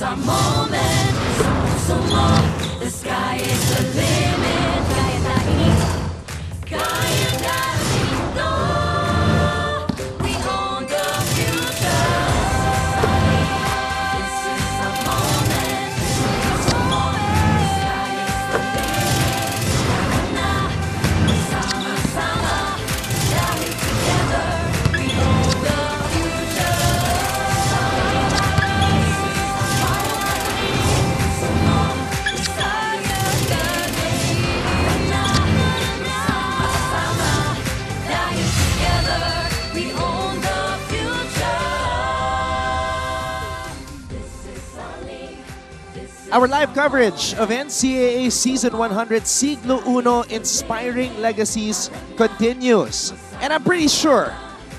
our moment. So long, the sky is the limit. Kaya natin ito. We own the future. This is our moment. So long, the sky is the limit. Sama-sama, dahil together we own the future. Our live coverage of NCAA Season 100 Siglo Uno Inspiring Legacies continues. And I'm pretty sure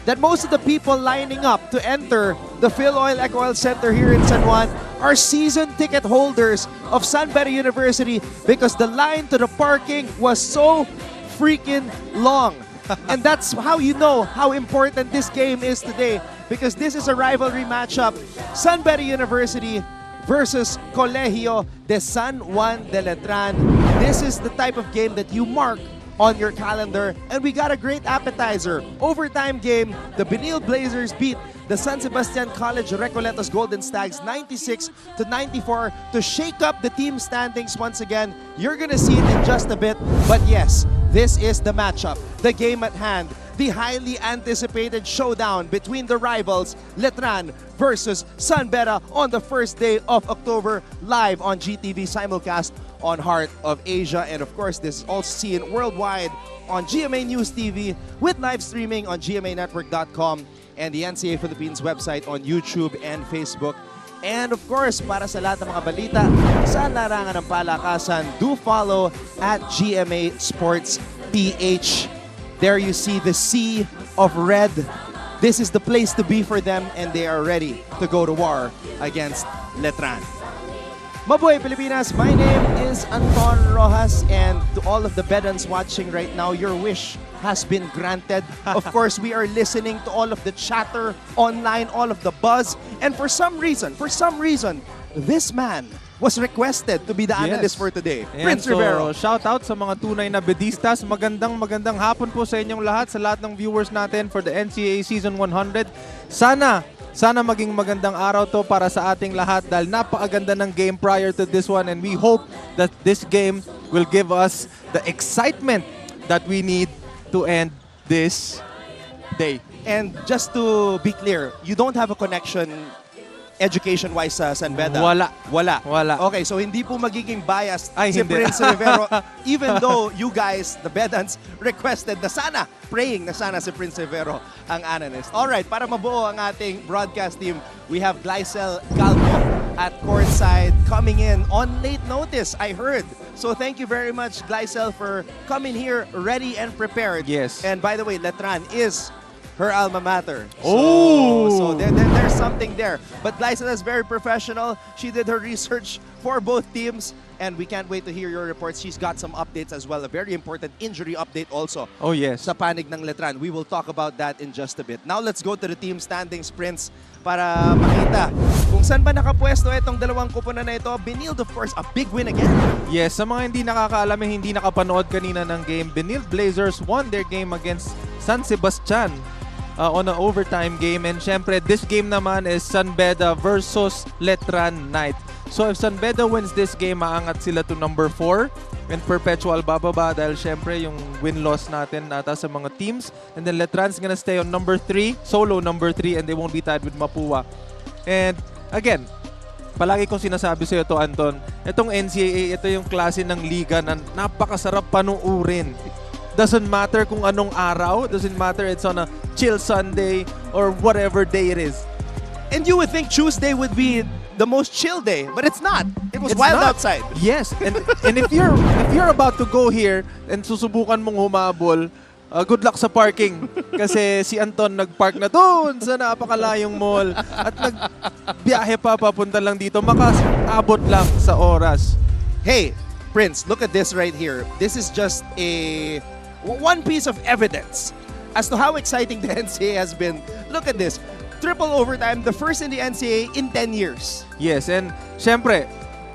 that most of the people lining up to enter the Phil Oil Eco Oil Center here in San Juan are season ticket holders of San Beda University because the line to the parking was so freaking long. And that's how you know how important this game is today, because this is a rivalry matchup. San Beda University versus Colegio de San Juan de Letran. This is the type of game that you mark on your calendar, and we got a great appetizer. Overtime game, the Benil Blazers beat the San Sebastian College Recoletos Golden Stags 96-94 to shake up the team standings once again. You're gonna see it in just a bit, but yes, this is the matchup, the game at hand, the highly anticipated showdown between the rivals Letran versus San Beda on the first day of October, live on GTV simulcast on Heart of Asia. And of course, this is also seen worldwide on GMA News TV with live streaming on gmanetwork.com and the NCAA Philippines website on YouTube and Facebook. And of course, para sa lahat ng mga balita sa larangan ng palakasan, do follow at GMA Sports PH. There you see the sea of red. This is the place to be for them, and they are ready to go to war against Letran. Mabuhay Pilipinas! My name is Anton Rojas, and to all of the Bedans watching right now, your wish has been granted. Of course, we are listening to all of the chatter online, all of the buzz, and for some reason, this man was requested to be the analyst for today. And Prince Rivero. Shout out sa mga tunay na bedistas. Magandang hapon po sa inyong lahat, sa lahat ng viewers natin for the NCAA Season 100. Sana maging magandang araw to para sa ating lahat dahil napakaganda ng game prior to this one, and we hope that this game will give us the excitement that we need to end this day. And just to be clear, you don't have a connection education-wise sa San Beda? Wala. Okay, so hindi po magiging biased Ay, si hindi. Prince Rivero, even though you guys, the Bedans, requested na sana, praying na sana si Prince Rivero ang analyst. Alright, para mabuo ang ating broadcast team, we have Glycel Calvo at courtside coming in on late notice, I heard. So thank you very much, Glycel, for coming here ready and prepared. Yes. And by the way, Letran is her alma mater. Oh! So there's something there. But Glycel is very professional. She did her research for both teams, and we can't wait to hear your reports. She's got some updates as well. A very important injury update also. Oh yes. Sa panig ng Letran. We will talk about that in just a bit. Now let's go to the team standings, Prince, para makita kung saan ba nakapwesto itong dalawang kupunan na ito. Benil, of course, a big win again. Yes, sa mga hindi nakakaalam, hindi nakapanood kanina ng game, Benil Blazers won their game against San Sebastian on an overtime game. And syempre, this game naman is San Beda versus Letran Knights. So if San Beda wins this game, maangat sila to number 4 and perpetual bababa dahil syempre yung win-loss natin nata sa mga teams. And then Letran's gonna stay on number 3, solo number 3, and they won't be tied with Mapua. And again, palagi kong sinasabi sa'yo to, Anton, itong NCAA, ito yung klase ng liga na napakasarap panuurin. Doesn't matter kung anong araw, doesn't matter it's on a chill Sunday or whatever day it is. And you would think Tuesday would be the most chill day, but it's not. It was It's wild not. outside. Yes, and if you're about to go here and susubukan mong humabol, good luck sa parking. Kasi si Anton nagpark na doon sa napakalayong mall at nagbiyahe pa papunta lang dito, makaabot lang sa oras. Hey, Prince, look at this right here. This is just one piece of evidence as to how exciting the NCAA has been. Look at this. triple overtime, the first in the NCAA in 10 years. Yes, and syempre,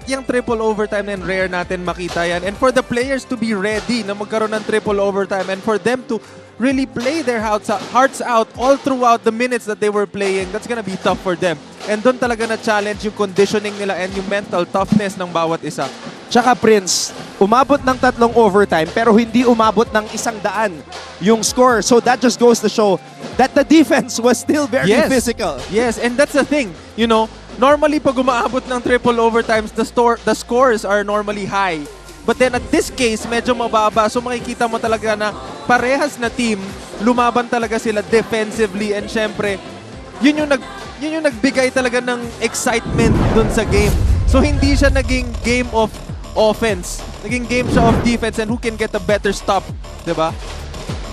yung triple overtime na rare natin makita yan. And for the players to be ready na magkaroon ng triple overtime and for them to really play their hearts out all throughout the minutes that they were playing, that's gonna be tough for them. And doon talaga na-challenge yung conditioning nila and yung mental toughness ng bawat isa. Tsaka Prince, umabot ng 3 overtime pero hindi umabot ng 100 yung score. So that just goes to show that the defense was still very physical. Yes, and that's the thing. You know, normally pag umaabot ng triple overtimes, the scores are normally high. But then at this case, medyo mababa. So makikita mo talaga na parehas na team, lumaban talaga sila defensively. And syempre, yun yung nagbigay talaga ng excitement dun sa game. So hindi siya naging game of offense. Naging game siya of defense and who can get a better stop. Diba?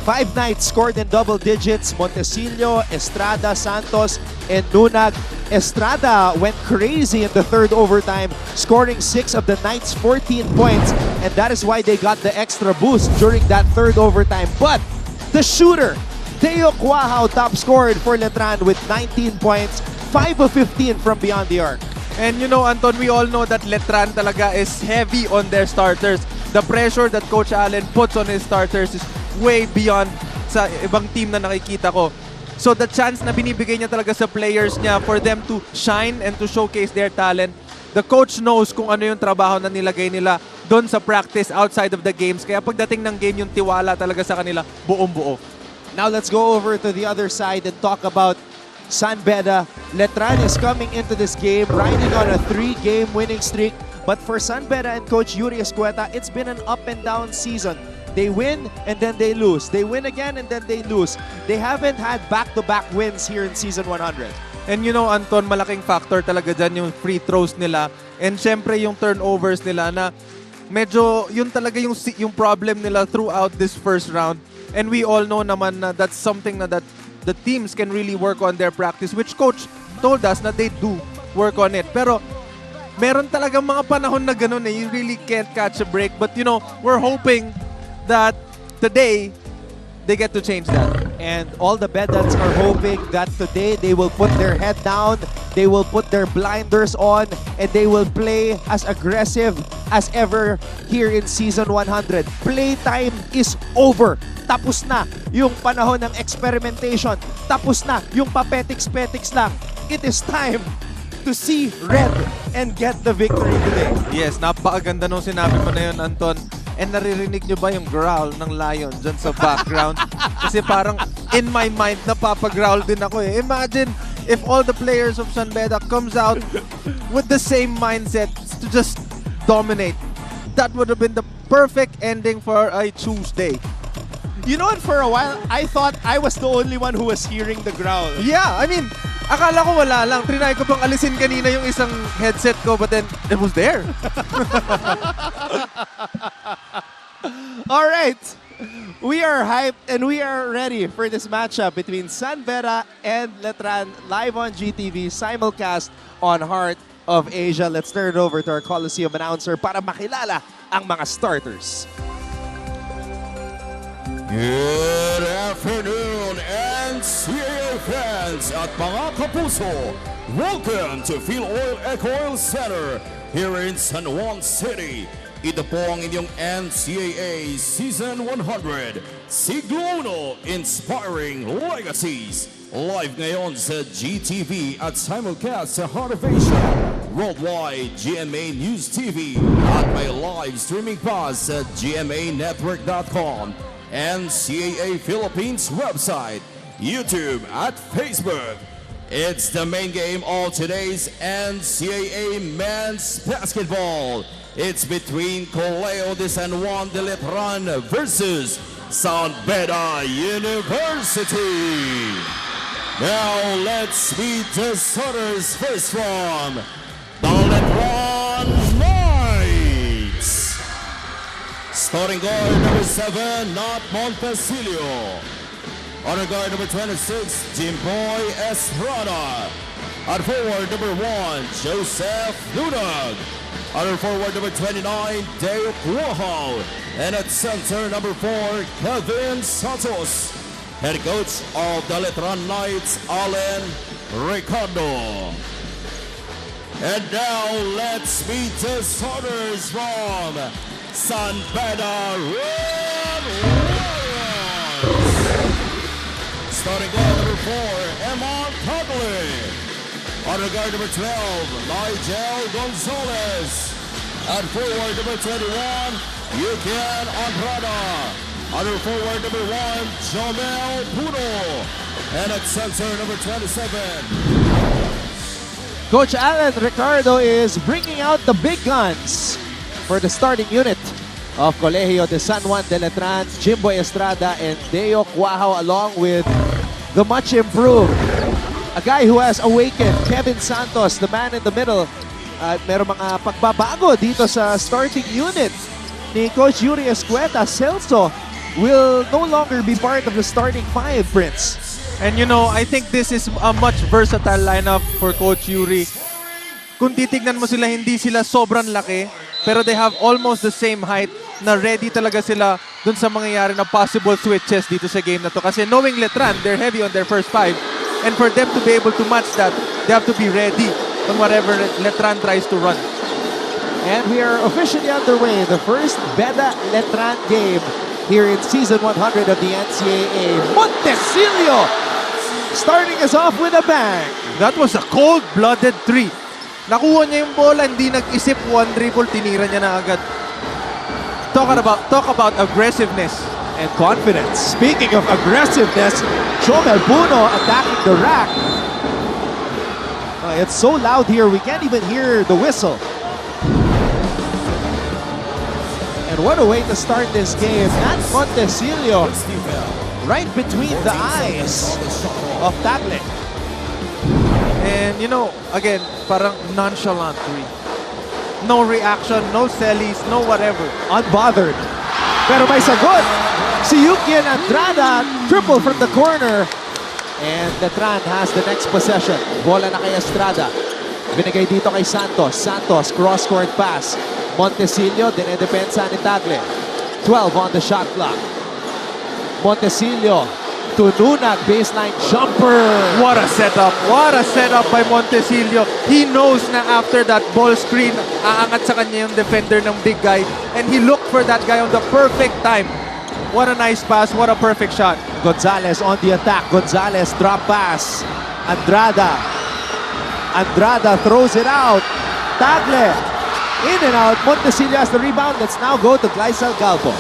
5 Knights scored in double digits. Montesillo, Estrada, Santos, and Nunag. Estrada went crazy in the 3rd overtime, scoring 6 of the Knights' 14 points, and that is why they got the extra boost during that 3rd overtime. But the shooter, Teo Cuajao, top scored for Letran with 19 points, 5 of 15 from beyond the arc. And you know, Anton, we all know that Letran talaga is heavy on their starters. The pressure that Coach Allen puts on his starters is way beyond sa ibang team na nakikita ko. So the chance na binibigay niya talaga sa players niya for them to shine and to showcase their talent, the coach knows kung ano yung trabaho na nilagay nila doon sa practice outside of the games. Kaya pagdating ng game, yung tiwala talaga sa kanila, buong-buo. Now let's go over to the other side and talk about San Beda. Letran is coming into this game riding on a 3-game winning streak. But for San Beda and Coach Yuri Escueta, it's been an up and down season. They win and then they lose. They win again and then they lose. They haven't had back-to-back wins here in Season 100. And you know, Anton, malaking factor talaga dyan yung free throws nila. And syempre yung turnovers nila na medyo yun talaga yung problem nila throughout this first round. And we all know naman na that's something na that the teams can really work on their practice, which coach told us na they do work on it. Pero meron talagang mga panahon na ganun eh. You really can't catch a break. But you know, we're hoping that today they get to change that. And all the Bedans are hoping that today they will put their head down, they will put their blinders on, and they will play as aggressive as ever here in Season 100. Playtime is over. Tapos na yung panahon ng experimentation. Tapos na yung papetiks-petiks lang. It is time to see red and get the victory today. Yes, napakaganda nung sinabi mo na yun, Anton. And naririnig nyo ba yung growl ng lion dyan sa background? Kasi parang in my mind, napapagrowl din ako eh. Imagine if all the players of San Beda comes out with the same mindset to just dominate. That would have been the perfect ending for a Tuesday. You know, and for a while, I thought I was the only one who was hearing the growl. Yeah, I mean, akala ko wala lang. Trinay ko pang alisin kanina yung isang headset ko, but then it was there. All right. We are hyped and we are ready for this matchup between San Beda and Letran live on GTV, simulcast on Heart of Asia. Let's turn it over to our Coliseum announcer para makilala ang mga starters. Good afternoon, NCAA fans at mga kapuso. Welcome to Phil Oil Eco Oil Center here in San Juan City. Ito po ang inyong NCAA Season 100 Siglo 1 Inspiring Legacies. Live ngayon sa GTV at simulcast sa Heart of Asia, worldwide GMA News TV at may live streaming pass sa gmanetwork.com, NCAA Philippines website, YouTube at Facebook. It's the main game of today's NCAA men's basketball. It's between Coleo de San Juan de Letran versus San Beda University. Now let's meet the starters first from the Letran Knights. Starting guard number 7, Nat Montesillo. Honor guard number 26, Jimboy Estrada. At forward number 1, Joseph Lunag. Honor forward number 29, Dale Cuajao. And at center number 4, Kevin Santos. Head coach of the Letran Knights, Allen Ricardo. And now let's meet the starters from San Beda Red Lions. Starting guard number 4, Emon Cogley. Under guard number 12, Nigel Gonzalez. At forward number 21, Yukian Andrada. Under forward number 1, Jomel Puno. And at center number 27, Coach Alan Ricardo is bringing out the big guns for the starting unit of Colegio de San Juan de Letran, Jimbo Estrada and Deo Cuajao, along with the much improved, a guy who has awakened, Kevin Santos, the man in the middle. At merong mga pagbabago dito sa starting unit ni Coach Yuri Escueta. Celso will no longer be part of the starting 5, Prince. And you know, I think this is a much versatile lineup for Coach Yuri. Kung titignan mo sila, hindi sila sobrang laki, pero they have almost the same height na ready talaga sila dun sa mangyayari na possible switches dito sa game na to. Kasi knowing Letran, they're heavy on their first 5. And for them to be able to match that, they have to be ready on whatever Letran tries to run. And we are officially underway. The first Beda Letran game here in Season 100 of the NCAA. Montecillo starting us off with a bang. That was a cold-blooded 3. Nakuha niya yung bola, hindi nag-isip, one dribble, tinira niya na agad. Talk about aggressiveness. And confidence. Speaking of aggressiveness, Jomel Puno attacking the rack. It's so loud here, we can't even hear the whistle. And what a way to start this game. At Montecillo, right between the eyes of Tagle. And you know, again, parang nonchalant 3. No reaction, no sellies, no whatever. Unbothered. Pero may sagot. Si Yukian Andrada, triple from the corner. And Letran has the next possession. Bola na kay Estrada. Binigay dito kay Santos. Santos, cross-court pass. Montecillo, dinedepensa ni Tagle. 12 on the shot clock. Montecillo, tununag, baseline jumper. What a setup! What a setup by Montecillo. He knows na after that ball screen, aangat sa kanya yung defender ng big guy. And he looked for that guy on the perfect time. What a nice pass, what a perfect shot. Gonzalez on the attack. Gonzalez drop pass. Andrada. Andrada throws it out. Tagle in and out. Montecillo has the rebound. Let's now go to Gleisel Galpo.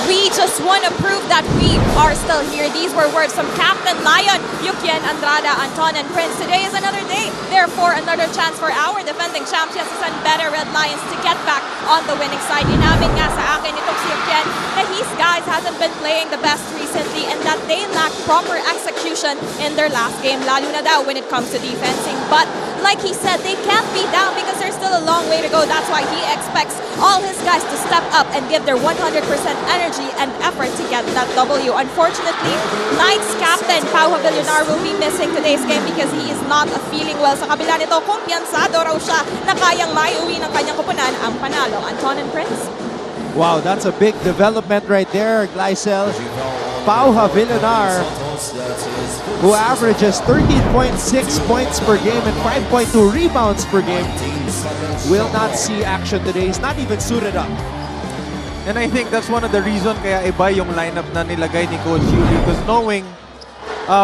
We just want to prove that we are still here. These were words from Captain Lion, Yukian Andrada, Anton, and Prince. Today is another day. Therefore, another chance for our defending champions, the San Beda Red Lions, to get back on the winning side. Inamin nga sa akin itong si Yukian that his guys hasn't been playing the best recently and that they lack proper execution in their last game, lalo na daw when it comes to defensing. But like he said, they can't be down because there's still a long way to go. That's why he expects all his guys to step up and give their 100% energy and effort to get that W. Unfortunately, Knights captain Pau Villonar will be missing today's game because he is not feeling well. Sa kabila nito, kumpiyansado raw siya na kayang maiuwi ng kanyang kupunan ang panalo. Anton and Prince? Wow, that's a big development right there, Gleisel. Pau Villonar, who averages 13.6 points per game and 5.2 rebounds per game, will not see action today. He's not even suited up. And I think that's one of the reasons kaya iba yung lineup na nilagay ni Coach Yuri, because knowing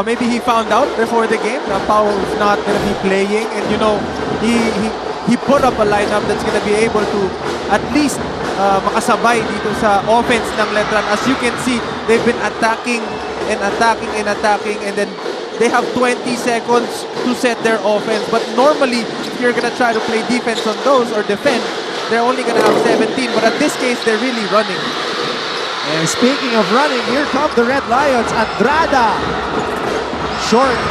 maybe he found out before the game that Pau is not going to be playing, and you know, he put up a lineup that's going to be able to at least makasabay dito sa offense ng Letran. As you can see, they've been attacking and attacking and attacking, and then they have 20 seconds to set their offense. But normally, if you're going to try to play defense on those or defend, they're only going to have 17. But at this case, they're really running. And speaking of running, here come the Red Lions. Andrada, short.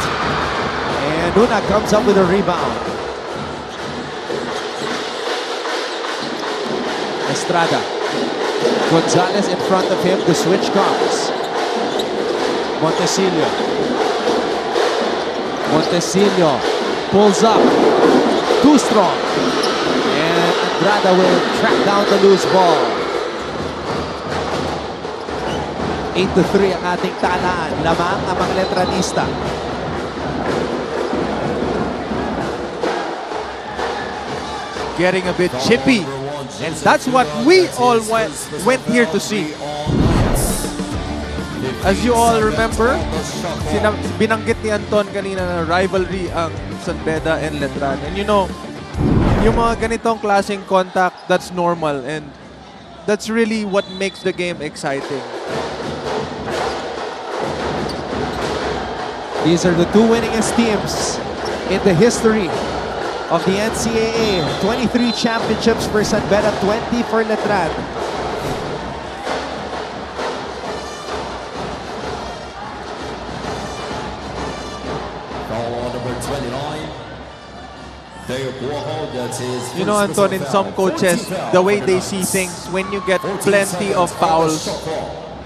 And Una comes up with a rebound. Estrada. Gonzalez in front of him. The switch comes. Montecillo. Montecillo pulls up. Too strong. And Andrada will track down the loose ball. 8-3 ang ating talaan. Lamang ang mga Letranista. getting a bit chippy. And that's what we all went here to see. As you all remember, binanggit ni Anton kanina na rivalry ang San Beda and Letran. And you know, yung mga ganitong klaseng contact, that's normal. And that's really what makes the game exciting. These are the two winningest teams in the history of the NCAA. 23 championships for San Beda, 20 for Letran. You know, Anton, in some coaches, the way they see things, when you get plenty of fouls,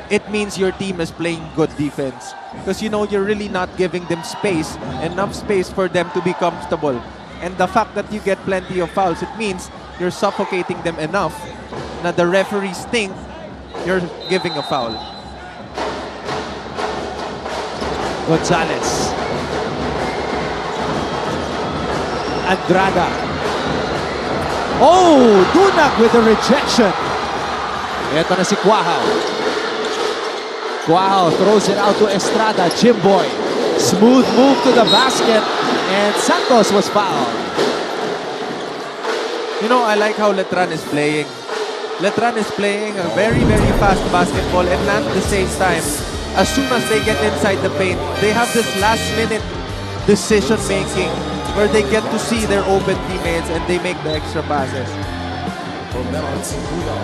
it means your team is playing good defense. Because you know, you're really not giving them space, enough space for them to be comfortable. And the fact that you get plenty of fouls, it means you're suffocating them enough na the referees think you're giving a foul. Gonzalez. Andrada. Oh, Dunag with a rejection. Ito na si Quahao. Quahao throws it out to Estrada. Jimboy. Smooth move to the basket. And Santos was fouled. You know, I like how Letran is playing. Letran is playing a very, very fast basketball, and at the same time, as soon as they get inside the paint, they have this last-minute decision-making where they get to see their open teammates and they make the extra passes.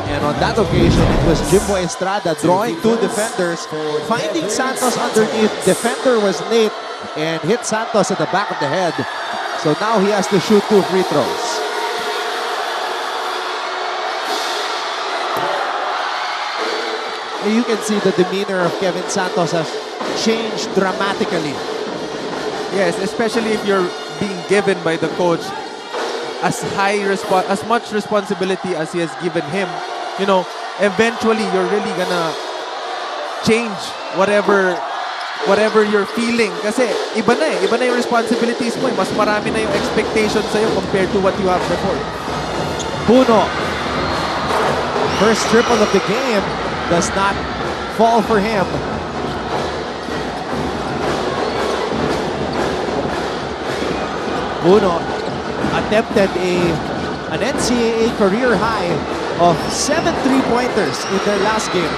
And on that occasion, it was Jimbo Estrada drawing two defenders, finding Santos underneath. Defender was late and hit Santos at the back of the head. So now he has to shoot two free throws. And you can see the demeanor of Kevin Santos has changed dramatically. Yes, especially if you're being given by the coach as much responsibility as he has given him. You know, eventually you're really gonna change whatever you're feeling. Kasi iba na yung responsibilities mo. Mas marami na yung expectations sa'yo compared to what you have before. Puno. First triple of the game does not fall for him. Puno attempted an NCAA career high of 7 3-pointers in their last game.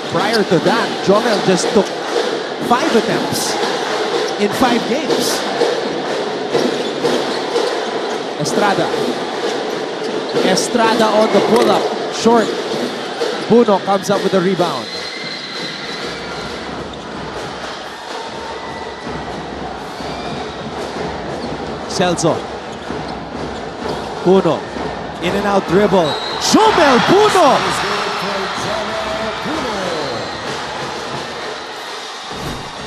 Prior to that, Jomel just took 5 attempts in 5 games. Estrada on the pull-up, short. Puno comes up with a rebound. Celso. Puno. In and out dribble. Jomel Puno!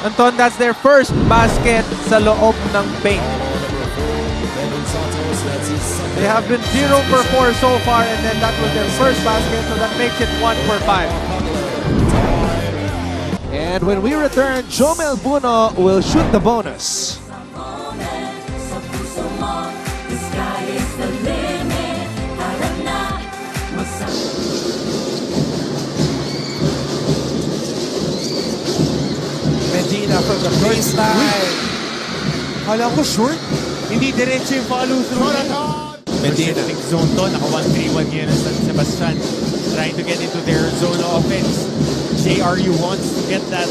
Anton, that's their first basket sa loob ng paint. They have been 0 for 4 so far, and then that was their first basket, so that makes it 1 for 5. And when we return, Jomel Puno will shoot the bonus. Medina from the baseline. Kala ko short. Hindi diretso yung follow-through. Medina. Specific zone to. Naka 1-3-1 ngayon ang San Sebastian. Trying to get into their zone offense. JRU wants to get that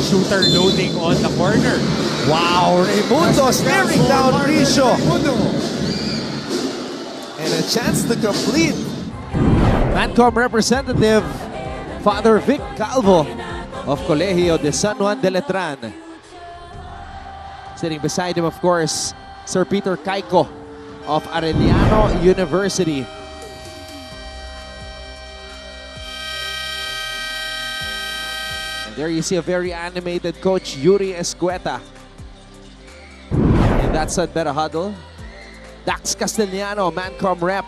shooter loading on the corner. Wow, Raimundo staring down Risho. And a chance to complete. Mancom representative, Father Vic Calvo of Colegio de San Juan de Letran. Sitting beside him, of course, Sir Peter Caico of Arellano University. And there you see a very animated coach, Yuri Escueta. In that San Beda huddle, Dax Castellano, Mancom rep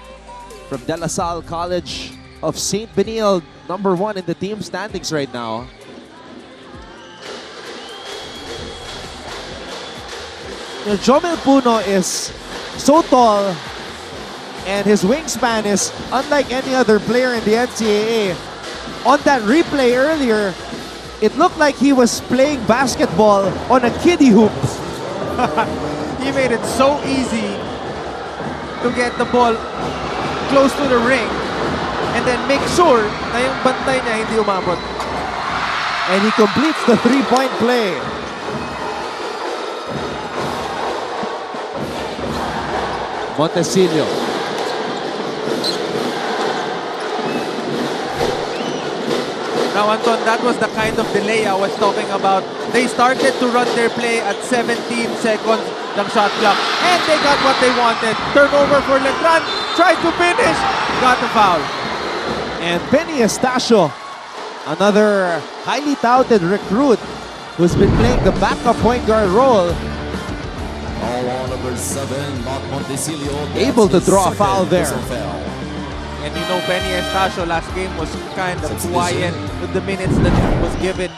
from De La Salle College of St. Benil, #1 in the team standings right now. Jomel Puno is so tall and his wingspan is unlike any other player in the NCAA. On that replay earlier, it looked like he was playing basketball on a kiddie hoop. He made it so easy to get the ball close to the ring and then make sure na yung bantay niya hindi umabot. And he completes the three-point play. Montesillo. Now, Anton, that was the kind of delay I was talking about. They started to run their play at 17 seconds ng shot clock, and they got what they wanted. Turnover for Letran, tried to finish, got the foul. And Benny Estacio, another highly touted recruit who's been playing the backup point guard role, Number 7, not Montesillo. able to That's draw a his foul second there. personal foul. And you know, Benny Estacio last game was kind of quiet with the minutes that he was given.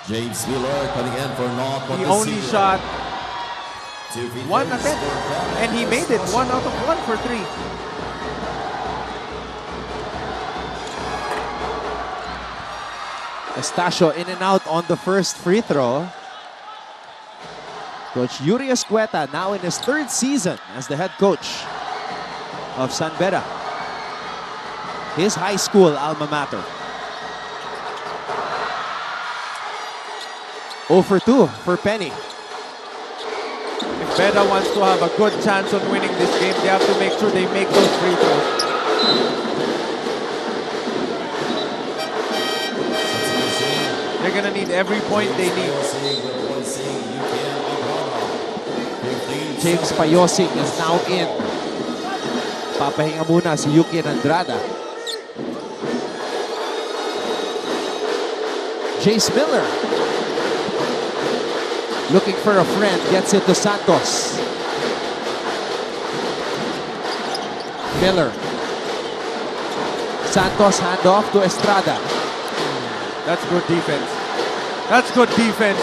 James Miller coming in for not He Montesillo. only shot 2 free one throws attempt, for Benny. and he made it 1 out of 1 for 3. Estacio in and out on the first free throw. Coach Yuri Escueta now in his 3rd season as the head coach of San Beda, his high school alma mater. 0 for 2 for Penny. If Beda wants to have a good chance on winning this game, they have to make sure they make those free throws. They're gonna need every point they need. James Payosing is now in. Papahinga muna si Yuki Andrada. Jace Miller, looking for a friend, gets it to Santos. Miller. Santos handoff to Estrada. That's good defense. That's good defense.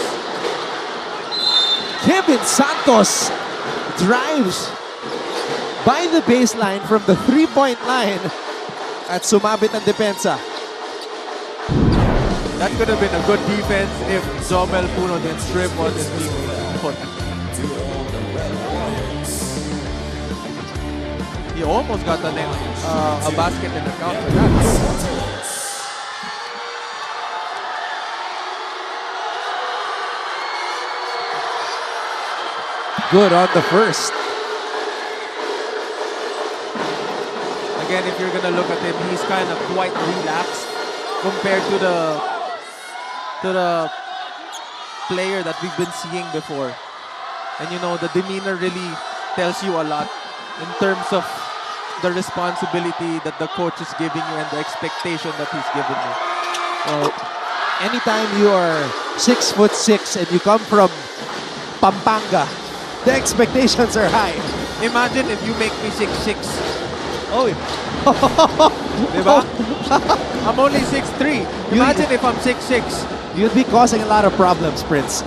Kevin Santos drives by the baseline from the three-point line at sumabit ang depensa. That could have been a good defense if Jomel Puno didn't strip on his team. He almost got a basket in the count for that. Good on the first. Again, if you're gonna look at him, he's kind of quite relaxed compared to the player that we've been seeing before. And you know, the demeanor really tells you a lot in terms of the responsibility that the coach is giving you and the expectation that he's giving you. Well, anytime you are 6'6" and you come from Pampanga, the expectations are high. Imagine if you make me 6'6". Oh, Diba? I'm only 6'3". Imagine if I'm 6'6". you'd be causing a lot of problems, Prince.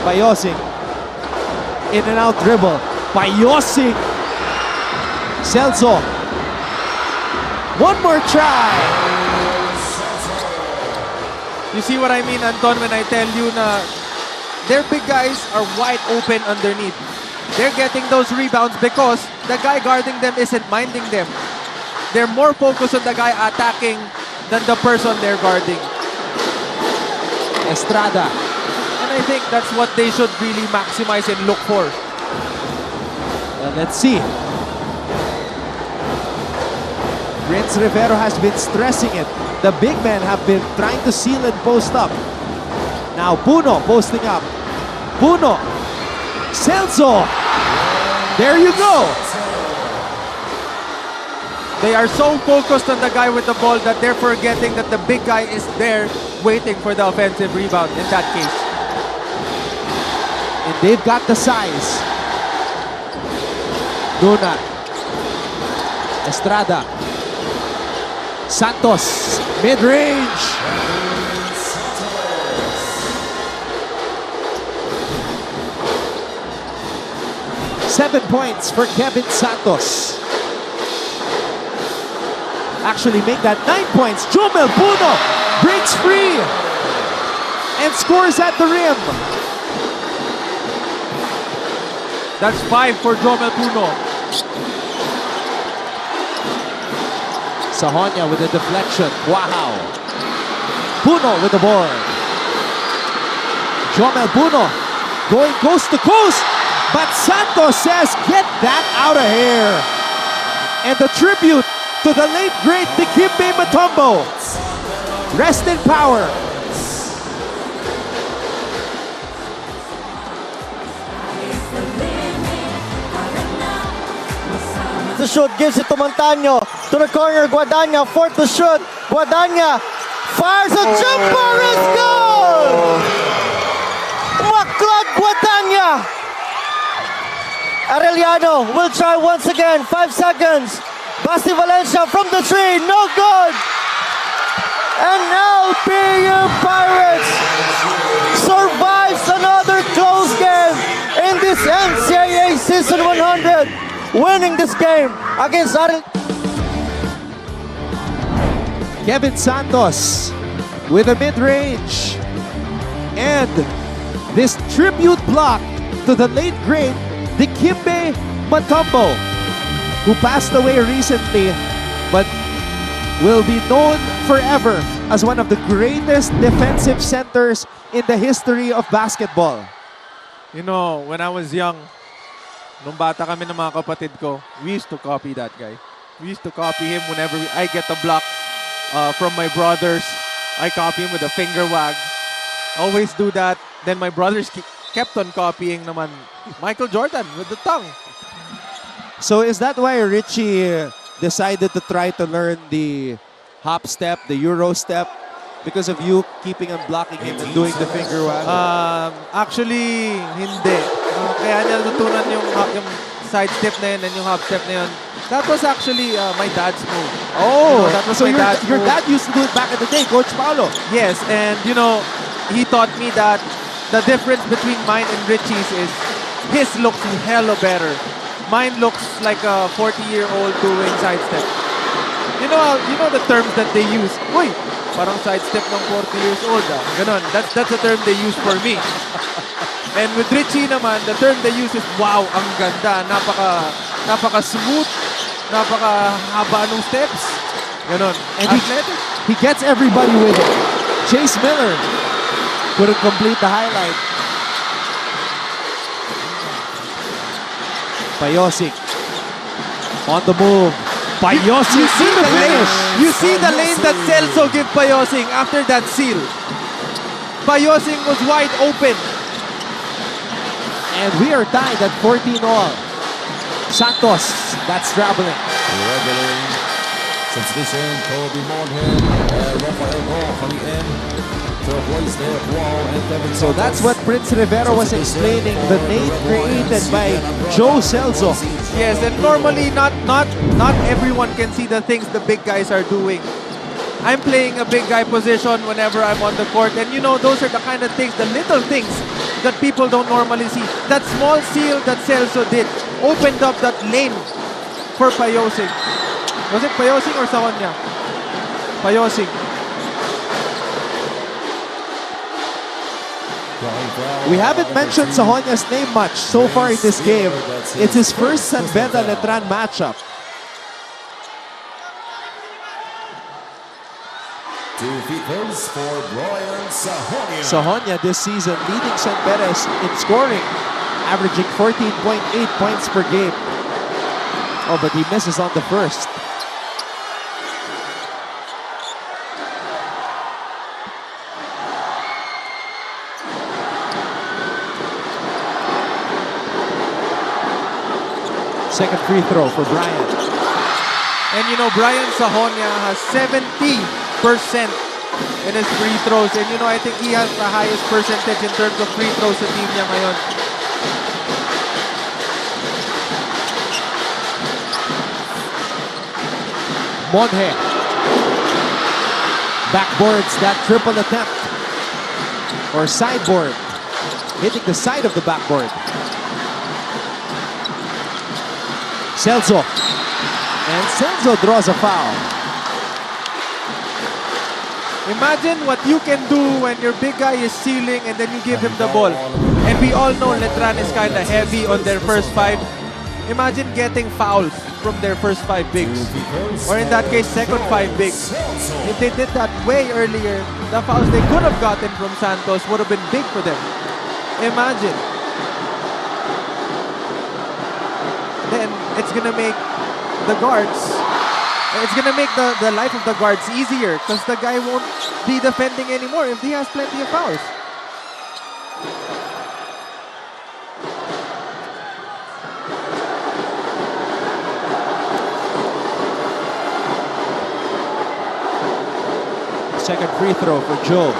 Payosing. In and out dribble. Payosing. Celso. One more try. You see what I mean, Anton, when I tell you na their big guys are wide open underneath. They're getting those rebounds because the guy guarding them isn't minding them. They're more focused on the guy attacking than the person they're guarding. Estrada. And I think that's what they should really maximize and look for. Let's see. Prince Rivero has been stressing it. The big men have been trying to seal and post up. Now Puno posting up. Puno. Celso. There you go. They are so focused on the guy with the ball that they're forgetting that the big guy is there waiting for the offensive rebound in that case. And they've got the size. Luna. Estrada. Santos. Mid-range. 7 points for Kevin Santos. Actually, make that 9 points. Jomel Puno breaks free and scores at the rim. That's 5 for Jomel Puno. Sahonia with a deflection. Wow. Puno with the board. Jomel Puno going coast to coast. But Santos says, get that out of here. And the tribute to the late great Dikembe Mutombo. Rest in power. The shoot gives it to Montaño. To the corner, Guadagna. Fourth to shoot. Guadagna fires a jumper. It's good! Maclad Guadagna. Arellano will try once again. 5 seconds. Basti Valencia from the tree. No good. And now PU Pirates survives another close game in this NCAA Season 100. Winning this game against Kevin Santos with a mid-range. And this tribute block to the late great Dikembe Mutombo, who passed away recently but will be known forever as one of the greatest defensive centers in the history of basketball. You know, when I was young, nung bata kami ng mga kapatid ko, we used to copy that guy. We used to copy him whenever I get a block from my brothers. I copy him with a finger wag. Always do that. Then my brothers kept on copying naman Michael Jordan with the tongue. So is that why Richie decided to try to learn the hop step, the Euro step? Because of you keeping on blocking him and doing the finger wag? Actually, hindi. Kaya niya natutunan yung side step na yun and yung hop step na yun. That was actually my dad's move. Oh, that was so my dad's your move. dad used to do it back in the day, Coach Paolo. Yes, and you know, he taught me that the difference between mine and Richie's is his looks hella better. Mine looks like a 40-year-old doing side step. You know the terms that they use. Uy, parang side step ng 40 years old ah. Ganon. That's the term they use for me. And with Richie naman, the term they use is, wow, ang ganda. Napaka smooth. Napaka haba ng steps. Ganon. And Athletic. he gets everybody with it. Chase Miller couldn't complete the highlight. Payosik on the move. Payosik You see with the finish. You see the lane that Celso gave Payosing after that seal. Payosing was wide open. And we are tied at 14 all. Santos, that's traveling. Regularly, substitution, Kobe Monhead, Rafael Gol coming in to replace Derek Wall and Kevin So that's what Prince Rivera was explaining. The name created by Joe Celso. Yes, and normally not everyone can see the things the big guys are doing. I'm playing a big guy position whenever I'm on the court, and you know, those are the kind of things, the little things that people don't normally see. That small seal that Celso did opened up that lane for Payosing. Was it Payosing or Sahonia? Payosing. We haven't mentioned Sahonia's name much so far in this game. It's his first San Beda Letran matchup. 2 feet first for Brian Sahonia. Sahonia this season leading San Beda in scoring, averaging 14.8 points per game. Oh, but he misses on the first. Second free throw for Brian. And you know, Brian Sahonia has 70% in his free throws. And you know, I think he has the highest percentage in terms of free throws sa team niya ngayon. Monhe backboards that triple attempt. Or sideboard. Hitting the side of the backboard. Celso. And Celso draws a foul. Imagine what you can do when your big guy is sealing and then you give him the ball. And we all know Letran is kind of heavy on their first 5. Imagine getting fouls from their first 5 bigs. Or in that case, second 5 bigs. If they did that way earlier, the fouls they could have gotten from Santos would have been big for them. Imagine. Then it's gonna make the guards, it's gonna make the life of the guards easier because the guy won't be defending anymore if he has plenty of fouls. Second free throw for Joe.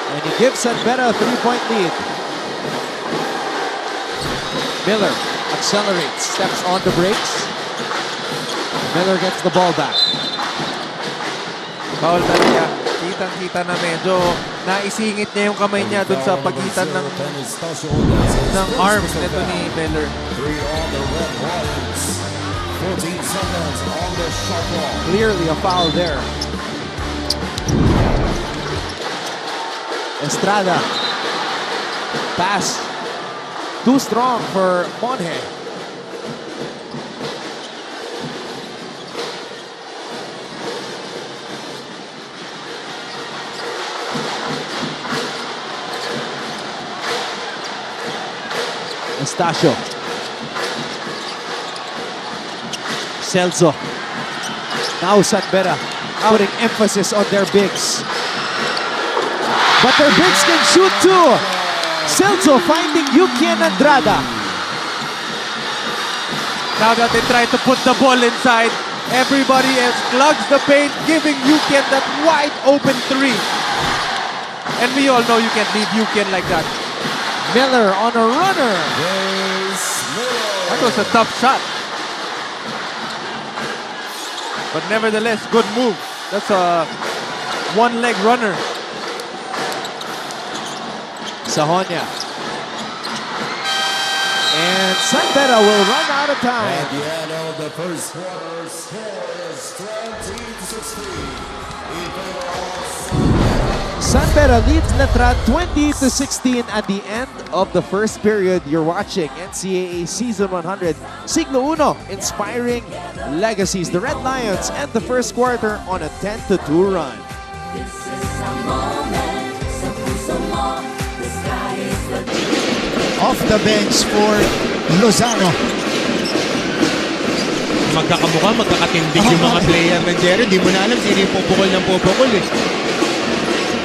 And he gives San Beda a 3-point lead. Miller accelerates, steps on the brakes. Miller gets the ball back. Foul talaga. Kitang-kita na medyo naisingit niya yung kamay niya dun sa pagitan ng arms nito ni Miller. 3 on the Red Lions. 14 seconds on the shot clock. Clearly a foul there. Estrada. Pass. Too strong for Monje. Estacio. Celso. Now San Beda putting emphasis on their bigs. But their bigs can shoot too. Celso finding Yukian Andrada. Now that they try to put the ball inside, everybody else plugs the paint, giving Yukian that wide open 3. And we all know you can't leave Yukian like that. Miller on a runner. That was a tough shot. But nevertheless, good move. That's a one-leg runner. Sahonia. And San Beda will run out of time. At the end of the first quarter, score is 20-16. In favor of San Beda leads Letran 20-16 at the end of the first period. You're watching NCAA Season 100. Siglo Uno, inspiring legacies. The Red Lions end the first quarter on a 10-2 run. This is a moment, so puso mo. The sky is the limit. Off the bench for Lozano. Magkakamukha, magkakatindig yung mga player ng Jerry. Di mo na alam, sino yung pupukol ng pupukol eh.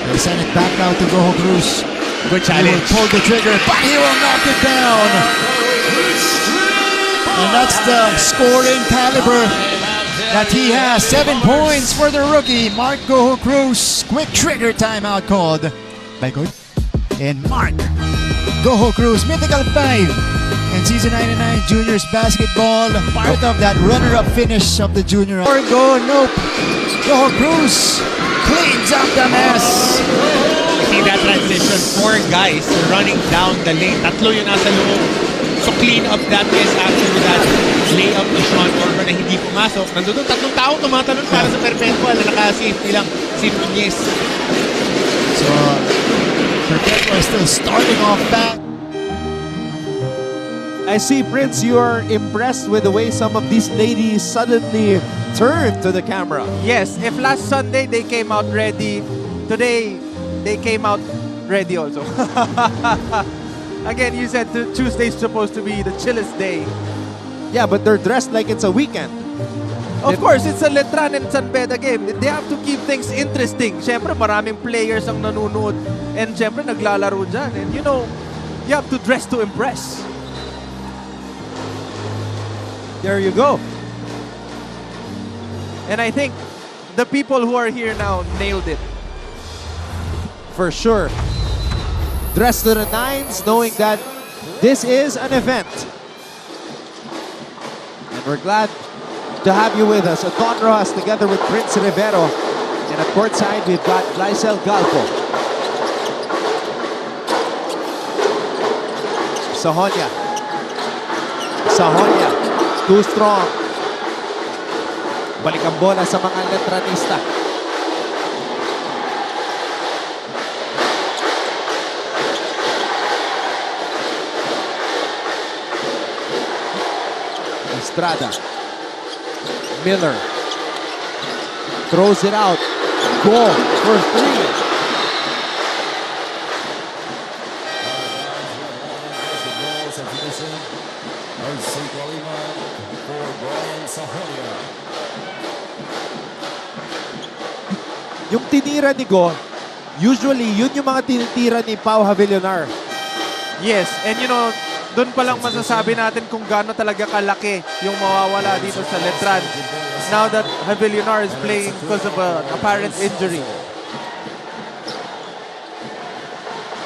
They send it back out to Goho Cruz. Good He will challenge. pull the trigger, but he will knock it down. And that's the scoring caliber that he has. 7 points for the rookie, Mark Goho Cruz. Quick trigger timeout called by Coach. And Mark Goho Cruz, mythical 5 in season 99 juniors basketball. Part of that runner-up finish of the junior. Or go, nope. Goho Cruz cleans up the mess. See that transition, 4 guys running down the lane. Tatlo yung nasa loob. So clean up that mess after that layup ni Sean Orban na hindi pumasok. Nandun tatlong tao tumatalon para sa perpetual na naka-safety lang si Nunez. So, Perpetua is still starting off back. I see, Prince, you are impressed with the way some of these ladies suddenly turned to the camera. Yes, if last Sunday they came out ready, today they came out ready also. Again, you said Tuesday's supposed to be the chillest day. Yeah, but they're dressed like it's a weekend. Of course, it's a Letran and San Beda game. They have to keep things interesting. Siyempre, maraming players ang nanonood. And siyempre, naglalaro dyan. And you know, you have to dress to impress. There you go. And I think the people who are here now nailed it. For sure. Dressed to the nines, knowing that this is an event. And we're glad to have you with us. Don Rojas together with Prince Rivero. And at courtside, we've got Glycel Galpo. Sahonia. Sahonia. Too strong. Balik ang bola sa mga Letranista. Estrada. Miller. Throws it out. Goal for 3. Yung tinira ni Go, usually yun yung mga tinitira ni Pau Havillonar. Yes, and you know, doon pa lang masasabi natin kung gaano talaga kalaki yung mawawala dito sa Letran. Now that Havillonar is playing because of an apparent injury.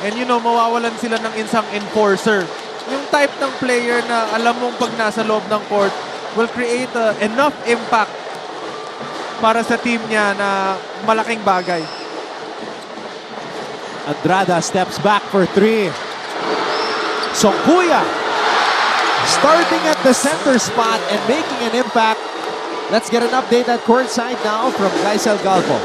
And you know, mawawalan sila ng isang enforcer. Yung type ng player na alam mong pag nasa loob ng court will create enough impact para sa team niya na malaking bagay. Andrada steps back for 3. Songkuya starting at the center spot and making an impact. Let's get an update at courtside now from Gaisel Galpo.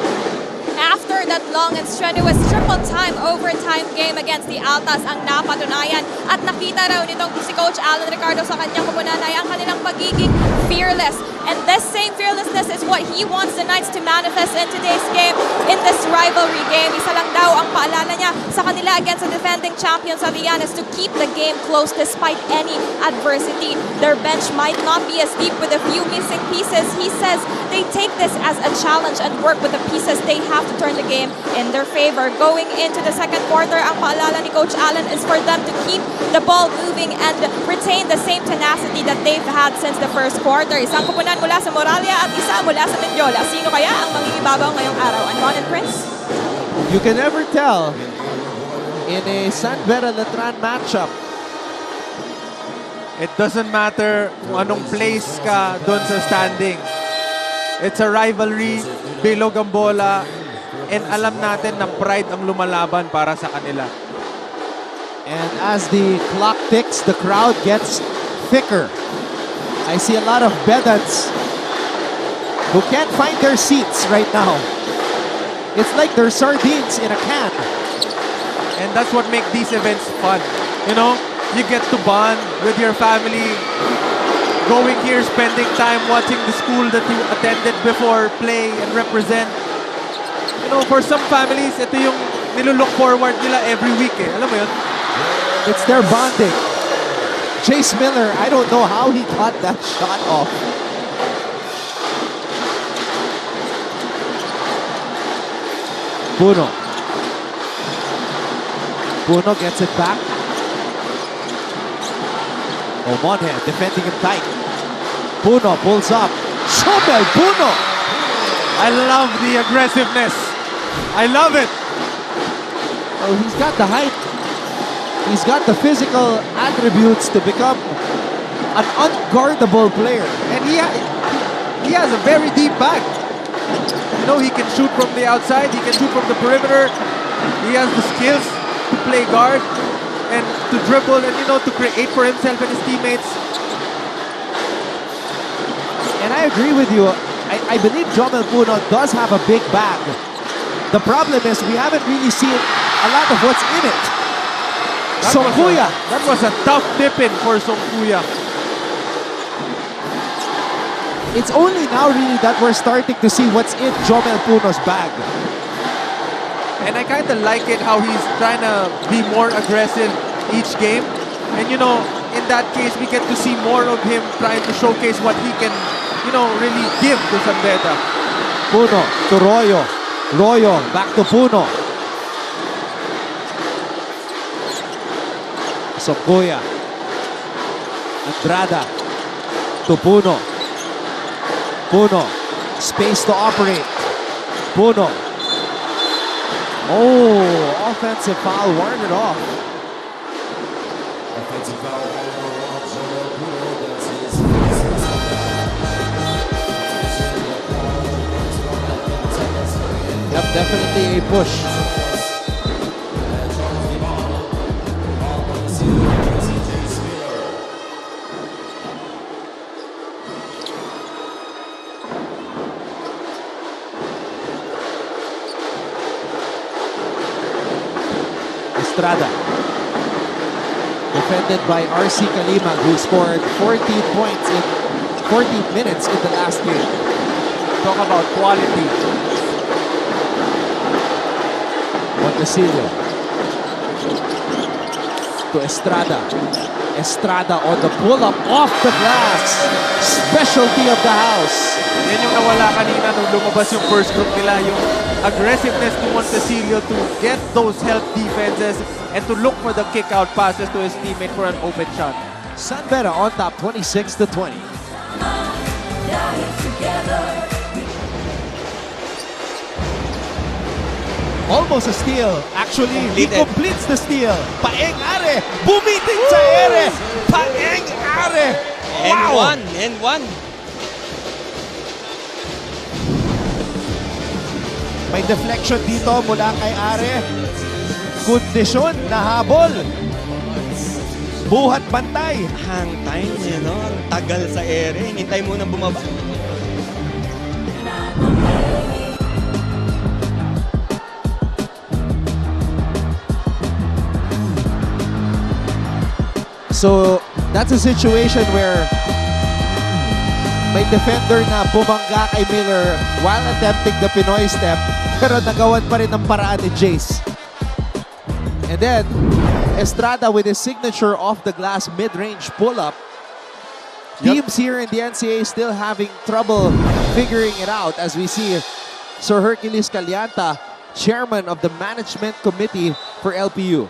After that long and strenuous triple-time overtime game against the Altas ang napatunayan at nakita raw nitong si Coach Alan Ricardo sa kanyang koponan ay ang kanilang pagiging fearless. And this same fearlessness is what he wants the Knights to manifest in today's game, in this rivalry game. Isa lang daw ang paalala niya sa kanila against the defending champions sa Lian is to keep the game close despite any adversity. Their bench might not be as deep with a few missing pieces. He says they take this as a challenge and work with the pieces they have to turn the game in their favor. Going into the second quarter, ang paalala ni Coach Allen is for them to keep the ball moving and retain the same tenacity that they've had since the first quarter. Isang kupunan mula sa Moralia at isa mula sa Mendiola. Sino kaya ang mangingibabaw ngayong araw? Anon and Prince? You can never tell in a San Beda Letran matchup. It doesn't matter kung anong place ka doon sa standing. It's a rivalry, bilog ang bola, and alam natin na pride ang lumalaban para sa kanila. And as the clock ticks, the crowd gets thicker. I see a lot of Bedans who can't find their seats right now. It's like they're sardines in a can. And that's what makes these events fun. You know, you get to bond with your family, going here, spending time watching the school that you attended before, play and represent. You know, for some families, ito yung nilulook forward nila every week eh. Alam mo yun? It's their bonding. Chase Miller, I don't know how he got that shot off. Puno. Puno gets it back. Omonhe defending him tight. Puno pulls up. Shobel Puno. I love the aggressiveness. I love it. Oh, he's got the height. He's got the physical attributes to become an unguardable player. And he has a very deep bag. You know, he can shoot from the outside. He can shoot from the perimeter. He has the skills to play guard and to dribble and, you know, to create for himself and his teammates. And I agree with you. I believe Jomel Puno does have a big bag. The problem is we haven't really seen a lot of what's in it. Songkuya. That was a tough tip-in for Songkuya. It's only now really that we're starting to see what's in Jomel Puno's bag. And I kind of like it how he's trying to be more aggressive each game. And you know, in that case, we get to see more of him trying to showcase what he can, you know, really give to San Beda. Puno to Royo. Royo back to Puno. Songkuya. Andrada to Puno. Puno. Space to operate. Puno. Oh, offensive foul warded off. Offensive foul. Yep, definitely a push. Estrada. Defended by RC Kalimag, who scored 14 points in 14 minutes in the last game. Talk about quality. Montecillo. To Estrada. Estrada on the pull-up off the glass. Specialty of the house. Yan yung nawala kanina nung lumabas yung first group nila, yung aggressiveness to Montecillo to get those help defenses and to look for the kick-out passes to his teammate for an open shot. San Beda on top 26-20. Almost a steal. Actually, he completes the steal. Paeng Are. Bumiting sa ere. Paeng Are. Wow. And one. May deflection dito mula kay Are. Kondisyon na habol. Buhat bantay. Hang time, no? Ang tagal sa ere. Hinintay mo nang bumaba. So, that's a situation where may defender na bumangga kay Miller while attempting the Pinoy step, pero nagawan pa rin ng paraan ni Jace. And then, Estrada with his signature off-the-glass mid-range pull-up. Teams here in the NCAA still having trouble figuring it out as we see Sir Hercules Calianta, chairman of the management committee for LPU.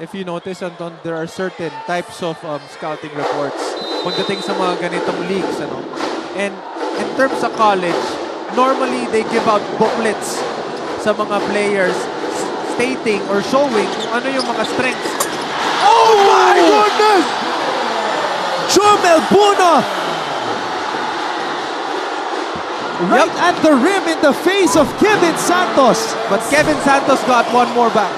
If you notice, Anton, there are certain types of scouting reports pagdating sa mga ganitong leagues. Ano? And in terms of college, normally they give out booklets sa mga players stating or showing kung ano yung mga strengths. Oh my goodness! Jomel Buno! Right at the rim in the face of Kevin Santos. But Kevin Santos got one more back.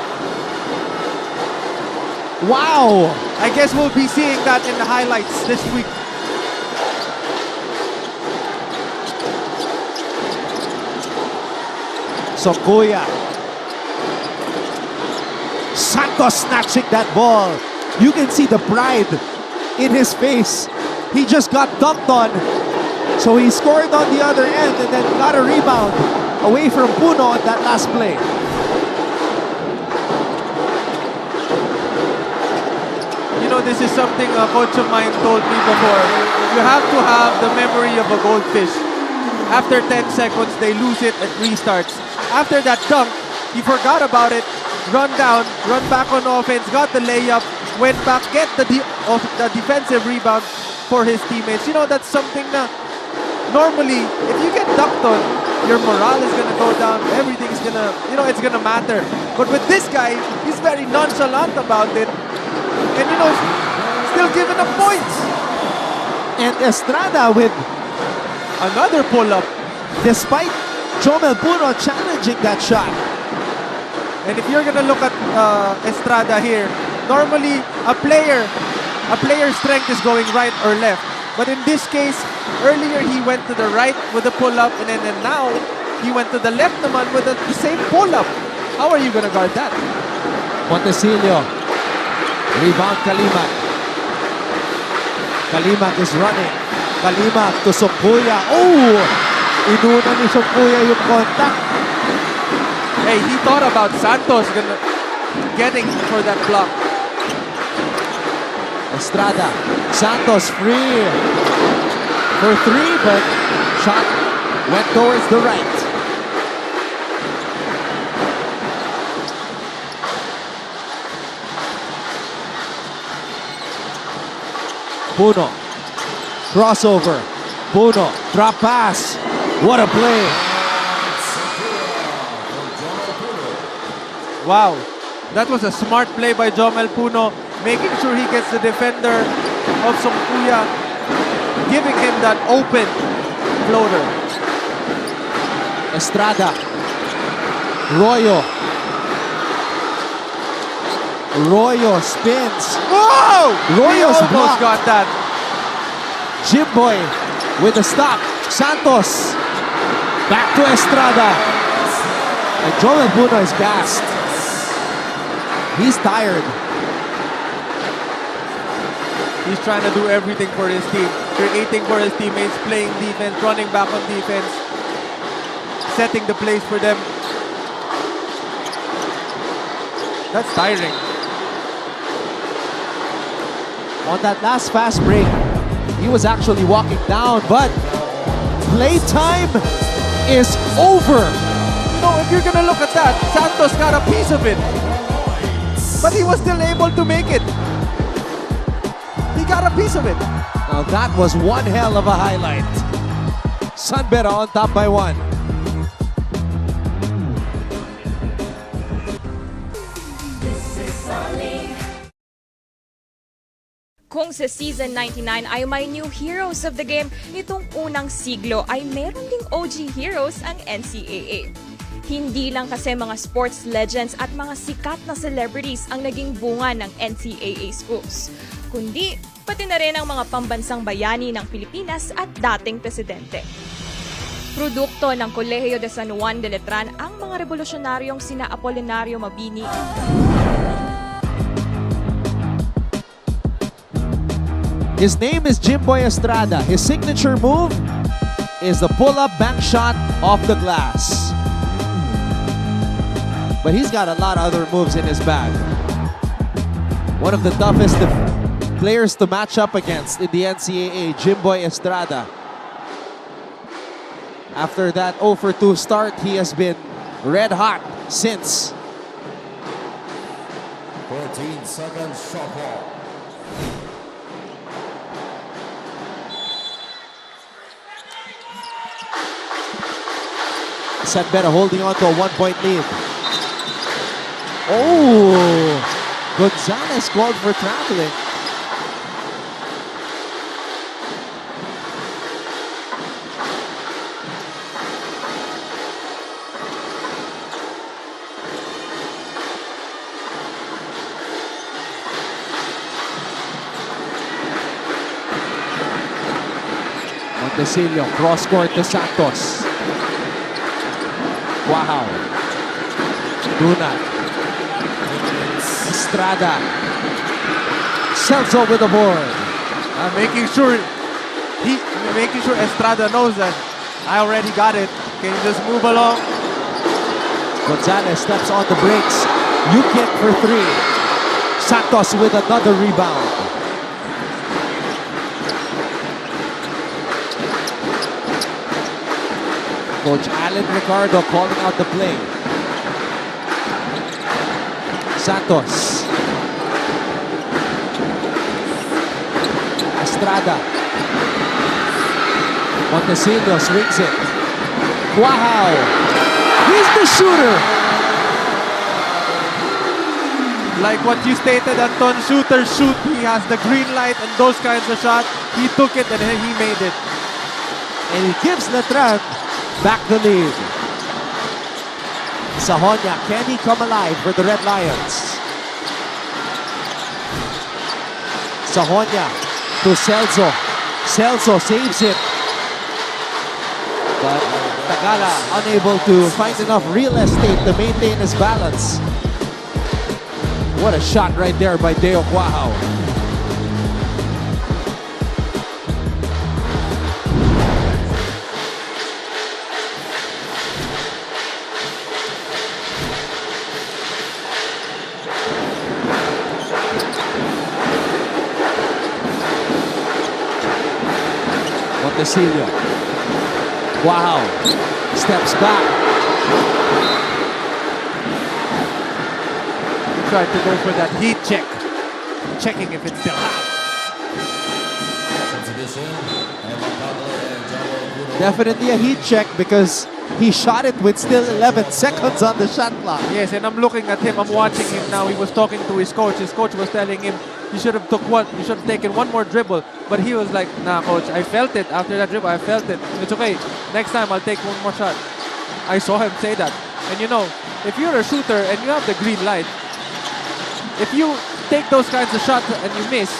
Wow! I guess we'll be seeing that in the highlights this week. Sokuya. Santos snatching that ball. You can see the pride in his face. He just got dunked on. So he scored on the other end and then got a rebound away from Puno on that last play. You know, this is something a coach of mine told me before. You have to have the memory of a goldfish. After 10 seconds, they lose it and restarts. After that dunk, he forgot about it, run down, run back on offense, got the layup, went back, get the defensive rebound for his teammates. You know, that's something that normally, if you get dunked on, your morale is gonna go down, everything's gonna, you know, it's gonna matter. But with this guy, he's very nonchalant about it. And you know, still giving up points. And Estrada with another pull-up. Despite Jomel Puno challenging that shot. And if you're gonna look at Estrada here, normally a player's strength is going right or left. But in this case, earlier he went to the right with the pull-up, and then now he went to the left naman with the same pull-up. How are you gonna guard that? Montecillo. Rebound Kalimag. Kalimag is running. Kalimag to Sokuya. Oh! Inuna ni Sokuya yung contact. Hey, he thought about Santos getting for that block. Estrada. Santos free for three, but shot went towards the right. Puno. Crossover. Puno. Drop pass. What a play. Wow. That was a smart play by Jomel Puno, making sure he gets the defender of Songkuya, giving him that open floater. Estrada. Royo. Royo spins. Whoa! Royo's He almost blocked. got that. Jimboy with a stop. Santos. Back to Estrada. And Joel Buno is gassed. He's tired. He's trying to do everything for his team. Creating for his teammates, playing defense, running back on defense, setting the plays for them. That's tiring. On that last fast break, he was actually walking down, but playtime is over. You know, if you're gonna look at that, Santos got a piece of it. But he was still able to make it. He got a piece of it. Now that was one hell of a highlight. San Beda on top by 1. Kung sa Season 99 ay may new heroes of the game, nitong unang siglo ay meron ding OG heroes ang NCAA. Hindi lang kasi mga sports legends at mga sikat na celebrities ang naging bunga ng NCAA schools, kundi pati na rin ang mga pambansang bayani ng Pilipinas at dating presidente. Produkto ng Kolehiyo de San Juan de Letran ang mga revolusyonaryong sina Apolinario Mabini, His name is Jimboy Estrada. His signature move is the pull-up bank shot off the glass. But he's got a lot of other moves in his bag. One of the toughest players to match up against in the NCAA, Jimboy Estrada. After that 0 for 2 start, he has been red hot since. 14 seconds shot clock. San Beda holding on to a 1-point lead. Oh, Gonzalez called for traveling. Montecillo, cross court to Santos. Wow. Dunat. Estrada. Celso with the board. Making sure Estrada knows that I already got it. Can you just move along? Gonzalez steps on the brakes. You kick for 3. Santos with another rebound. Coach Alan Ricardo calling out the play. Santos. Estrada. Montecillo swings it. Wow! He's the shooter! Like what you stated, Anton, shooters shoot. He has the green light and those kinds of shots. He took it and he made it. And he gives Letran back the lead. Sahonia, can he come alive for the Red Lions? Sahonia to Celso. Celso saves it. But Tagala unable to find enough real estate to maintain his balance. What a shot right there by Deo Cuajao. Montecillo. Wow. Steps back. He tried to go for that heat check. Checking if it's still hot. Definitely a heat check because he shot it with still 11 seconds on the shot clock. Yes, and I'm looking at him. I'm watching him now. He was talking to his coach. His coach was telling him you should have taken one more dribble. But he was like, nah, coach, I felt it after that dribble. I felt it. It's okay. Next time I'll take one more shot. I saw him say that. And you know, if you're a shooter and you have the green light, if you take those kinds of shots and you miss,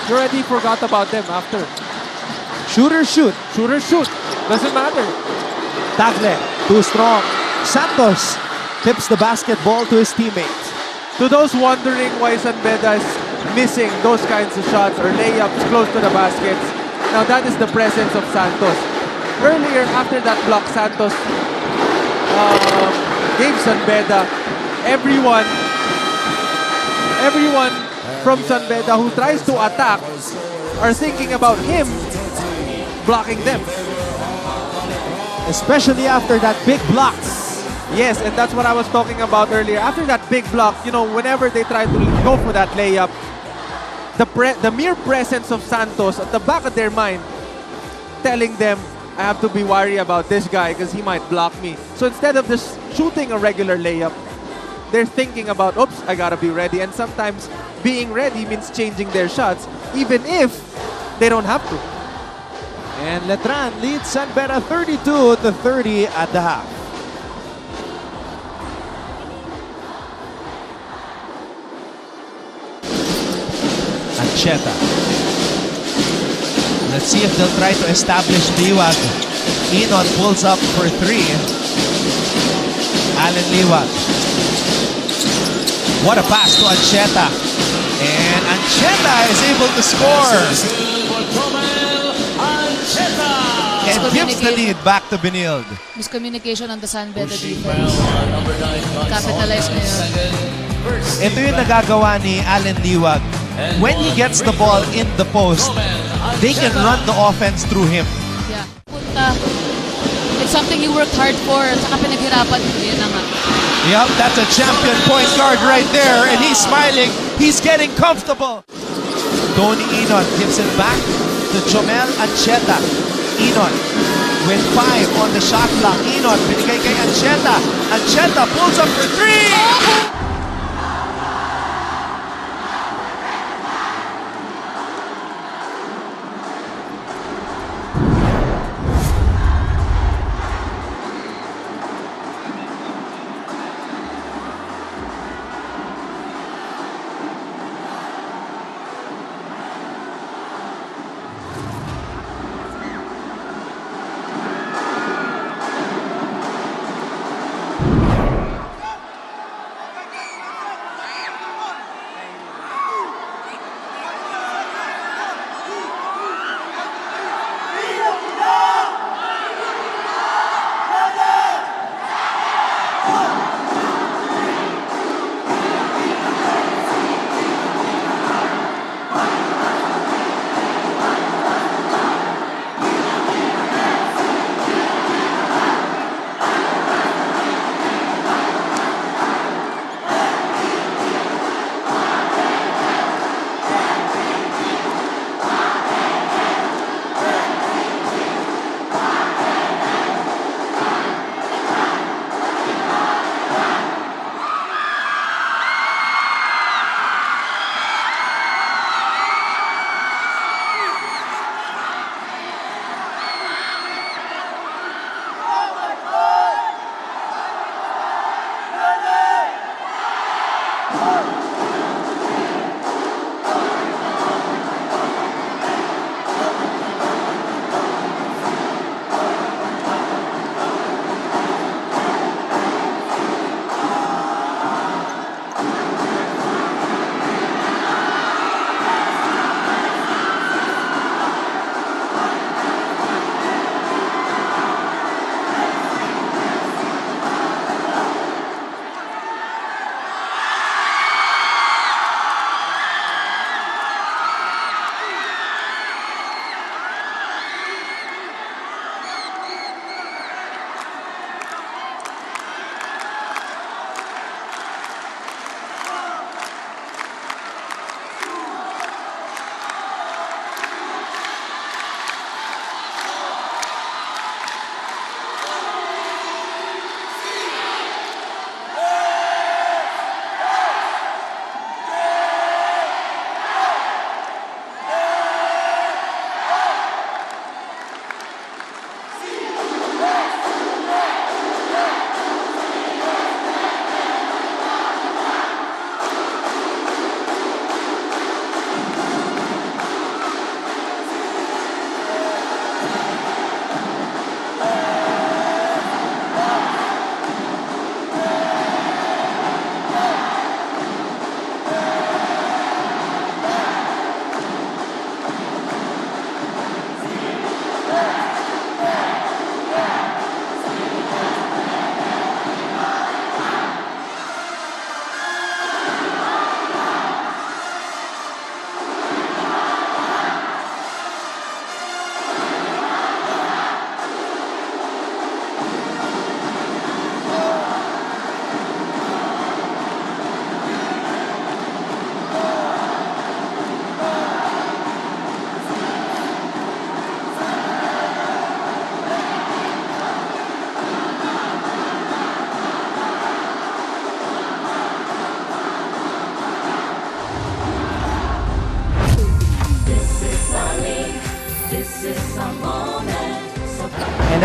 you already forgot about them after. Shooters shoot. Shooters shoot. Doesn't matter. Tagle, too strong. Santos tips the basketball to his teammate. To those wondering why San Beda is missing those kinds of shots or layups close to the baskets, now that is the presence of Santos. Earlier, after that block, Santos gave San Beda everyone from San Beda who tries to attack are thinking about him blocking them. Especially after that big block. Yes, and that's what I was talking about earlier. After that big block, you know, whenever they try to go for that layup, the mere presence of Santos at the back of their mind telling them, I have to be wary about this guy because he might block me. So instead of just shooting a regular layup, they're thinking about, oops, I gotta be ready. And sometimes being ready means changing their shots, even if they don't have to. And Letran leads San Beda 32-30 at the half. Ancheta. Let's see if they'll try to establish Liwag. Enon pulls up for three. Allen Liwag. What a pass to Ancheta. And Ancheta is able to score. And gives the lead back to Benilde. Miscommunication on the San Beda defense. Capitalize na yun. Ito yung nagagawa ni Allen Liwag. When he gets the ball in the post, they can run the offense through him. Yeah. Punta. It's something you worked hard for. Saka pinaghirapan. Yun na nga. Yep, that's a champion point guard right there. And he's smiling. He's getting comfortable. Tony Enon gives it back to Jomel Ancheta. Enon with 5 on the shot clock. Enon binigay kay Ancheta. Ancheta pulls up for 3.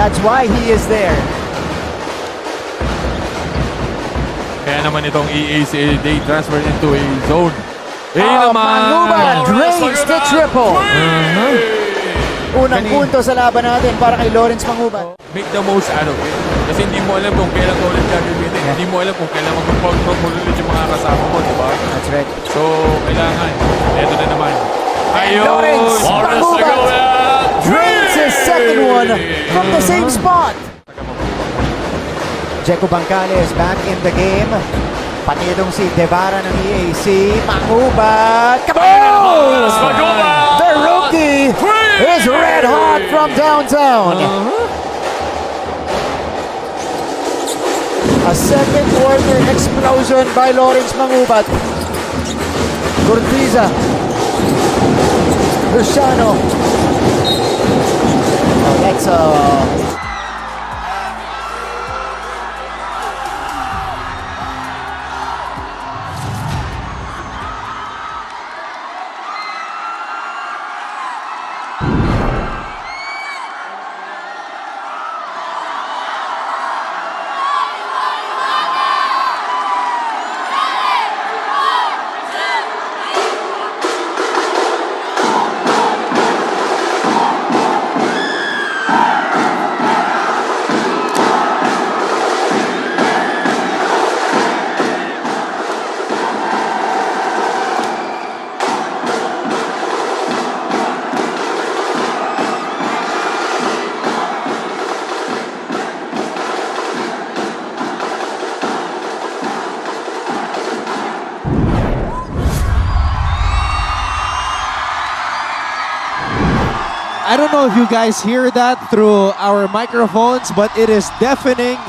That's why he is there. Kaya naman itong EAC, they transferred into a zone. Manguba drains the triple. Unang punto sa laban natin para kay Lawrence Manguba. Make the most out of it. Kasi hindi mo alam kung kailan ka ulit gagamitin. Hindi mo alam kung kailan mag-control mo ulit yung mga kasama mo, di ba? That's right. So, kailangan. Ito na naman. Lawrence Manguba drains his second one from the same spot. Jeco Bancales back in the game. Pati itong si Devara ng EAC. Manguba. Kaboom! The rookie is red hot from downtown. A second quarter explosion by Lawrence Mangubat. Cortiza. Luciano. That's I don't know if you guys hear that through our microphones, but it is deafening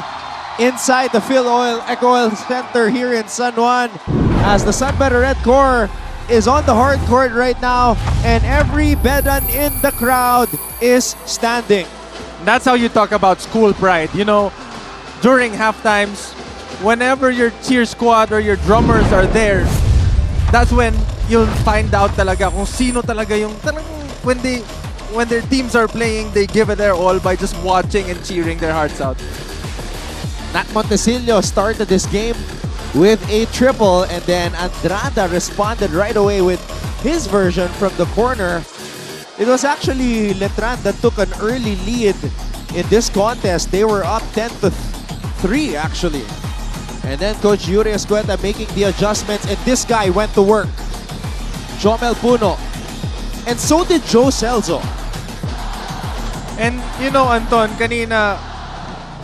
inside the Phil Oil Eco Oil Center here in San Juan as the San Beda Red Corps is on the hard court right now and every Bedan in the crowd is standing. That's how you talk about school pride. You know, during halftimes, whenever your cheer squad or your drummers are there, that's when you'll find out talaga kung sino talaga yung when their teams are playing, they give it their all by just watching and cheering their hearts out. Nat Montesillo started this game with a triple and then Andrada responded right away with his version from the corner. It was actually Letran that took an early lead in this contest. They were up 10-3 actually. And then Coach Yuri Escueta making the adjustments and this guy went to work. Jomel Puno. And so did Joe Celso. And you know, Anton, kanina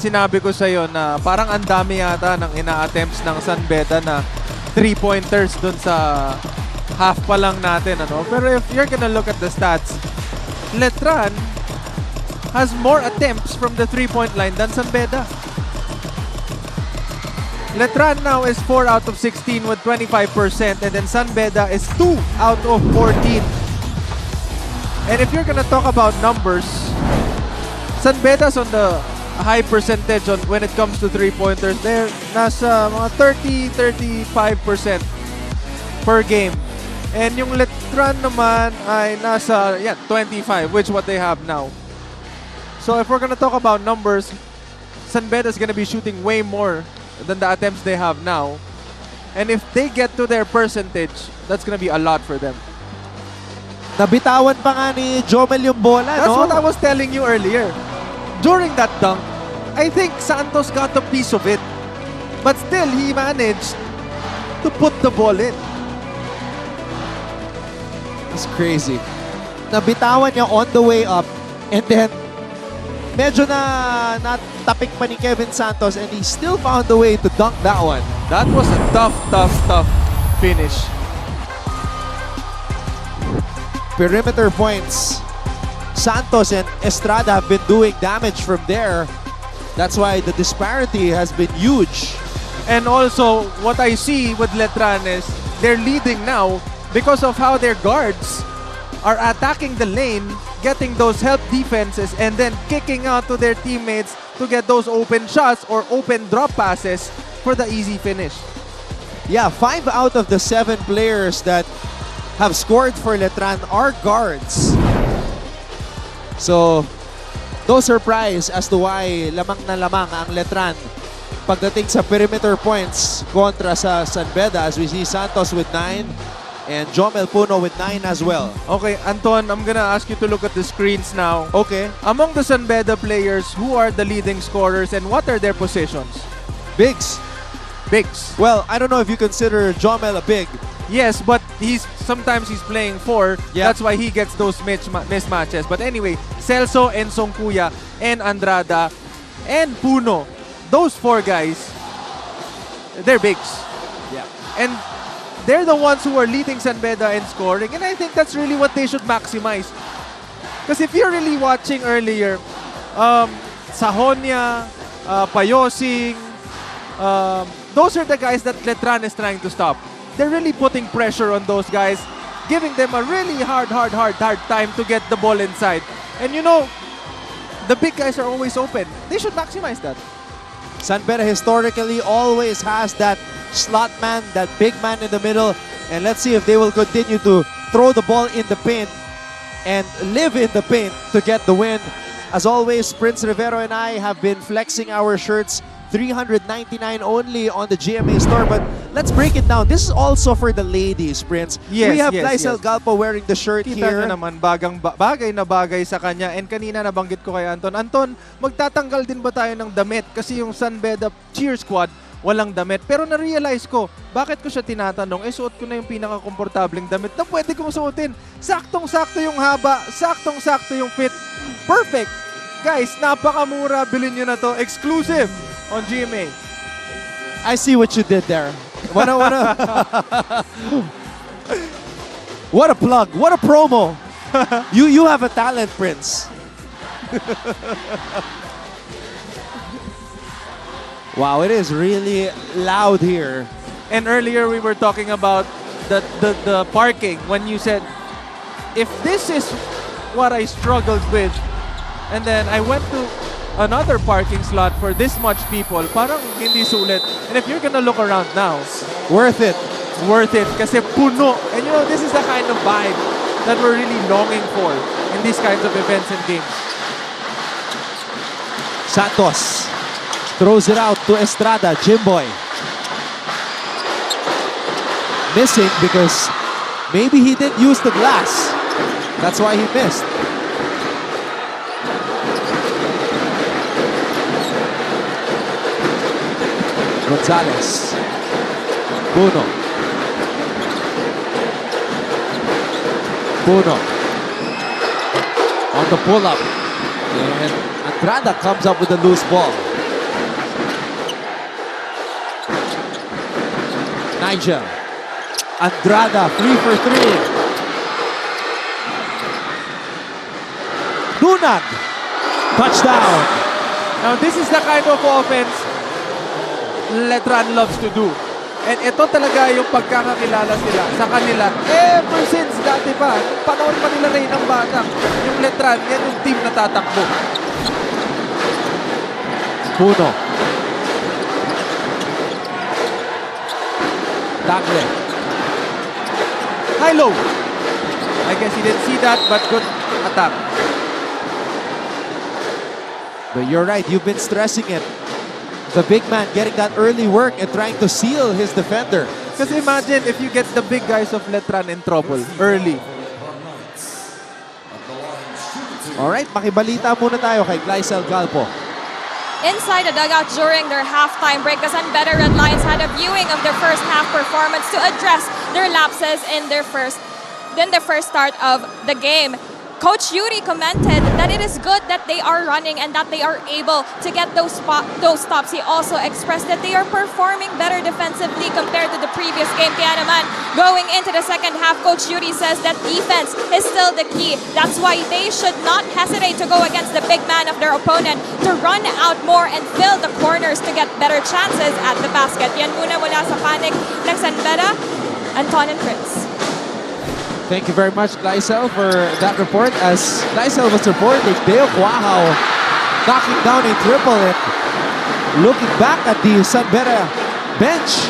sinabi ko sa'yo na parang ang dami yata ng ina-attempts ng San Beda na 3-pointers dun sa half pa lang natin. Ano? Pero if you're gonna look at the stats, Letran has more attempts from the 3-point line than San Beda. Letran now is 4 out of 16 with 25% and then San Beda is 2 out of 14. And if you're gonna talk about numbers, San Beda's on the high percentage on when it comes to 3-pointers. They're nasa mga 30-35% per game. And yung Letran naman ay nasa 25, which what they have now. So if we're gonna talk about numbers, San Beda's gonna be shooting way more than the attempts they have now. And if they get to their percentage, that's gonna be a lot for them. Nabitawan pa nga ni Jomel yung bola, That's no? what I was telling you earlier. During that dunk, I think Santos got a piece of it. But still, he managed to put the ball in. It's crazy. Nabitawan niya on the way up and then medyo na natapik pa ni Kevin Santos and he still found a way to dunk that one. That was a tough finish. Perimeter points. Santos and Estrada have been doing damage from there. That's why the disparity has been huge. And also, what I see with Letran is they're leading now because of how their guards are attacking the lane, getting those help defenses, and then kicking out to their teammates to get those open shots or open drop passes for the easy finish. Yeah, 5 out of the 7 players that have scored for Letran are guards. So, no surprise as to why lamang na lamang ang Letran pagdating sa perimeter points kontra sa San Beda, as we see Santos with 9 and Jomel Puno with 9 as well. Okay, Anton, I'm gonna ask you to look at the screens now. Okay. Among the San Beda players, who are the leading scorers and what are their positions? Bigs. Bigs. Well, I don't know if you consider Jomel a big. Yes, but sometimes he's playing 4. Yeah. That's why he gets those mismatches. But anyway, Celso and Songkuya and Andrada and Puno, those 4 guys, they're bigs. Yeah. And they're the ones who are leading San Beda in scoring, and I think that's really what they should maximize. Because if you're really watching earlier, Sahonia, Payosing, those are the guys that Letran is trying to stop. They're really putting pressure on those guys, giving them a really hard time to get the ball inside. And you know, the big guys are always open. They should maximize that. San Beda historically always has that slot man, that big man in the middle, and let's see if they will continue to throw the ball in the paint and live in the paint to get the win. As always, Prince Rivero and I have been flexing our shirts, $399 only on the GMA store, but let's break it down. This is also for the ladies, Prince. Yes, we have yes, Glycel yes. Galpo wearing the shirt Kita here. nyo naman, bagay na bagay sa kanya. And kanina nabanggit ko kay Anton, Anton, magtatanggal din ba tayo ng damit? Kasi yung San Beda cheer squad, walang damit. Pero na-realize ko, bakit ko siya tinatanong? Suot ko na yung pinaka-komportabling damit na pwede kong suotin. Saktong-sakto yung haba, saktong-sakto yung fit. Perfect! Guys, napakamura. Bilhin nyo na to. Exclusive on GMA. I see what you did there. What a plug. What a promo. You have a talent, Prince. Wow, it is really loud here. And earlier we were talking about the parking when you said, if this is what I struggled with, and then I went to another parking slot for this much people, parang hindi sulit. And if you're gonna look around now, Worth it. worth it kasi puno. And you know, this is the kind of vibe that we're really longing for in these kinds of events and games. Santos throws it out to Estrada, Jimboy. Missing because maybe he didn't use the glass. That's why he missed. Gonzalez. Puno. Puno. On the pull-up. And Andrada comes up with a loose ball. Nigel. Andrada, 3 for 3. Dunag. Touchdown. Now this is the kind of offense Letran loves to do. And ito talaga yung pagkakakilala sila sa kanila. Ever since dati pa, panahon pa nila rin ng bata. Yung Letran, yan yung team na tatakbo. Puno. Tagle. High low. I guess he didn't see that, but good attack. But you're right, you've been stressing it. The big man getting that early work and trying to seal his defender. Because imagine if you get the big guys of Letran in trouble early. Alright, makibalita muna tayo kay Glycel Galpo. Inside the dugout during their halftime break, the San Beda Red Lions had a viewing of their first half performance to address their lapses in the first start of the game. Coach Yuri commented that it is good that they are running and that they are able to get those stops. He also expressed that they are performing better defensively compared to the previous game. Kaya naman, going into the second half, Coach Yuri says that defense is still the key. That's why they should not hesitate to go against the big man of their opponent, to run out more and fill the corners to get better chances at the basket. Yan muna mula sa panig ng San Beda, Anton and Prince. Thank you very much, Glycel, for that report. As Glycel was reporting, Deo Cuajao knocking down a triple and looking back at the San Beda bench.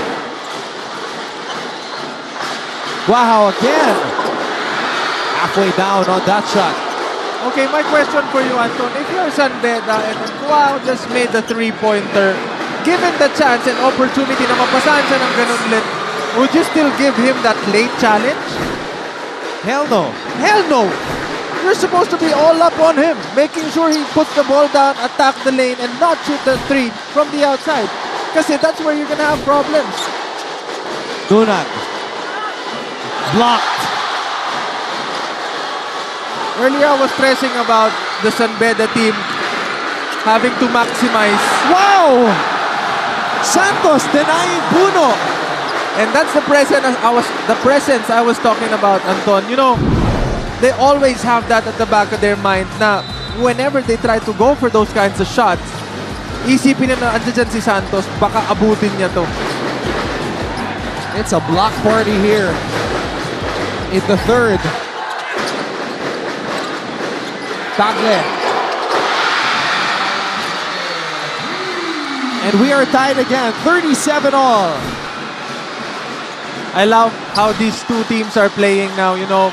Cuajao again. Halfway down on that shot. Okay, my question for you, Anton. If you're San Beda and Wow just made the three-pointer, given the chance and opportunity na mapasahan siya ng ganun ulit, would you still give him that late challenge? Hell no. Hell no! You're supposed to be all up on him, making sure he puts the ball down, attack the lane, and not shoot the three from the outside. Kasi that's where you're gonna have problems. Dunag. Blocked. Earlier, I was stressing about the San Beda team having to maximize. Wow! Santos denying Puno. And that's the presence I was talking about, Anton. You know, they always have that at the back of their mind na whenever they try to go for those kinds of shots, isipin na andyan si Santos, baka abutin niya to. It's a block party here in the third. Tagle. And we are tied again, 37 all. I love how these two teams are playing now, you know,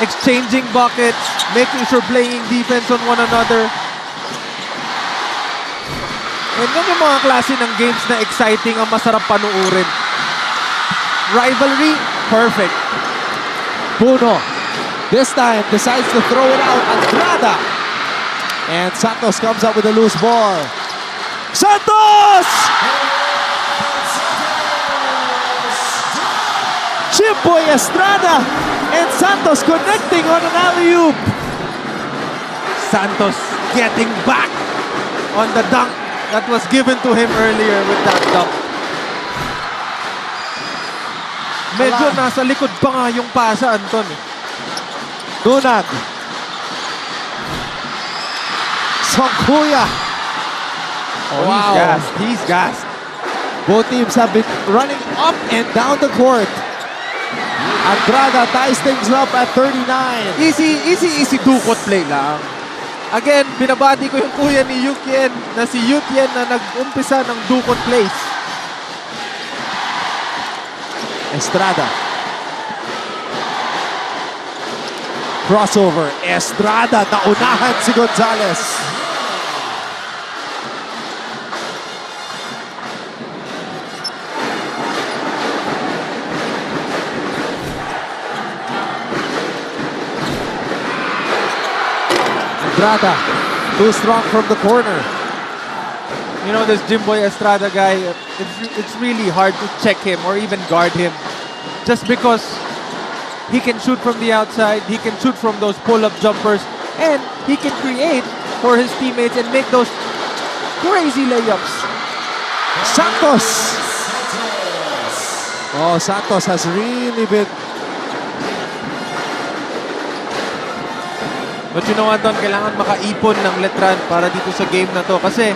exchanging buckets, making sure playing defense on one another. And yan yung mga klase ng games na exciting, ang masarap panuurin. Rivalry, perfect. Puno, this time decides to throw it out. Andrada. And Santos comes up with a loose ball. Santos! Jimboy Estrada and Santos connecting on an alley-oop. Santos getting back on the dunk that was given to him earlier with that dunk. Medyo nasa likod pa nga yung pasa, Anton. Dunag. Songkuya. Oh, wow. He's gassed. He's gassed. Both teams have been running up and down the court. Andrada ties things up at 39. Easy dukot play lang. Again, binabati ko yung kuya ni Yukien na si Yukien na nag-umpisa ng dukot plays. Estrada. Crossover. Estrada. Naunahan si Gonzalez. Estrada. Too strong from the corner. You know, this Jimboy Estrada guy, it's really hard to check him or even guard him. Just because he can shoot from the outside, he can shoot from those pull-up jumpers, and he can create for his teammates and make those crazy layups. Santos. Oh, Santos has really been... But you know, Anton, kailangan makaipon ng Letran para dito sa game na to. Kasi,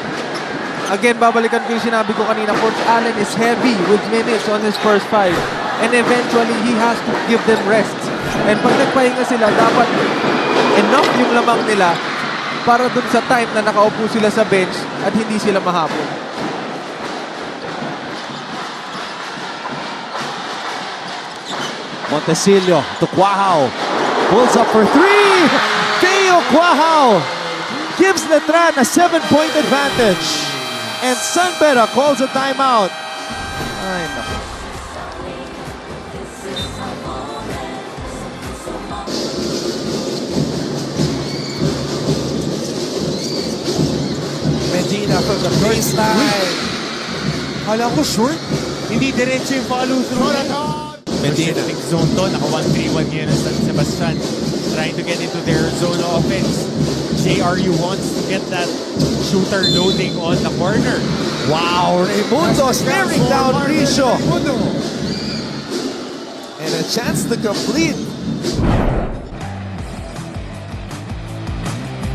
again, babalikan ko yung sinabi ko kanina, Coach Allen is heavy with minutes on his first five. And eventually, he has to give them rest. And pag nagpahinga sila, dapat enough yung lamang nila para dun sa time na nakaupo sila sa bench at hindi sila mahapon. Montecillo to Quahao. Pulls up for three. Teo Quahao gives Letran a 7-point advantage. And San Beda calls a timeout. Ay, naku. Medina from the baseline. Kala ko short. Hindi diretso yung follow-through. Medina. Specific zone to. Naka 1-3-1 yun ang San Sebastian. Trying to get into their zone offense. JRU wants to get that shooter loading on the corner. Wow, Raimundo staring down Risho. And a chance to complete.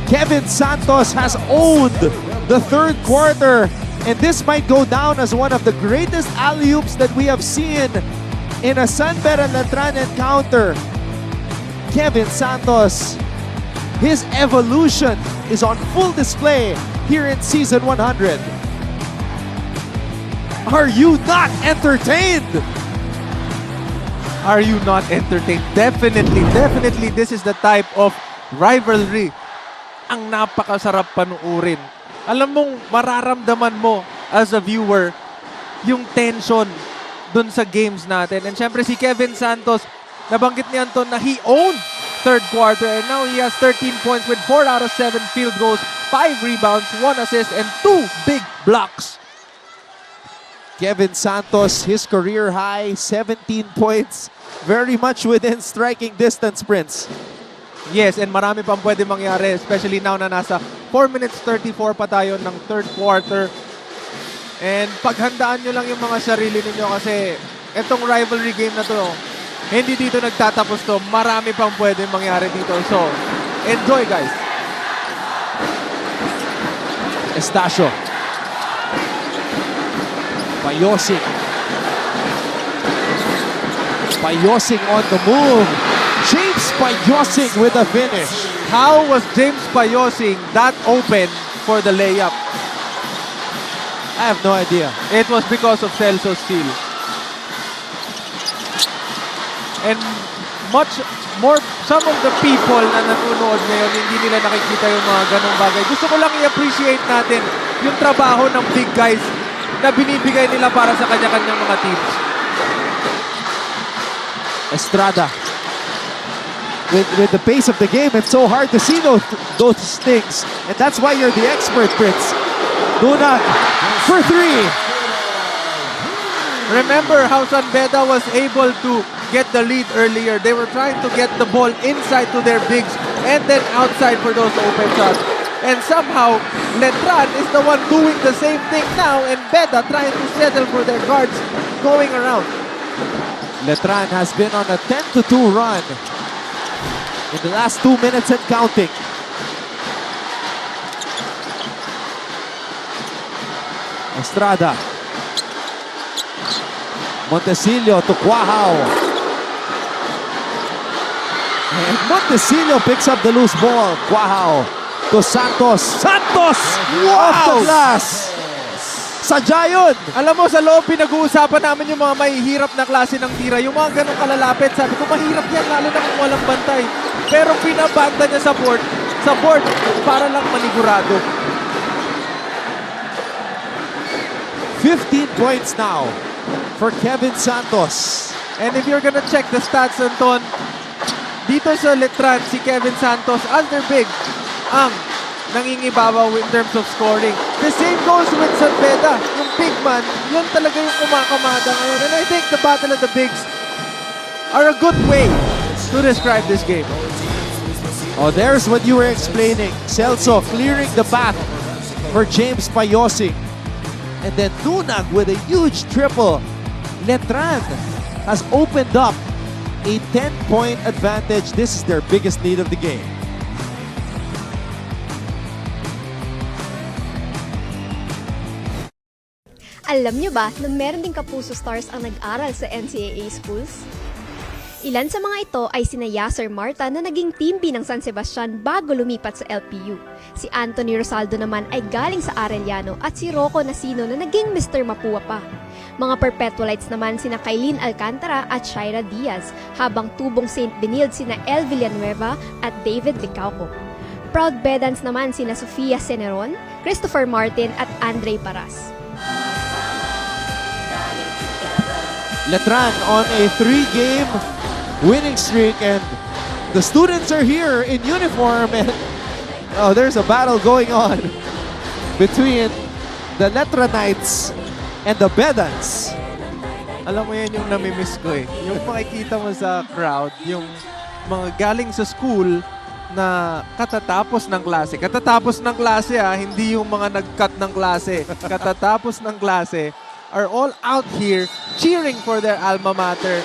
Kevin Santos has owned the third quarter. And this might go down as one of the greatest alley-oops that we have seen in a San Beda Letran encounter. Kevin Santos, his evolution is on full display here in Season 100. Are you not entertained? Are you not entertained? Definitely, this is the type of rivalry ang napakasarap panuurin. Alam mong mararamdaman mo as a viewer yung tension dun sa games natin. And syempre si Kevin Santos, nabanggit ni Anton na he owned third quarter and now he has 13 points with 4 out of 7 field goals, 5 rebounds, 1 assist, and 2 big blocks. Kevin Santos, his career high, 17 points. Very much within striking distance, Prince. Yes, and marami pang pwede mangyari, especially now na nasa 4 minutes 34 pa tayo ng third quarter. And paghandaan nyo lang yung mga sarili ninyo kasi itong rivalry game na to, hindi dito nagtatapos to. Marami pang pwede mangyari dito. So, enjoy guys. Estacio. Payosing. Payosing on the move. James Payosing with a finish. How was James Payosing that open for the layup? I have no idea. It was because of Celso's steal. And much more, some of the people na nanonood ngayon, hindi nila nakikita yung mga ganong bagay. Gusto ko lang i-appreciate natin yung trabaho ng big guys na binibigay nila para sa kanya-kanyang mga teams. Estrada. With the pace of the game, it's so hard to see those things. And that's why you're the expert, Prince. Dunag for 3. Remember how San Beda was able to get the lead earlier. They were trying to get the ball inside to their bigs and then outside for those open shots. And somehow, Letran is the one doing the same thing now and Beda trying to settle for their guards going around. Letran has been on a 10-2 run in the last 2 minutes and counting. Estrada. Montesillo to Quahao. And Montesillo picks up the loose ball. Quahao to Santos. Santos! Off the glass! Sadya yun! Alam mo, sa loob pinag-uusapan namin yung mga mahihirap na klase ng tira. Yung mga ganong kalalapit. Sabi ko, mahirap yan lalo na kung walang bantay. Pero pinabanta niya sa board para lang manigurado. 15 points now for Kevin Santos. And if you're gonna check the stats, Anton, dito sa Letran, si Kevin Santos, as their big, ang nangingibabaw in terms of scoring. The same goes with San Beda. Yung big man, yun talaga yung kumakamada ngayon. And I think the battle of the bigs are a good way to describe this game. Oh, there's what you were explaining. Celso clearing the path for James Payosing. And then Dunag with a huge triple. Letran has opened up a 10-point advantage. This is their biggest lead of the game. Alam nyo ba na meron ding kapuso stars ang nag-aral sa NCAA schools? Ilan sa mga ito ay sina Yasser Marta na naging team B ng San Sebastian bago lumipat sa LPU. Si Anthony Rosaldo naman ay galing sa Arellano at si Rocco Nasino na naging Mr. Mapua pa. Mga perpetualites naman sina Kailin Alcantara at Shaira Diaz, habang tubong St. Benilde sina El Villanueva at David Licauco. Proud Bedans naman sina Sofia Ceneron, Christopher Martin at Andre Paras. Letran on a 3-game winning streak, and the students are here in uniform, and oh, there's a battle going on between the Letran Knights and the Bedans. Alam mo yan yung namimiss ko eh. Yung makikita mo sa crowd, yung mga galing sa school na katatapos ng klase. Katatapos ng klase hindi yung mga nag-cut ng klase. Katatapos ng klase are all out here cheering for their alma mater,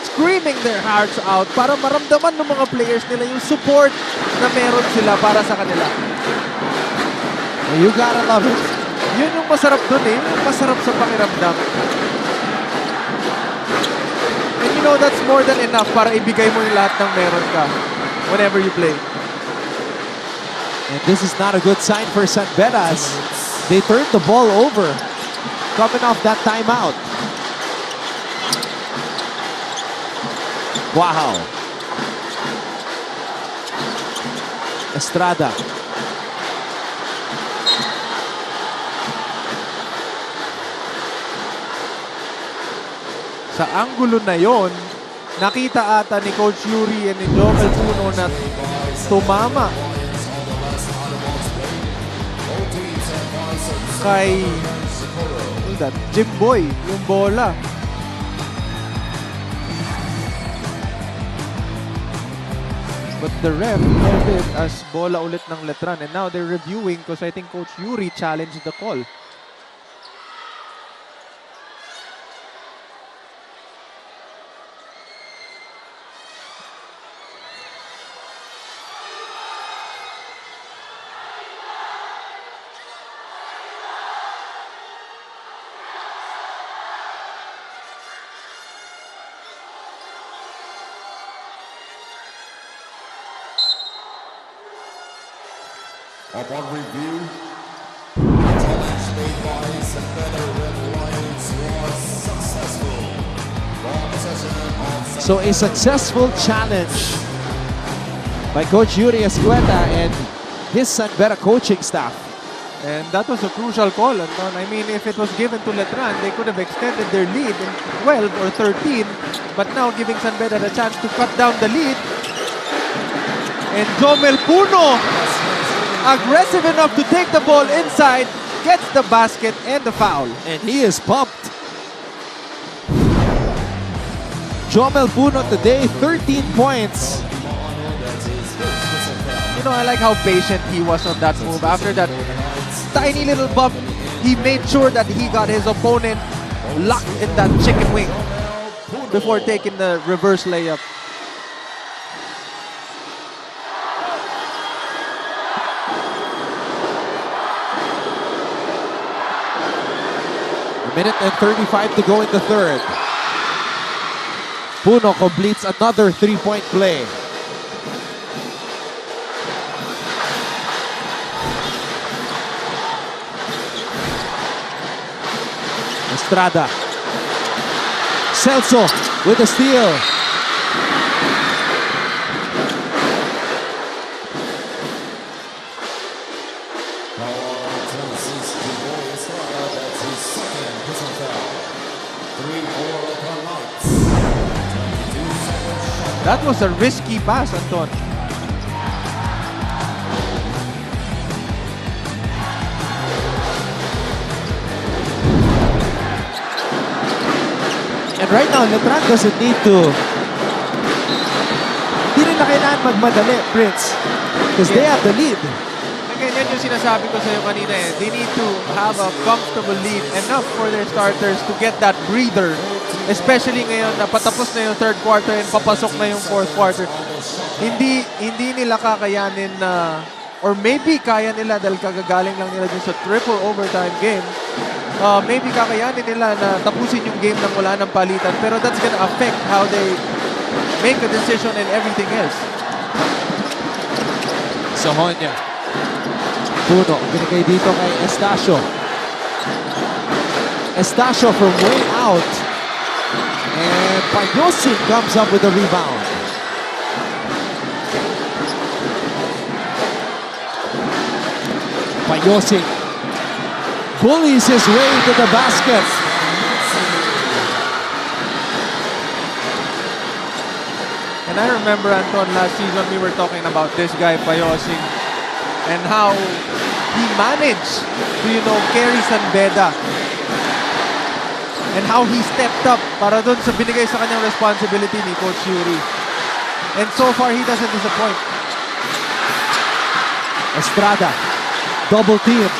screaming their hearts out para maramdaman ng mga players nila yung support na meron sila para sa kanila. You gotta love it. Yun yung masarap dun eh. Yung masarap sa pakiramdam. And you know, that's more than enough para ibigay mo yung lahat ng meron ka whenever you play. And this is not a good sign for San Beda as they turned the ball over coming off that timeout. Wow. Estrada. Sa anggulo na yon, nakita ata ni Coach Yuri and ni Jomel Puno na tumama kay Jimboy, yung bola. But the ref called it as bola ulit ng Letran, and now they're reviewing because I think Coach Yuri challenged the call. Upon review, the challenge made by San Beda Red Lions was successful. Ball possession of So a successful challenge by Coach Yuri Escueta and his San Beda coaching staff. And that was a crucial call, Anton. I mean, if it was given to Letran, they could have extended their lead in 12 or 13, but now giving San Beda the chance to cut down the lead. And Jomel Puno, aggressive enough to take the ball inside, gets the basket and the foul. And he is pumped. Jomel Puno today, 13 points. You know, I like how patient he was on that move. After that tiny little bump, he made sure that he got his opponent locked in that chicken wing before taking the reverse layup. Minute and 35 to go in the third. Puno completes another three-point play. Estrada. Celso with a steal. That was a risky pass, Anton. And right now, Letran doesn't need to. Hindi rin na kailangan magmadali, Prince. Because they have the lead. Again, yan yung sinasabi ko sa'yo kanina eh. They need to have a comfortable lead, enough for their starters to get that breather. Especially ngayon na patapos na yung third quarter and papasok na yung fourth quarter. Hindi nila kakayanin na, or maybe kaya nila dahil kagagaling lang nila dun sa triple overtime game. Maybe kakayanin nila na tapusin yung game nang wala ng palitan. Pero that's gonna affect how they make a decision and everything else. Sohonia. Puno, binigay dito kay Estacio. Estacio from way out. And Payosing comes up with a rebound. Payosing bullies his way to the basket. And I remember, Anton, last season we were talking about this guy, Payosing, and how he managed to, carry San Beda. And how he stepped up para dun sa binigay sa kanyang responsibility ni Coach Yuri. And so far, he doesn't disappoint. Estrada, double teamed.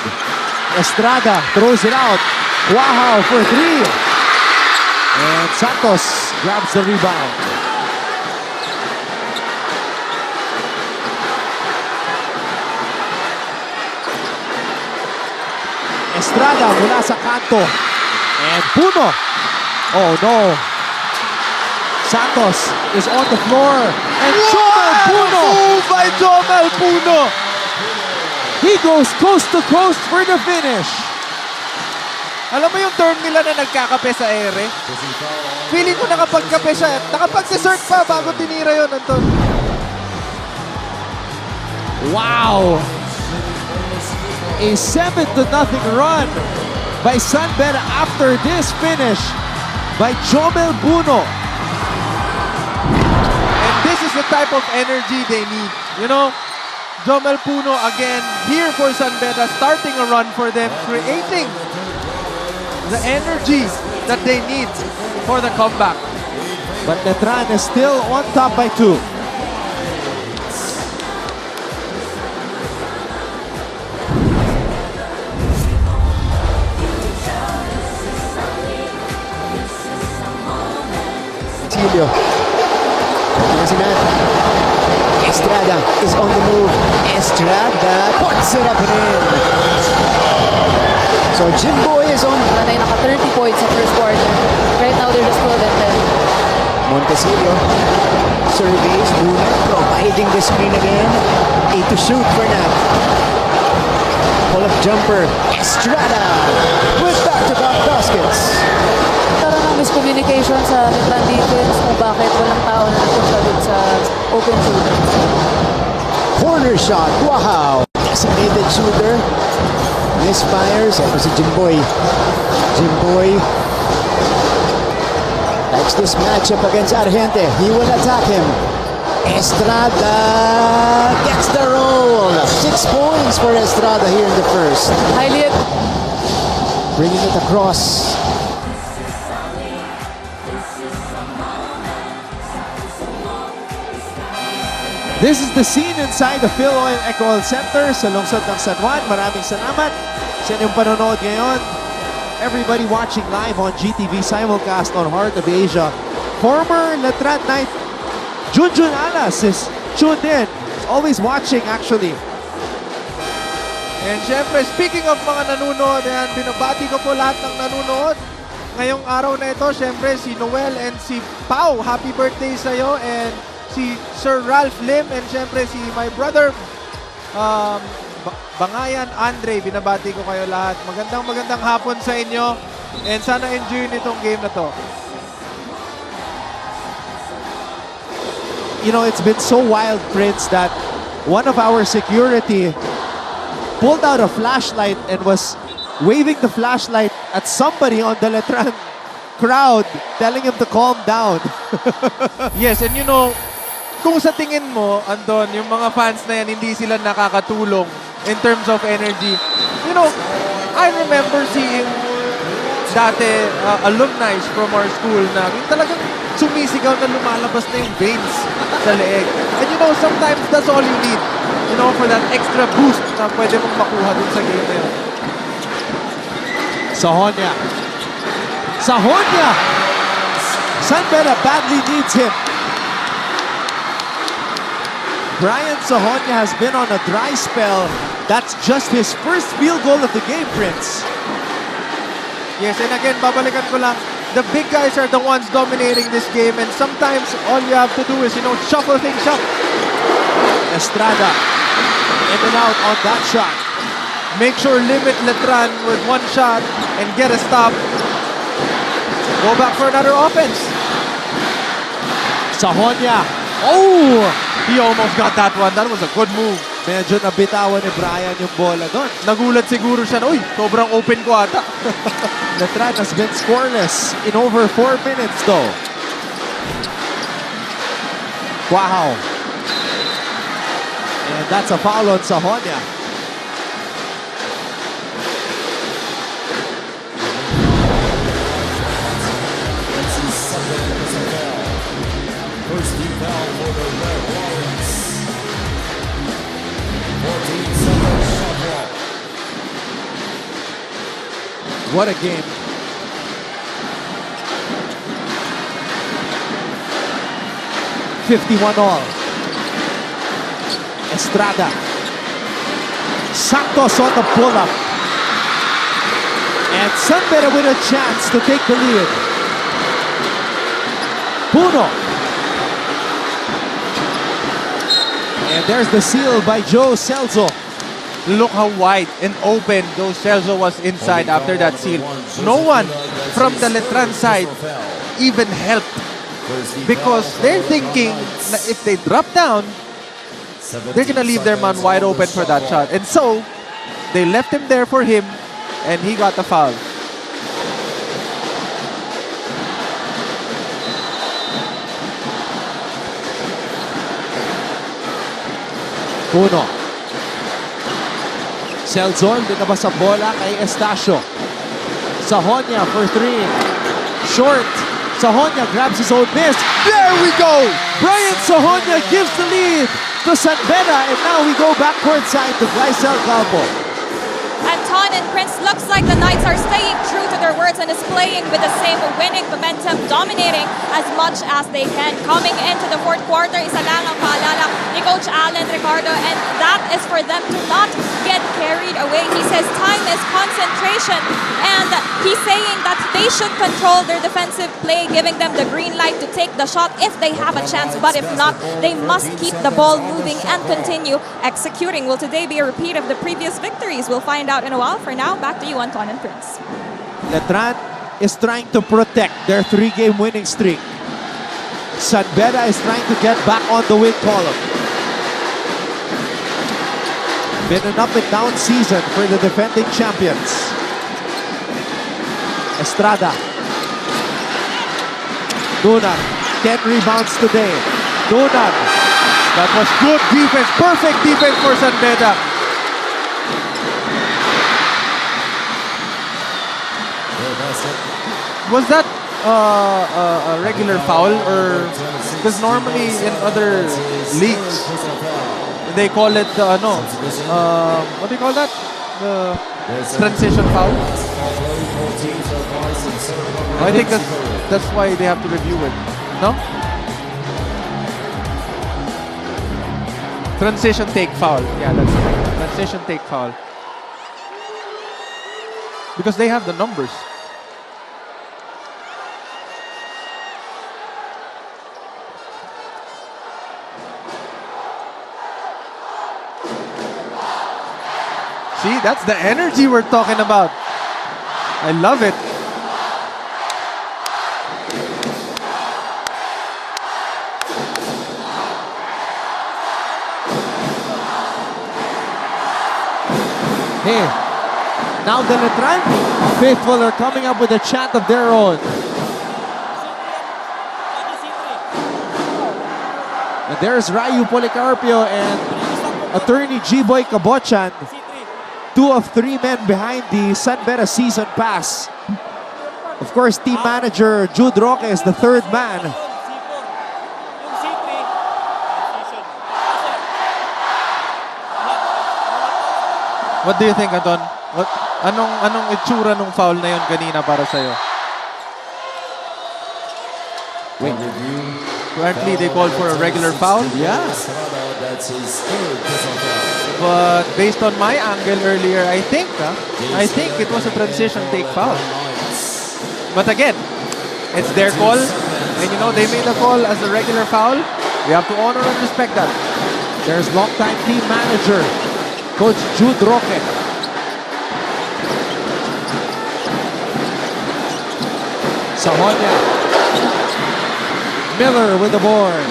Estrada throws it out. Wow for three. And Santos grabs the rebound. Estrada mula sa kanto. And Puno. Oh no. Santos is on the floor. And Jomel Puno. Move by Jomel Puno. He goes coast to coast for the finish. Alam mo yung term nila na nagkakape sa ere? Feeling ko nakapagkape siya. Nakapag-dessert pa bago tinira yun, Anton. Wow! A 7-0 run by San Beda after this finish by Jomel Buno. And this is the type of energy they need. You know, Jomel Puno again here for San Beda, starting a run for them, creating the energy that they need for the comeback. But Letran is still on top by 2. Tilio. Si Matt. Estrada is on the move. Estrada puts it up and in. So Jimboy is on. Wala naka 30 points sa first quarter. Right now, they're just 12 and 10. Montesilio surveys Luna, providing the screen again. 8 to shoot for Nat. Pull-up jumper. Estrada with back-to-back baskets. Tara ng miscommunication sa Letran defense kung bakit walang tao na napunta dun sa open shooter. Corner shot. Wow. Designated shooter. Misfires. Ito si Jimboy. Jimboy likes this matchup against Argente. He will attack him. Estrada gets the roll. 6 points for Estrada here in the first. Highly Bringing it across. This is the scene inside the Phil Oil Eco Oil Center sa lungsod ng San Juan. Maraming salamat sa inyong panonood ngayon. Everybody watching live on GTV simulcast on Heart of Asia. Former Letran Knight Junjun Alas is tuned in. He's always watching actually. And syempre, speaking of mga nanonood, yan, binabati ko po lahat ng nanonood. Ngayong araw na ito, syempre, si Noel and si Pau. Happy birthday sa'yo. And si Sir Ralph Lim. And syempre, si my brother, Bangayan Andre. Binabati ko kayo lahat. Magandang hapon sa inyo. And sana enjoy nitong game na to. You know, it's been so wild, Prince, that one of our security pulled out a flashlight and was waving the flashlight at somebody on the Letran crowd, telling him to calm down. Yes, and you know, kung sa tingin mo, Andon, yung mga fans na yan, hindi sila nakakatulong in terms of energy. You know, I remember seeing dati alumni from our school na yung talagang sumisigaw na lumalabas na yung veins sa leeg. And you know, sometimes that's all you need. You know, for that extra boost na pwede mong makuha dun sa game na yun. Sahonia. Sahonia! San Beda badly needs him. Brian Sahonia has been on a dry spell. That's just his first field goal of the game, Prince. Yes, and again, babalikan ko lang, the big guys are the ones dominating this game, and sometimes all you have to do is, you know, shuffle things up. Estrada in and out on that shot. Make sure limit Letran with one shot and get a stop. Go back for another offense. Sahonia. Oh! He almost got that one. That was a good move. Medyo nabitawan ni Brian yung bola doon. Nagulat siguro siya na, uy, sobrang open ko ata. Letran has been scoreless in over 4 minutes though. Wow. And that's a foul on Sahonia. First team foul for the Red Lions. 14-second shot clock. What a game. $51 Estrada. Santos on the pull-up. And San Beda with a chance to take the lead. Puno. And there's the seal by Joe Celso. Look how wide and open Joe Celso was inside after that seal. No one from the Letran side even helped because they're thinking na if they drop down, they're gonna leave their man wide open for that shot. And so, they left him there for him, and he got the foul. Puno. Selzon, dito ba sa bola kay Estacio. Sahonia for 3. Short. Sahonia grabs his own miss. There we go! Brian Sahonia gives the lead to San Beda, and now we go back courtside to Glycel Calvo. Anton and Prince, looks like the Knights are staying true to their words and is playing with the same winning momentum, dominating as much as they can. Coming into the fourth quarter, isa lang ang paalala ni Coach Allen Ricardo, and that is for them to not get carried away. He says time is concentration, and he's saying that they should control their defensive play, giving them the green light to take the shot if they have a chance, but if not, they must keep the ball moving and continue executing. Will today be a repeat of the previous victories? We'll find out in a while. For now, back to you, Anton and Prince. Letran is trying to protect their 3-game winning streak. San Beda is trying to get back on the win column. Been an up and down season for the defending champions. Estrada. Nunan, 10 rebounds today. Nunan. That was good defense, perfect defense for San Beda. Was that a regular foul, or because normally in other leagues they call it what do you call that? The transition foul. I think that's why they have to review it. No? Transition take foul. Yeah, that's right. Transition take foul. Because they have the numbers. See, that's the energy we're talking about. I love it. Hey, now the Letran faithful are coming up with a chant of their own. And there's Rayu Policarpio and attorney G-Boy Cabochan. 2 of 3 men behind the San Beda season pass. Of course, team manager Jude Roque is the 3rd man. What do you think, Anton? Anong itsura nung foul na yon kanina para sa'yo? Wait. Apparently, they called for a regular foul. Yeah. But based on my angle earlier, I think it was a transition take foul. But again, it's their call. And you know, they made the call as a regular foul. We have to honor and respect that. There's longtime team manager, Coach Jude Roque. Sahonia. Miller with the board.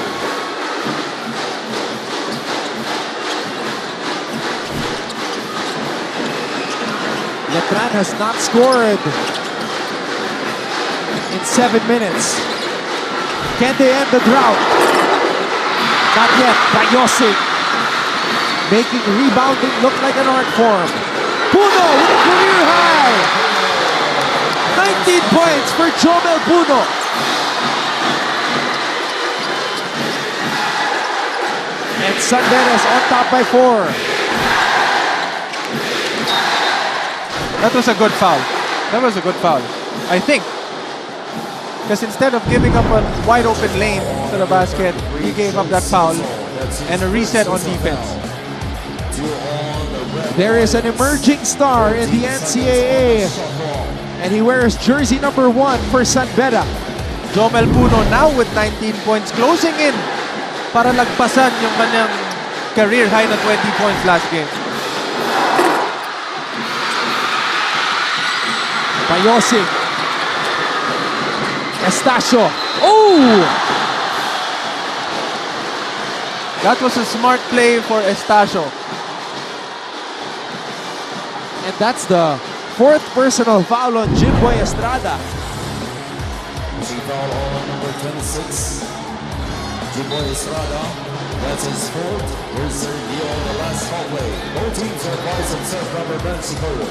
Letran has not scored in 7 minutes. Can they end the drought? Not yet. Bayosing making rebounding look like an art form. Puno with a career high. 19 points for Jomel Puno. And San Beda is on top by 4. That was a good foul. That was a good foul, I think. Because instead of giving up a wide open lane to the basket, he gave up that foul and a reset on defense. There is an emerging star in the NCAA, and he wears jersey number 1 for San Beda. Jomel Puno now with 19 points, closing in para lagpasan yung kanyang career high na 20 points last game. Bayosing. Estacio. Oh! That was a smart play for Estacio. And that's the fourth personal foul on Jimboy Estrada. She foul on number 26. Jimboy Estrada. That's his fourth. Here's their deal on the last hallway. Both teams are advised to serve rubber band support.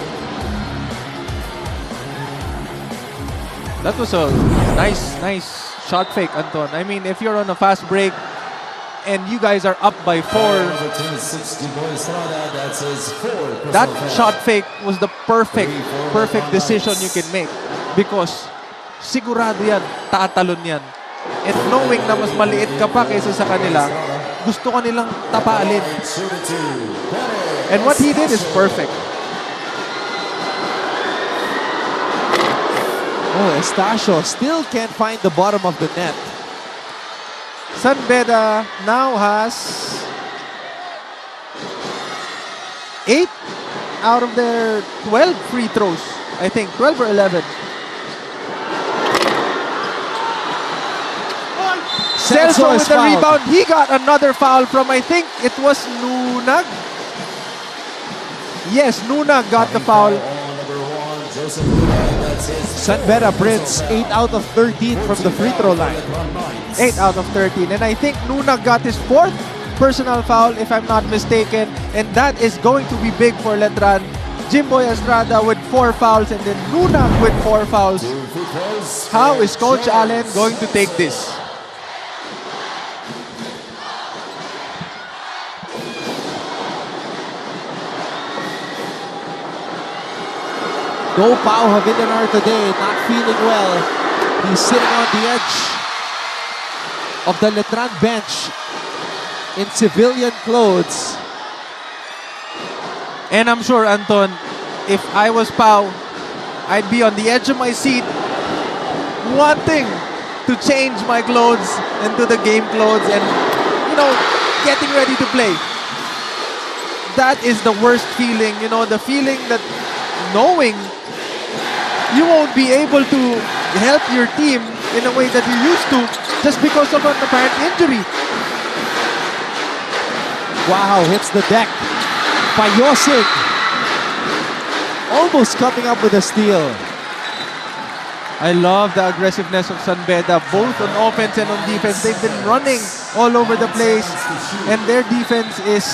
That was a nice shot fake, Anton. I mean, if you're on a fast break and you guys are up by 4, Number 26, Jimboy Estrada. That's his fourth. that personal foul. shot fake was the perfect decision you can make because sigurado yan, tatalon yan. And knowing na mas maliit ka pa kaysa sa kanila, gusto ka nilang tapalin. And what he did is perfect. Oh, Estacio still can't find the bottom of the net. San Beda now has 8 out of their 12 free throws. I think 12 or 11. Celso with is the fouled. rebound. He got another foul from, I think it was Nunag. Yes, Nunag got the foul. San Beda Prince 8 out of 13 from the free throw line. 8 out of 13. And I think Nunag got his fourth personal foul, if I'm not mistaken. And that is going to be big for Letran. Jimboy Estrada with 4 fouls and then Nunag with 4 fouls. How is Coach Allen going to take this? No Pau Havidanar today, not feeling well. He's sitting on the edge of the Letran bench in civilian clothes. And I'm sure, Anton, if I was Pau, I'd be on the edge of my seat wanting to change my clothes into the game clothes and, you know, getting ready to play. That is the worst feeling, you know, the feeling that knowing you won't be able to help your team in a way that you used to just because of an apparent injury. Wow, hits the deck. Payosig almost coming up with a steal. I love the aggressiveness of San Beda, both on offense and on defense. They've been running all over the place and their defense is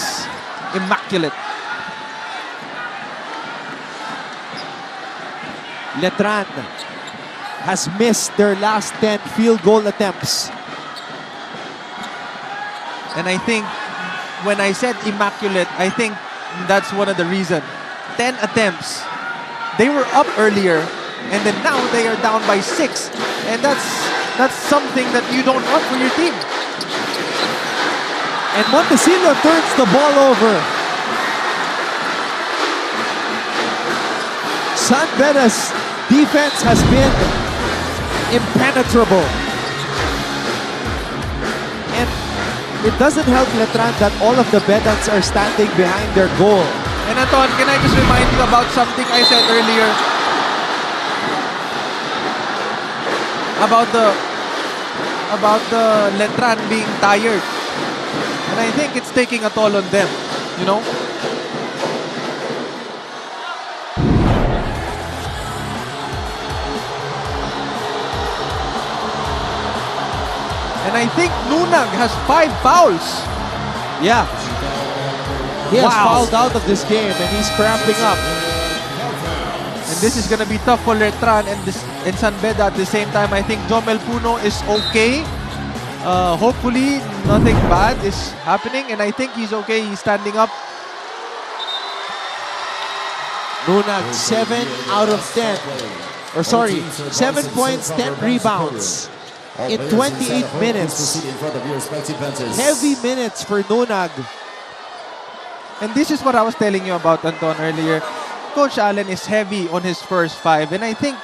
immaculate. Letran has missed their last 10 field goal attempts. And I think when I said immaculate, I think that's one of the reasons. 10 attempts. They were up earlier and then now they are down by 6. And that's something that you don't want for your team. And Montecillo turns the ball over. San Beda's defense has been impenetrable. And it doesn't help Letran that all of the Bedans are standing behind their goal. And Anton, can I just remind you about something I said earlier? About the Letran being tired. And I think it's taking a toll on them, you know? And I think Nunag has 5 fouls. Yeah. He has Wow. fouled out of this game and he's cramping up. And this is gonna be tough for Letran and San Beda at the same time. I think Jomel Puno is okay. Hopefully nothing bad is happening and I think he's okay. He's standing up. Nunag 7 out of 10. Or sorry, 7 points, 10 rebounds in 28 minutes. Heavy minutes for Nunag. And this is what I was telling you about, Anton, earlier. Coach Allen is heavy on his first 5 and I think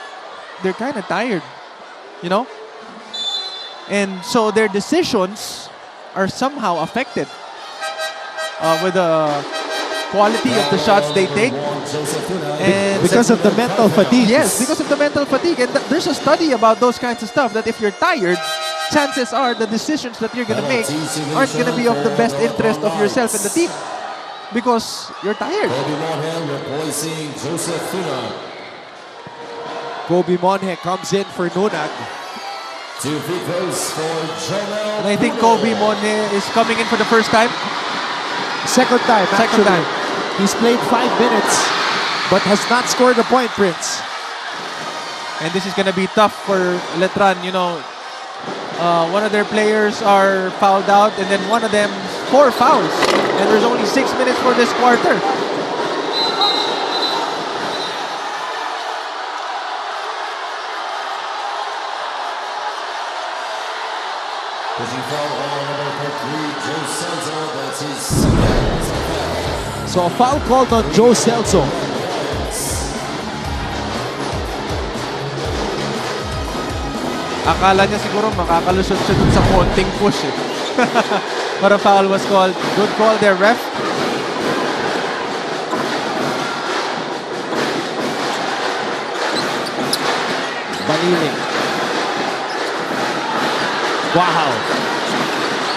they're kind of tired, you know? And so their decisions are somehow affected with the quality of the shots they take. And Because of the mental fatigue. yes, because of the mental fatigue. And there's a study about those kinds of stuff that if you're tired, chances are the decisions that you're gonna make aren't gonna be of the best interest of yourself and the team because you're tired. Kobe Monhe replacing Joseph Funa. Kobe Monhe comes in for Nunag. 2 free throws for Jomel. And I think Kobe Monhe is coming in for the first time. Second time, Second actually. time. He's played 5 minutes, but has not scored a point, Prince. And this is gonna be tough for Letran. You know, one of their players are fouled out, and then one of them 4 fouls. And there's only 6 minutes for this quarter. Pushing foul on number 3, Joe Celso. That's his second. So a foul called on Joe Celso. Akala niya siguro makakalusot siya dun sa konting push eh. But a foul was called. Good call there, ref. Baniling. Wow.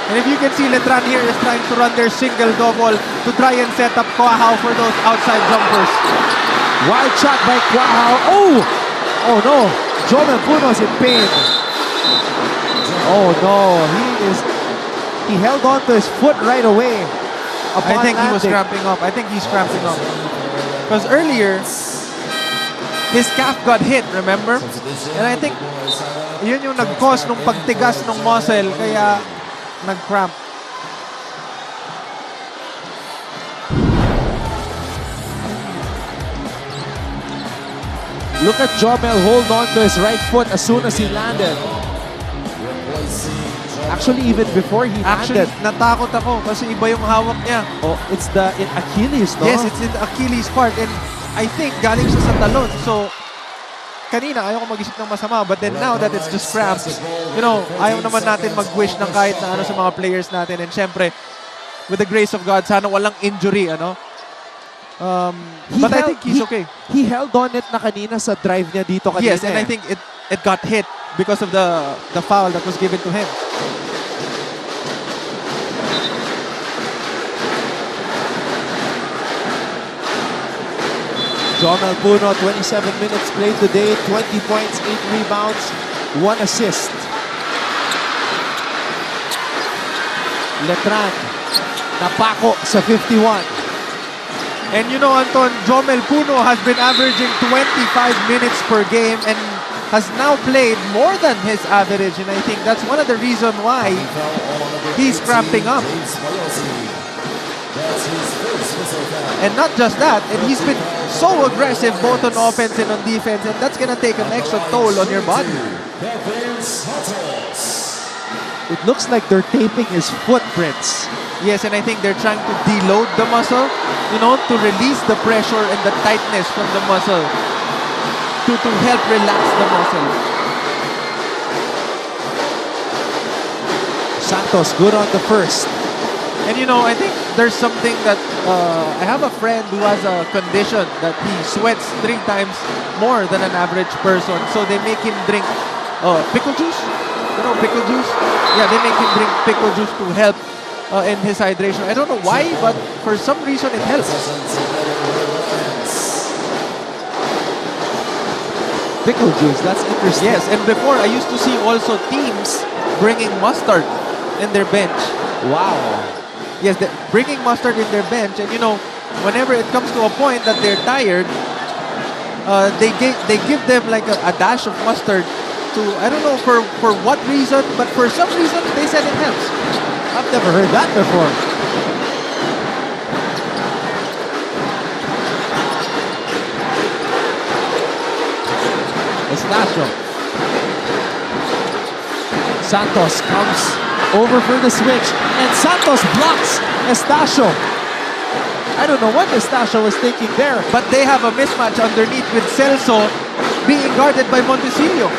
And if you can see, Letran here is trying to run their single double to try and set up Kwahao for those outside jumpers. Wild shot by Kwahao. Oh! Oh no. Jomel Puno's in pain. Oh no. He held on to his foot right away. I think he was landing. cramping up. I think he's cramping up. Because earlier, his calf got hit, remember? And I think yun yung nag-cause nung pagtigas ng muscle, kaya nag-cramp. Look at Jomel hold on to his right foot as soon as he landed. Actually, even before he Actually, landed. natakot ako kasi iba yung hawak niya. Oh, it's the Achilles, no? Yes, it's in the Achilles part. And I think galing siya sa talon. So, kanina, ayaw ko mag-isip ng masama. But then now that it's just cramps, you know, ayaw naman natin mag-wish ng kahit na ano sa mga players natin. And syempre, with the grace of God, sana walang injury, ano? But I think he's okay. He held on it na kanina sa drive niya dito kanina. Yes, and I think it got hit because of the foul that was given to him. Jomel Puno, 27 minutes played today, 20 points, 8 rebounds, 1 assist. Letran, napako sa 51. And you know, Anton, Jomel Puno has been averaging 25 minutes per game and has now played more than his average. And I think that's one of the reasons why he's cramping up. And not just that, and he's been so aggressive both on offense and on defense, and that's gonna take an extra toll on your body. It looks like they're taping his footprints. Yes, and I think they're trying to deload the muscle, you know, to release the pressure and the tightness from the muscle to help relax the muscle. Santos good on the first. And you know, I think there's something that I have a friend who has a condition that he sweats 3 times more than an average person. So they make him drink pickle juice. You know, pickle juice? Yeah, they make him drink pickle juice to help in his hydration. I don't know why, but for some reason it helps. Pickle juice, that's interesting. Yes, and before I used to see also teams bringing mustard in their bench. Wow. Yes, bringing mustard in their bench, and you know, whenever it comes to a point that they're tired, they give them like a dash of mustard to, I don't know for what reason, but for some reason they said it helps. I've never heard that before. Estacio. Santos comes over for the switch, and Santos blocks Estacio. I don't know what Estacio was thinking there. But they have a mismatch underneath with Celso being guarded by Montesillo.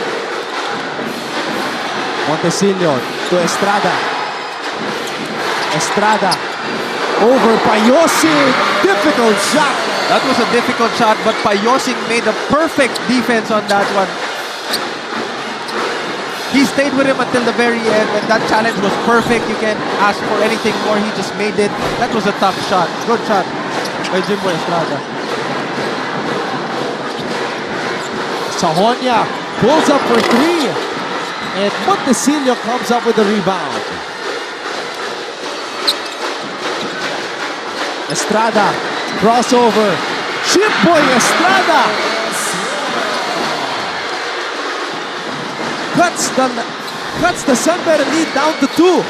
Montesillo to Estrada. Estrada over Payosing. Difficult shot. That was a difficult shot, but Payosing made a perfect defense on that one. he stayed with him until the very end, and that challenge was perfect. You can't ask for anything more. He just made it. That was a tough shot. Good shot by Jimbo Estrada. Sahonia pulls up for three. And Montecillo comes up with the rebound. Estrada, crossover. Jimboy Estrada cuts the San Beda lead down to 2.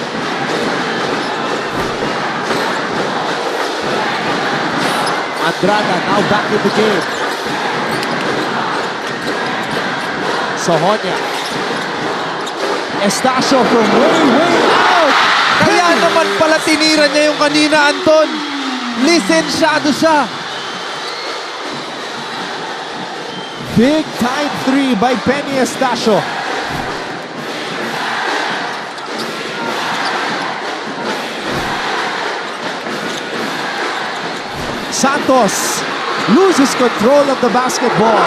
Andrada now back in the game. Sahonia. Estacio from way out. Kaya naman pala tinira niya yung kanina, Anton. Lisensyado siya. Big time 3 by Penny Estacio. Santos loses control of the basketball.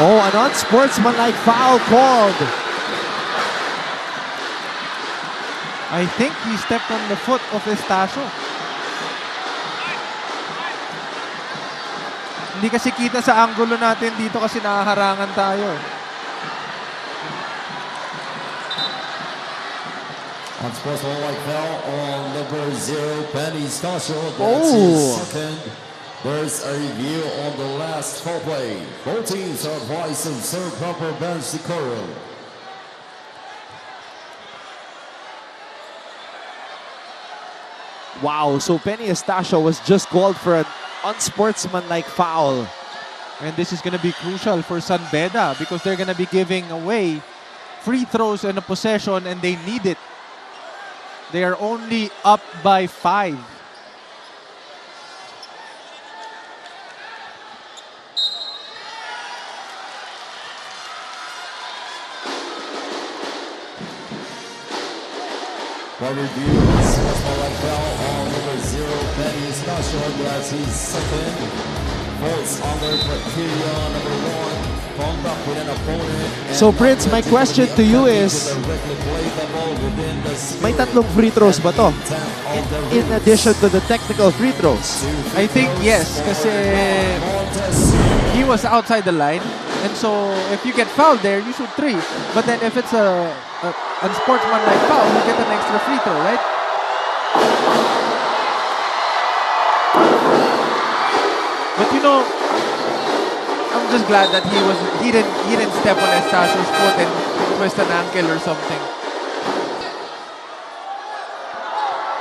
Oh, an unsportsmanlike foul called. I think he stepped on the foot of Estacio. Hindi kasi kita sa angulo natin dito kasi nakaharangan tayo. Unsportsmanlike foul on number 0, Penny Estacio. Oh. That's his second. There's a review on the last foul play. Both teams are advised to observe proper bench decorum. Wow, so Penny Estacio was just called for an unsportsmanlike foul. And this is going to be crucial for San Beda because they're going to be giving away free throws and a possession, and they need it. They are only up by 5. For review, unsportsmanlike foul on number 0, Penny Estacio. That's his second. Falls under criteria number 1. Conduct with an opponent. So Prince, my question to you is, may tatlong free throws ba to? In addition to the technical free throws? I think yes, kasi he was outside the line. And so if you get fouled there, you shoot 3. But then if it's a unsportsmanlike foul, you get an extra free throw, right? But you know, I'm just glad that he didn't step on Estacio's foot and twist an ankle or something.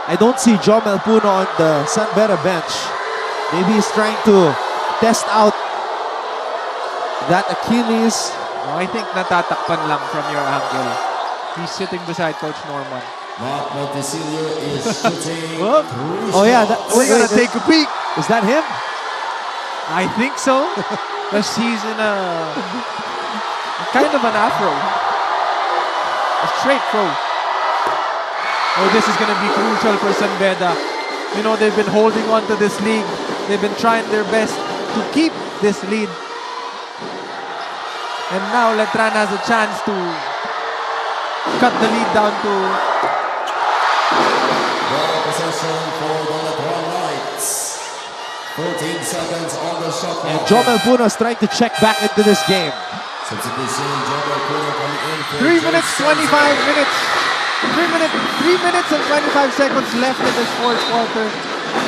I don't see Jomel Puno on the San Beda bench. Maybe he's trying to test out that Achilles. No, I think natatakpan lang from your angle. He's sitting beside Coach Norman. Mark Montecillo is shooting. Oh yeah, We're gonna take a peek. Is that him? I think so. Because he's in a kind of an afro. A straight fro. Oh, this is going to be crucial for San Beda. You know, they've been holding on to this league. They've been trying their best to keep this lead. And now Letran has a chance to cut the lead down to... Ball possession for the Letran Knights. 14 seconds on the shot clock. And Jomel Puno is trying to check back into this game. Substitution, Jomel Puno coming in for 3 minutes, 25 minutes. 3 minutes and 25 seconds left in this fourth quarter.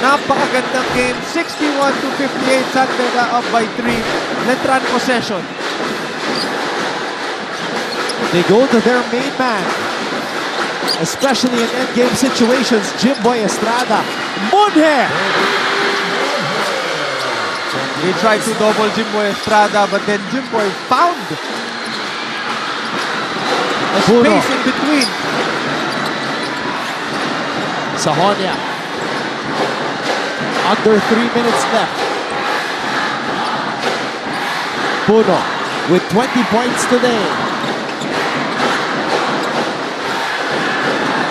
Napakagandang game. 61-58. San Beda up by 3. Letran possession. They go to their main man. Especially in endgame situations. Jimboy Estrada. Monhe! They tried to double Jimboy Estrada, but then Jimboy found a space in between. Sahonia. Under 3 minutes left. Puno with 20 points today.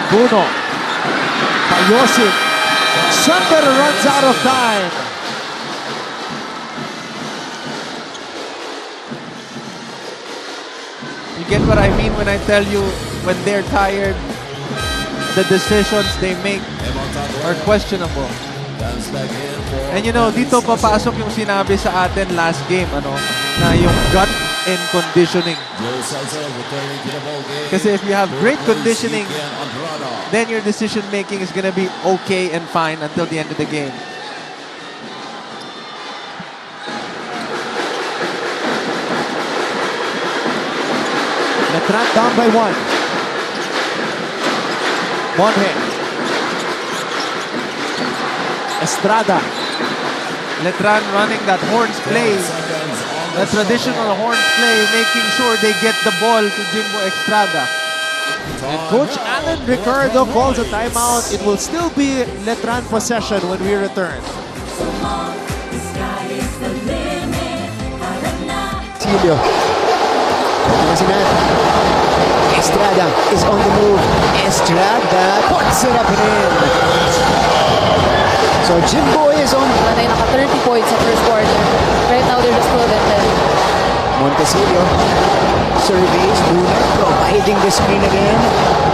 Puno. Payosin. San Beda runs out of time. get what I mean when I tell you when they're tired, the decisions they make are questionable. And you know, dito papasok yung sinabi sa atin last game, ano, na yung gut and conditioning. Kasi if you have great conditioning, then your decision making is gonna be okay and fine until the end of the game. Letran down by 1. Monje. Estrada. Letran running that horns play, the traditional horns play, making sure they get the ball to Jimbo Estrada. And Coach Alan Ricardo calls a timeout. It will still be Letran possession when we return. The sky is the limit. Silio. Estrada is on the move. Estrada puts it up and in. So Jimbo is on. Nanay naka 30 points sa first quarter. Right now, they're just 12 and 10. Montesilio surveys Luna, providing the screen again.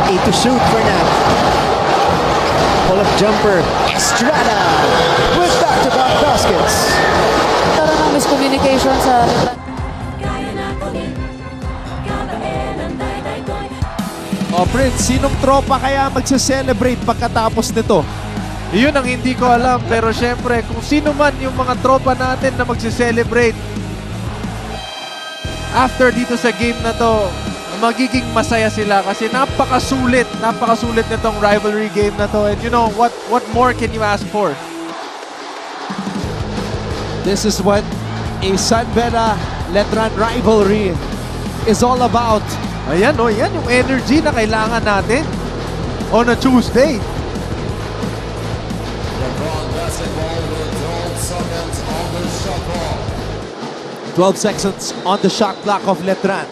8 to shoot for Nat. Pull-up jumper. Estrada with back-to-back baskets. Tara ng miscommunication sa Letran. Oh, Prince, sinong tropa kaya magse-celebrate pagkatapos nito? Yun ang hindi ko alam, pero syempre kung sino man yung mga tropa natin na magse-celebrate after dito sa game na to, magiging masaya sila kasi napakasulit nitong rivalry game na to. And you know, what more can you ask for? This is what a San Beda Letran rivalry is all about. Ayan, oh, yan yung energy na kailangan natin on a Tuesday. LeBron basketball with 12 seconds on the shot clock. 12 seconds on the shot clock of Letran.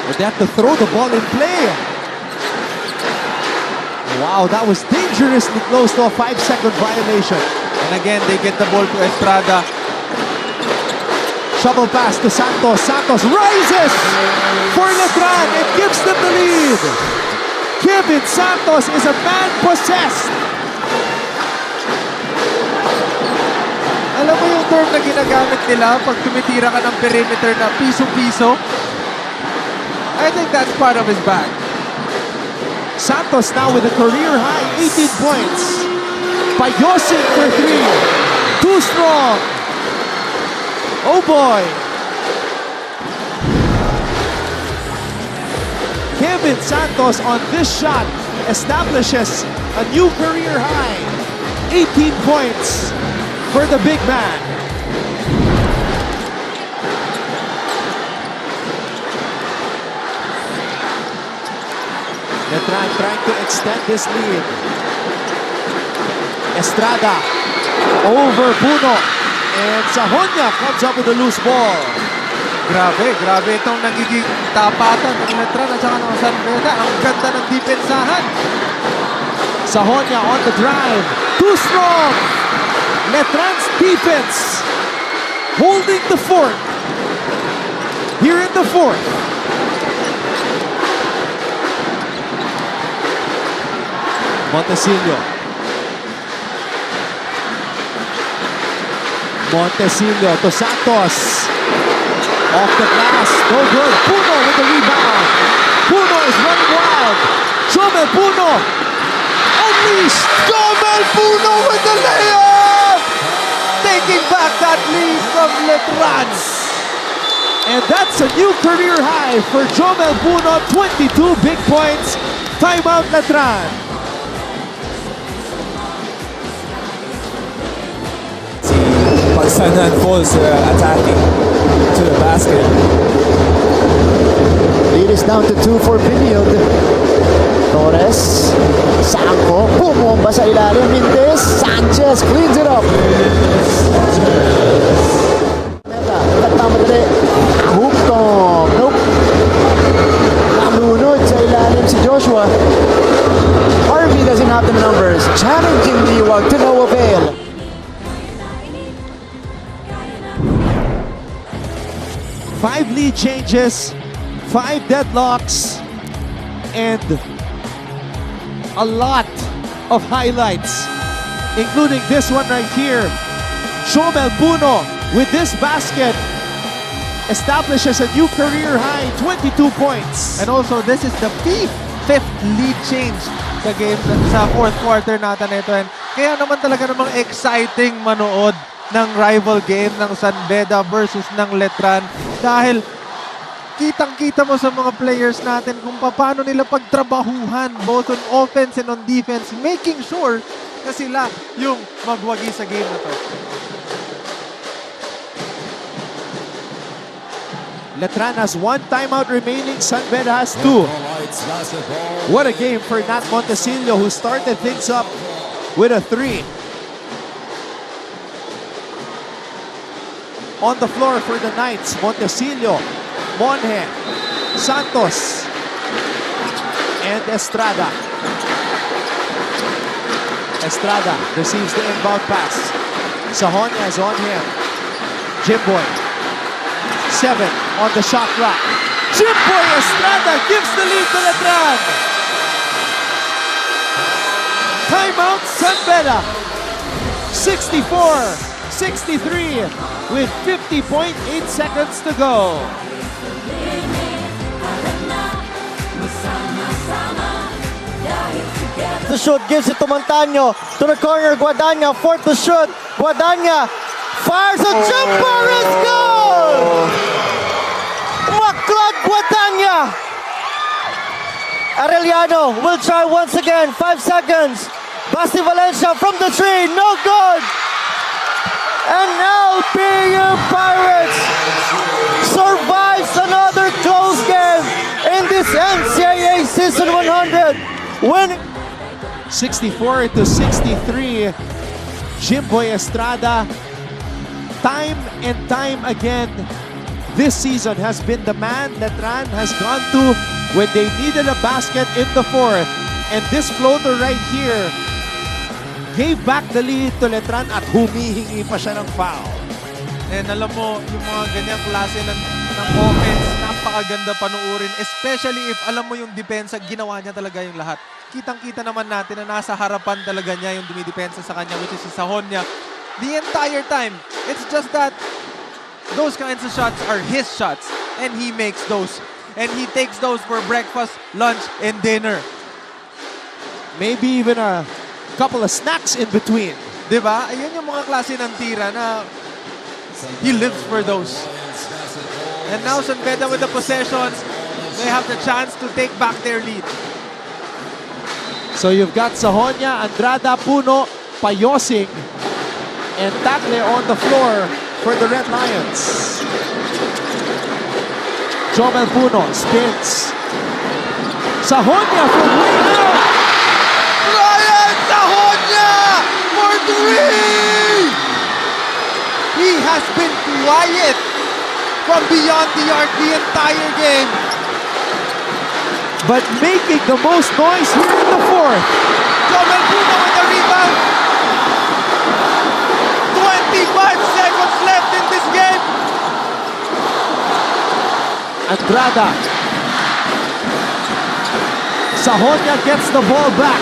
But they have to throw the ball in play. Wow, that was dangerously close to a 5-second violation. And again, they get the ball to Estrada. Shovel pass to Santos. Santos rises for Letran and gives them the lead. Kevin Santos is a man possessed. Alam mo yung term na ginagamit nila pag tumitira ka ng perimeter na piso-piso? I think that's part of his bag. Santos now with a career high 18 points. Payosik for 3. Too strong. Oh boy! Kevin Santos on this shot establishes a new career high. 18 points for the big man. Letran trying to extend this lead. Estrada over Puno. And Sahonia comes up with a loose ball. Grabe itong nagiging tapatan ng Letran at saka ng San Beda. Ang ganda ng depensahan. Sahonia on the drive. Too strong. Letran's defense holding the fort here in the fourth. Montesilio. Montesilio to Santos. Off the glass. No good. Puno with the rebound. Puno is running wild. Jomel Puno. Unleashed. Jomel Puno with the layup. Taking back that lead from Letran. And that's a new career high for Jomel Puno. 22 big points. Timeout Letran. Pakistan falls attacking to the basket. Lead is down to 2 for Pinilde. Torres, Sanko, bumomba sa ilalim. Mendez, Sanchez cleans it up. Meta, nagmamadali. Hooktom, nope. Nalunod sa ilalim si Joshua. Harvey doesn't have the numbers. Challenging Liwag to no avail. 5 lead changes, 5 deadlocks, and a lot of highlights, including this one right here. Jomel Puno with this basket establishes a new career high, 22 points. And also, this is the fifth lead change sa game sa fourth quarter natin ito. And kaya naman talaga namang exciting manood ng rival game ng San Beda versus ng Letran dahil kitang-kita mo sa mga players natin kung paano nila pagtrabahuhan both on offense and on defense, making sure na sila yung magwagi sa game na to. Letran has 1 timeout remaining, San Beda has 2. What a game for Nat Montecillo, who started things up with a 3. On the floor for the Knights, Montecillo, Monje, Santos, and Estrada. Estrada receives the inbound pass. Sahonia is on him. Jimboy, 7 on the shot clock. Jimboy Estrada gives the lead to Letran. Timeout San Beda. 64-63 with 50.8 seconds to go. The shoot gives it to Montaño. To the corner, Guadagna. 4th to shoot. Guadagna fires a jumper. It's good! Maclad Guadagna. Arellano will try once again. 5 seconds. Basti Valencia from the 3. No good. And now PU Pirates survives another close game in this NCAA Season 100. Winning 64-63. Jimboy Estrada, time and time again this season has been the man Letran has gone to when they needed a basket in the 4th. And this floater right here gave back the lead to Letran at humihingi pa siya ng foul. And alam mo, yung mga ganyang klase ng offense, napakaganda panuorin. Especially if alam mo yung depensa, ginawa niya talaga yung lahat. Kitang-kita naman natin na nasa harapan talaga niya yung dumidepensa sa kanya, which is si Sahonia. The entire time, it's just that those kinds of shots are his shots. And he makes those. And he takes those for breakfast, lunch, and dinner. Maybe even a couple of snacks in between. Diba? Ayun yung mga klase ng tira na he lives for those. And now San Beda with the possessions, they have the chance to take back their lead. So you've got Sahonia, Andrada, Puno, Payosing, and Tagle on the floor for the Red Lions. Jomel Puno spins. Sahonia from way out. Brian Sahonia for 3! He has been quiet from beyond the arc the entire game. But making the most noise here in the 4th. Jomel Puno with the rebound. 25 seconds left in this game. Andrada. Sahonia gets the ball back.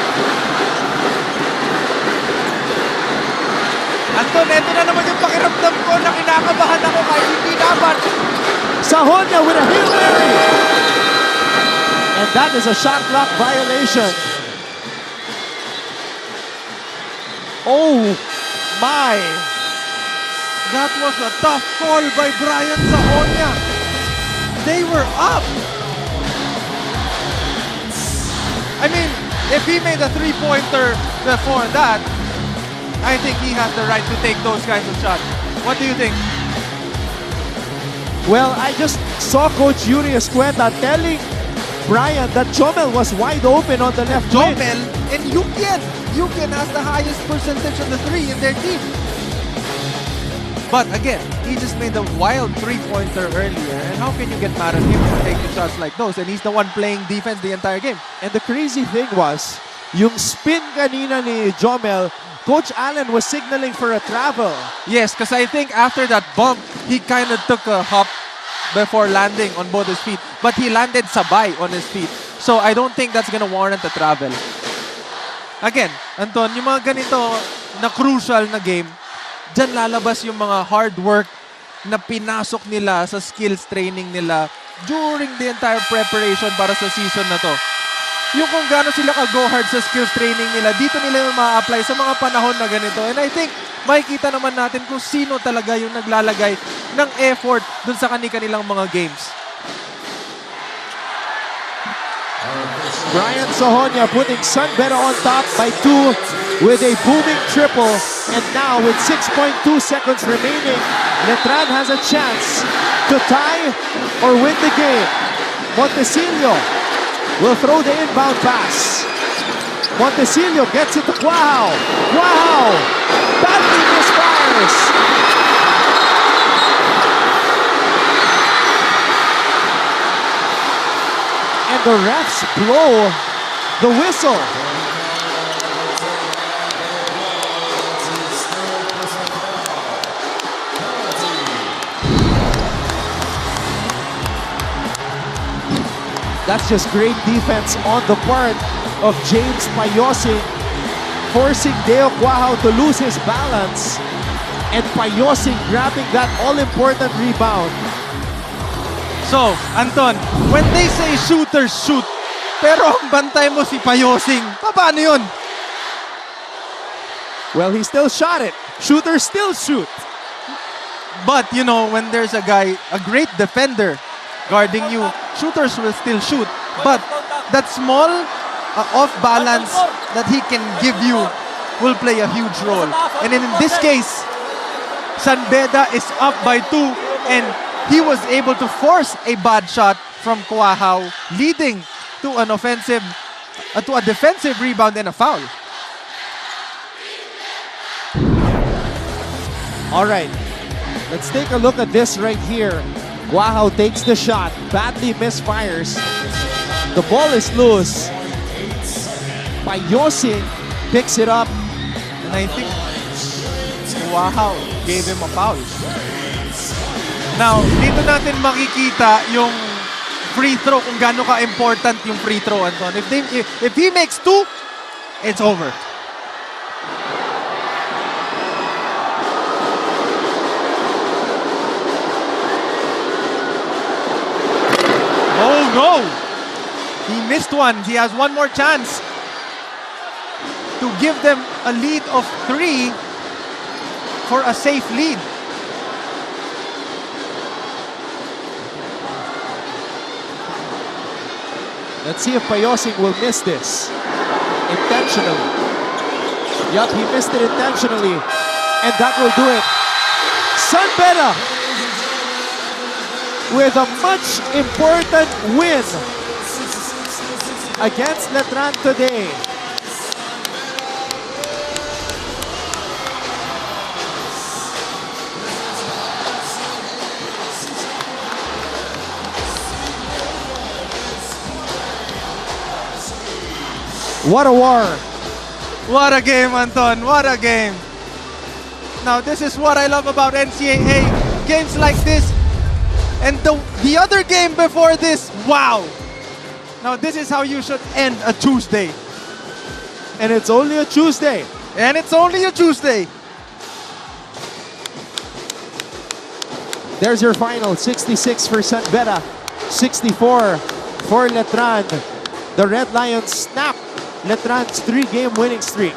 Anton, eto na naman yung pakiramdam ko na kinakabahan ako kahit hindi dapat. Sahonia with a Hail Mary. And that is a shot clock violation. Oh my. That was a tough call by Brian Sahonia. They were up. I mean, if he made a three-pointer before that, I think he has the right to take those kinds of shots. What do you think? Well, I just saw Coach Yuri Escueta telling Brian that Jomel was wide open on the left wing. Jomel and Yukien. Yukien has the highest percentage of the 3 in their team. But again, he just made a wild three-pointer earlier. And how can you get mad at him for taking shots like those? And he's the one playing defense the entire game. And the crazy thing was, yung spin kanina ni Jomel, Coach Allen was signaling for a travel. Yes, because I think after that bump, he kind of took a hop before landing on both his feet. But he landed sabay on his feet. So I don't think that's gonna warrant the travel. Again, Anton, yung mga ganito na crucial na game, dyan lalabas yung mga hard work na pinasok nila sa skills training nila during the entire preparation para sa season na to. Yung kung gaano sila ka-go hard sa skills training nila, dito nila yung ma-apply sa mga panahon na ganito. And I think, makikita naman natin kung sino talaga yung naglalagay ng effort dun sa kanilang mga games. Brian Sohonia putting San Beda on top by 2 with a booming triple. And now with 6.2 seconds remaining, Letran has a chance to tie or win the game. Montecillo will throw the inbound pass. Montecillo gets it to Quahao. Quahao badly misfires. And the refs blow the whistle. That's just great defense on the part of James Payosing, forcing Deo Quahao to lose his balance, and Payosing grabbing that all-important rebound. So, Anton, when they say shooters shoot, pero ang bantay mo si Payosing, paano yun? Well, he still shot it. Shooters still shoot. But, you know, when there's a guy, a great defender guarding you, shooters will still shoot. But that small off balance that he can give you will play a huge role. And in this case, San Beda is up by 2 and he was able to force a bad shot from Quahao, leading to an offensive, to a defensive rebound and a foul. All right, let's take a look at this right here. Quahao takes the shot, badly misfires. The ball is loose. Payosing picks it up. And I think Quahao gave him a foul. Now, dito natin makikita yung free throw, kung gaano ka-important yung free throw, Anton. If he makes 2, it's over. Oh no! He missed one. He has one more chance to give them a lead of 3 for a safe lead. Let's see if Payosing will miss this intentionally. Yup, he missed it intentionally. And that will do it. San Beda with a much important win against Letran today. What a war. What a game, Anton. What a game. Now, this is what I love about NCAA. Games like this. And the other game before this, wow. Now, this is how you should end a Tuesday. And it's only a Tuesday. And it's only a Tuesday. There's your final. 66 for San Beda, 64 for Letran. The Red Lions snap Letran's 3-game winning streak.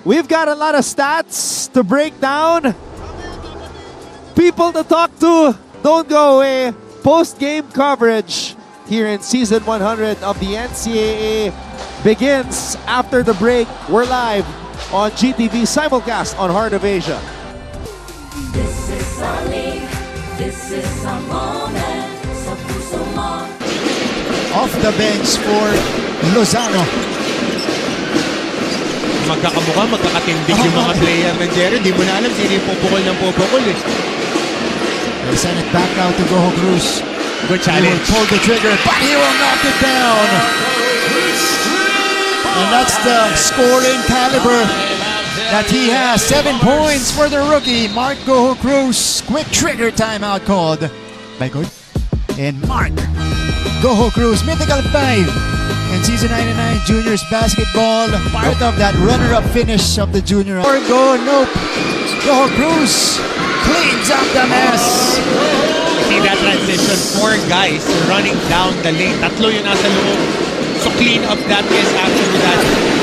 We've got a lot of stats to break down. People to talk to. Don't go away. Post-game coverage here in Season 100 of the NCAA begins after the break. We're live on GTV simulcast on Heart of Asia. This is our league. This is our moment. Sa puso mo. Off the bench for Lozano. Magkakamukha, magkakatindig yung mga player ng Jerry. Di mo na alam sino yung pupukol ng pupukol eh. They send it back now to Goho Cruz. Good He will challenge. pull the trigger, but he will knock it down. And that's the scoring caliber that he has. 7 points for the rookie, Mark Goho Cruz. Quick trigger timeout called by Good. And Mark Goho Cruz, mythical 5 in Season 99 Juniors Basketball. Part of that runner-up finish of the junior. Go, nope. Goho Cruz cleans up the mess. See that transition, 4 guys running down the lane. Tatlo yung nasa loob. So clean up that mess after that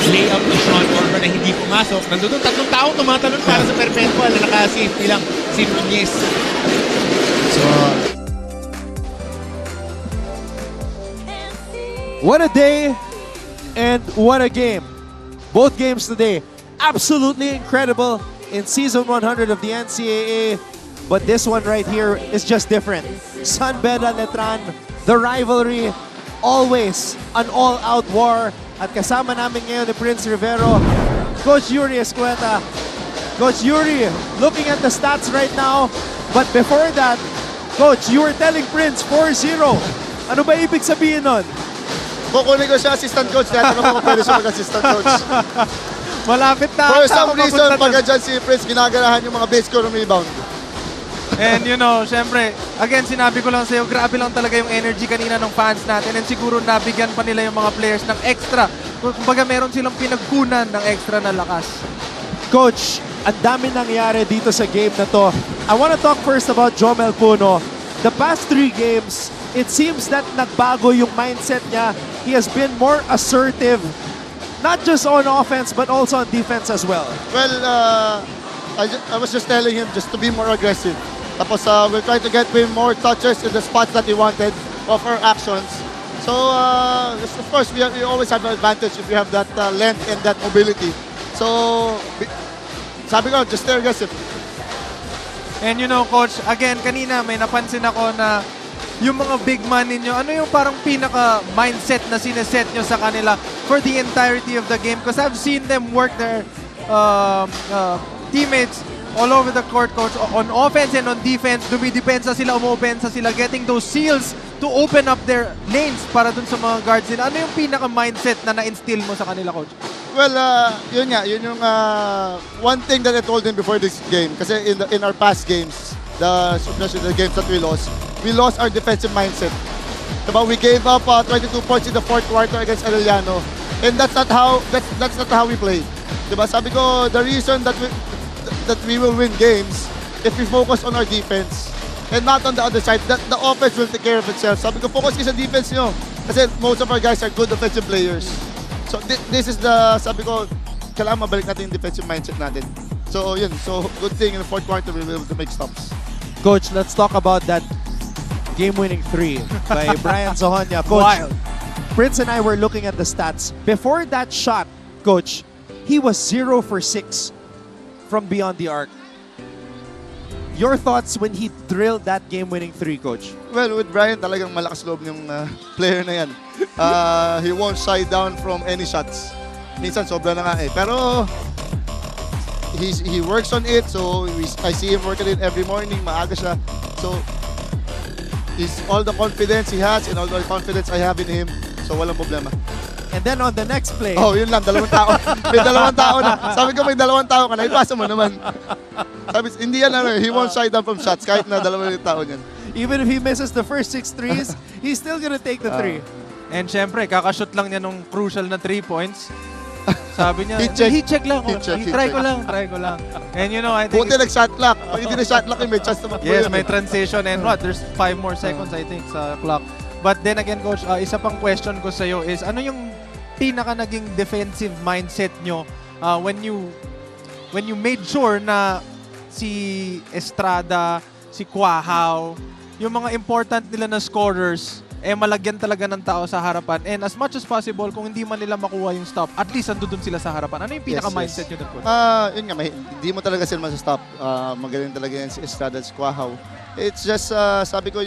layup ni Sean Orban na hindi pumasok. Nandun tatlong tao tumatalon para sa perpetual na naka-safety lang si Nunez. So, What a day and what a game. Both games today absolutely incredible in Season 100 of the NCAA. But this one right here is just different. San Beda Letran, the rivalry, always an all-out war. At kasama namin ngayon ni Prince Rivero, Coach Yuri Escueta. Coach Yuri, looking at the stats right now. But before that, Coach, you were telling Prince 4-0. Ano ba ibig sabihin nun? Kukunin ko siya assistant coach. Dahil naman kung pwede siya mag-assistant coach. Malapit na. For some reason, pagka dyan si Prince, ginagarahan yung mga base score ng rebound. And you know, syempre, again, sinabi ko lang sa'yo, grabe lang talaga yung energy kanina ng fans natin. And siguro nabigyan pa nila yung mga players ng extra. Kumbaga meron silang pinagkunan ng extra na lakas. Coach, ang dami nangyari dito sa game na to. I want to talk first about Jomel Puno. The past 3 games, it seems that nagbago yung mindset niya. He has been more assertive, not just on offense, but also on defense as well. Well, I was just telling him just to be more aggressive. Tapos we're trying to get him more touches in the spots that he wanted of our actions. So, of course, we always have an advantage if you have that length and that mobility. So, sabi ko, just stay aggressive. And you know, Coach, again, kanina may napansin ako na yung mga big man ninyo, ano yung parang pinaka-mindset na sineset nyo sa kanila for the entirety of the game? Because I've seen them work their teammates all over the court, Coach. On offense and on defense, dumidepensa sila, umuopensa sila, getting those seals to open up their lanes para dun sa mga guards nila. Ano yung pinaka-mindset na na-instill mo sa kanila, Coach? Well, yun nga, yun yung one thing that I told him before this game. Kasi in our past games, especially the games that we lost our defensive mindset. Diba, we gave up 22 points in the 4th quarter against Arellano. And that's not how we play. Diba, sabi ko, the reason that we will win games if we focus on our defense and not on the other side, that the offense will take care of itself. Sabi ko, focus kayo sa defense nyo. Kasi most of our guys are good offensive players. So this is sabi ko, kailangan mabalik natin yung defensive mindset natin. So yun, so good thing in the 4th quarter we were able to make stops. Coach, let's talk about that game-winning 3 by Brian Sohonia. Coach, Wild. Prince and I were looking at the stats. Before that shot, Coach, he was 0 for 6 from beyond the arc. Your thoughts when he drilled that game-winning 3, Coach? Well, with Brian, talagang malakas loob yung player na yan. He won't shy down from any shots. Minsan, sobra na nga eh. Pero, he works on it. So, I see him working it every morning. Maaga siya. So, all the confidence he has and all the confidence I have in him. So, walang problema. And then on the next play, Oh, yun lang, 2 tao. May 2 tao na. Sabi ko, may 2 tao ka na. Ipasa mo naman. Sabi, hindi yan he won't shy down from shots kahit na 2 tao niyan. even if he misses the first 6 threes, he's still gonna take the 3. And syempre, kakashoot lang niya nung crucial na 3 points. Sabi niya, Heat check. lang. Heat check. Try ko lang. And you know, I think... Buti nag-shot lock. Pag hindi na-shot lock, may chance na Yes, may transition and what? There's 5 more seconds, I think, sa clock. But then again, Coach, isa pang question ko sa'yo is, ano yung pinaka naging defensive mindset nyo when you when you made sure na si Estrada, si Quahao, yung mga important nila na scorers, malagyan talaga ng tao sa harapan. And as much as possible, kung hindi man nila makuha yung stop, at least andun sila sa harapan. Ano yung pinaka-mindset nyo doon, Coach? Yun nga, hindi mo talaga sila masastop. Magaling talaga yan si Estrada at si Quahao. It's just, sabi ko,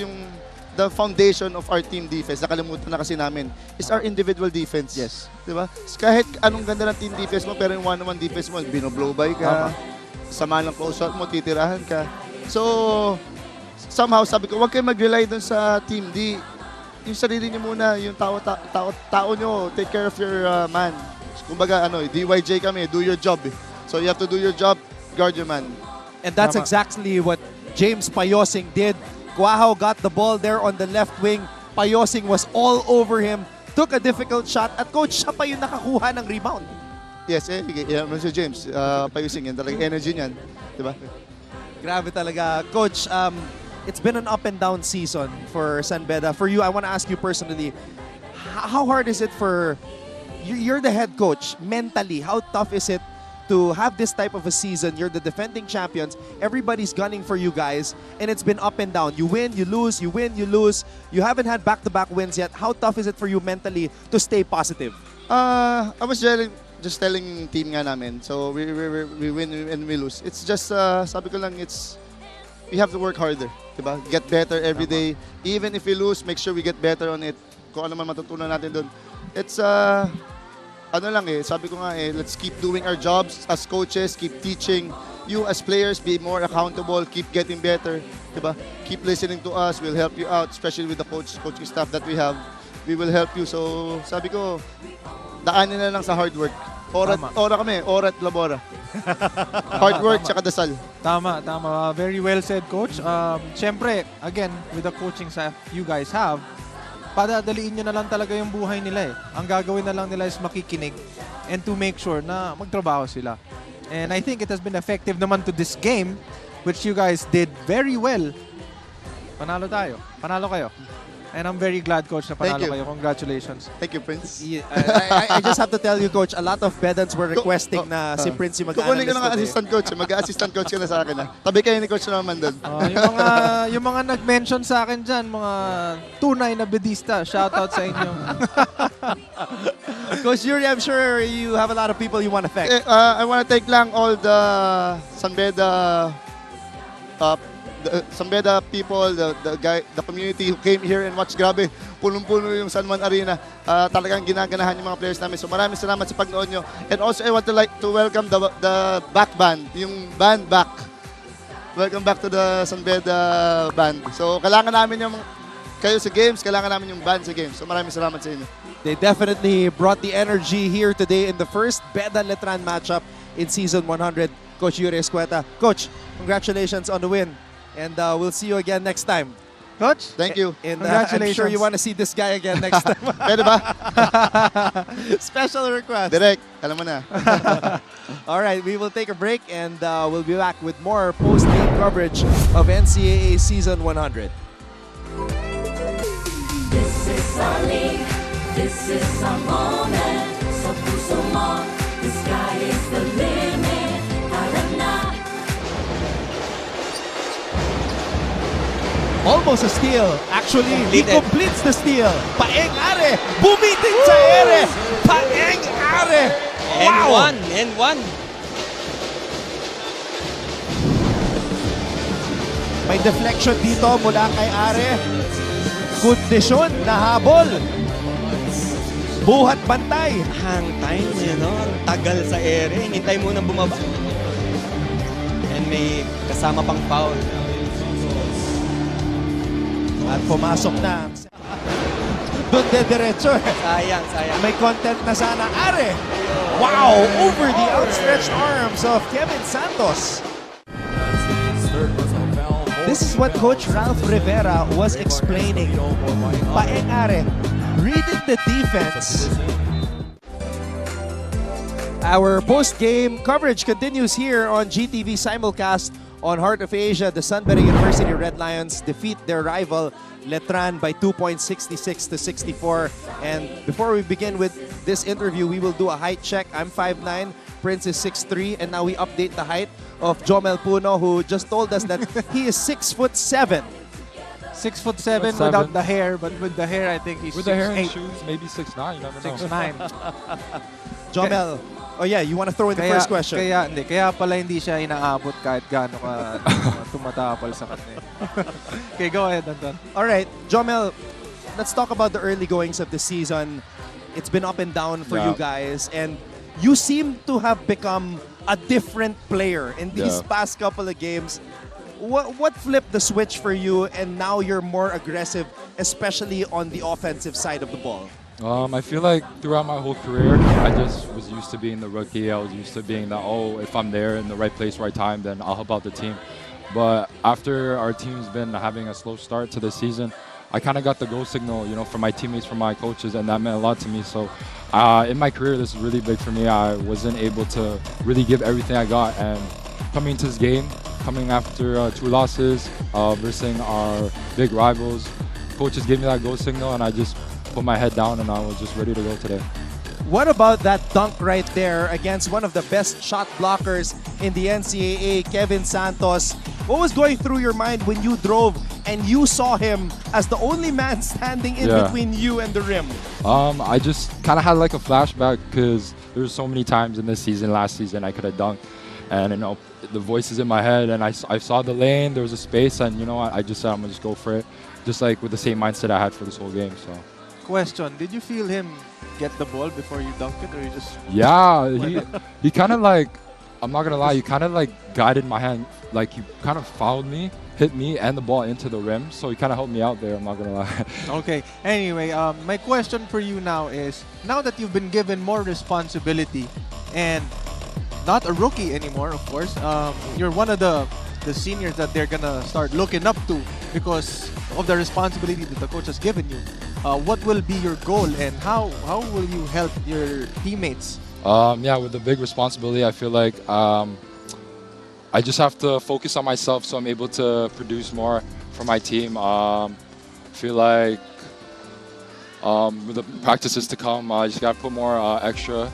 the foundation of our team defense, nakalimutan na kasi namin, is our individual defense. Yes. Diba? Kahit anong ganda ng team defense mo, pero yung one-on-one defense mo, binoblow by ka, sama ng close-out mo, titirahan ka. So, somehow, sabi ko, huwag kayo mag-rely dun sa team D. Yung sarili nyo muna, yung tao nyo, take care of your man. Kumbaga, DYJ kami, do your job. So, you have to do your job, guard your man. And that's exactly what James Payosing did. Quahao got the ball there on the left wing. Payosing was all over him. Took a difficult shot. At coach, siya pa yung nakakuha ng rebound. Yes, si James. Payosing, yan talaga energy niyan. Diba? Grabe talaga. Coach, it's been an up and down season for San Beda. For you, I want to ask you personally, how hard is it for... You're the head coach. Mentally, how tough is it to have this type of a season? You're the defending champions. Everybody's gunning for you guys, and it's been up and down. You win, you lose, you win, you lose. You haven't had back-to-back wins yet. How tough is it for you mentally to stay positive? I was just telling team nga namin. So we win and we lose. It's just, sabi ko lang, we have to work harder. Diba? Get better every day. Even if we lose, make sure we get better on it. Kung ano man matutunan natin doon. It's, sabi ko nga let's keep doing our jobs as coaches, keep teaching. You as players, be more accountable, keep getting better. Diba? Keep listening to us, we'll help you out, especially with the coaching staff that we have. We will help you. So, sabi ko, daanin na lang sa hard work. Ora at labora. Hard work, tsaka dasal. Tama. Very well said, Coach. Siyempre, again, with the coaching staff you guys have, padadaliin nyo na lang talaga yung buhay nila eh. Ang gagawin na lang nila is makikinig and to make sure na magtrabaho sila. And I think it has been effective naman to this game, which you guys did very well. Panalo kayo. And I'm very glad, Coach, na panalo kayo. Congratulations. Thank you, Prince. I just have to tell you, Coach, a lot of Bedans were requesting na si Prince yung mag-analyst. Kukunin ko ng assistant coach. Mag-assistant coach ka na sa akin. Tabi kayo ni Coach naman doon. Yung mga nag-mention sa akin dyan, mga tunay na bedista, shoutout sa inyo. Coach Yuri, I'm sure you have a lot of people you want to thank. I want to thank lang all the San Beda people, the community who came here and watched. Grabe, punong-puno yung San Juan Arena. Talagang ginaganahan yung mga players namin. So maraming salamat sa pagnood nyo. And also I want to welcome the back band, yung band back. Welcome back to the San Beda band. So kailangan namin yung kayo sa games, kailangan namin yung band sa games. So maraming salamat sa inyo. They definitely brought the energy here today in the first Beda Letran matchup in season 100. Coach Yuri Escueta. Coach, congratulations on the win. And we'll see you again next time. Coach, thank you. And I'm sure you want to see this guy again next time. Pwede ba? Special request. Direct, alam mo na. All right, we will take a break and we'll be back with more post-game coverage of NCAA Season 100. This is our league. This is our moment. Sa puso mo, the sky is the limit. Alam na. Almost a steal. Actually, he completes the steal. Paeng Are. Bumiting sa ere. Paeng Are. Wow. And one. May deflection dito mula kay Are. Kondisyon na habol. Buhat bantay. Hang time, ang tagal sa ere. Hinintay mo nang bumaba. And may kasama pang foul. At pumasok na. Doon diretso. Sayang. May content na sana. Are! Wow! Over the outstretched arms of Kevin Santos. This is what Coach Ralph Rivera was explaining. Paeng Are, reading the defense. Our post-game coverage continues here on GTV simulcast. On Heart of Asia, the San Beda University Red Lions defeat their rival Letran by 2 points, 66 to 64. And before we begin with this interview, we will do a height check. I'm 5'9", Prince is 6'3", and now we update the height of Jomel Puno, who just told us that he is 6'7". 6'7" without the hair, but with the hair, I think he's with the hair and 6'8". shoes, maybe 6'9". You never know. 6'9". Jomel, oh yeah, you want to throw in the first question? Kaya pala hindi siya inaabot kahit gaano ka tumatapal sa kanya. Okay, go ahead, Anton. All right, Jomel, let's talk about the early goings of the season. It's been up and down for you guys, and you seem to have become a different player in these past couple of games. What flipped the switch for you, and now you're more aggressive, especially on the offensive side of the ball? I feel like throughout my whole career, I just was used to being the rookie. I was used to being that, if I'm there in the right place, right time, then I'll help out the team. But after our team's been having a slow start to the season, I kind of got the go signal, from my teammates, from my coaches, and that meant a lot to me. So in my career, this is really big for me. I wasn't able to really give everything I got. And coming into this game, coming after 2 losses, versus our big rivals, coaches gave me that go signal, and I just put my head down, and I was just ready to go today. What about that dunk right there against one of the best shot blockers in the NCAA, Kevin Santos? What was going through your mind when you drove and you saw him as the only man standing in between you and the rim? I just kind of had like a flashback because there were so many times in this season, last season, I could have dunked. And, the voices in my head, and I saw the lane, there was a space, and, I just said, I'm going to just go for it. Just like with the same mindset I had for this whole game, so. Question, did you feel him get the ball before you dunked it, or you just... Yeah, he kind of like, I'm not going to lie, he kind of like guided my hand, like he kind of fouled me, hit me and the ball into the rim, so he kind of helped me out there, I'm not going to lie. Okay, anyway, my question for you now is, now that you've been given more responsibility and not a rookie anymore, of course, you're one of the seniors that they're going to start looking up to because of the responsibility that the coach has given you. What will be your goal, and how will you help your teammates? With the big responsibility, I feel like I just have to focus on myself so I'm able to produce more for my team. Feel like with the practices to come, I just got to put more extra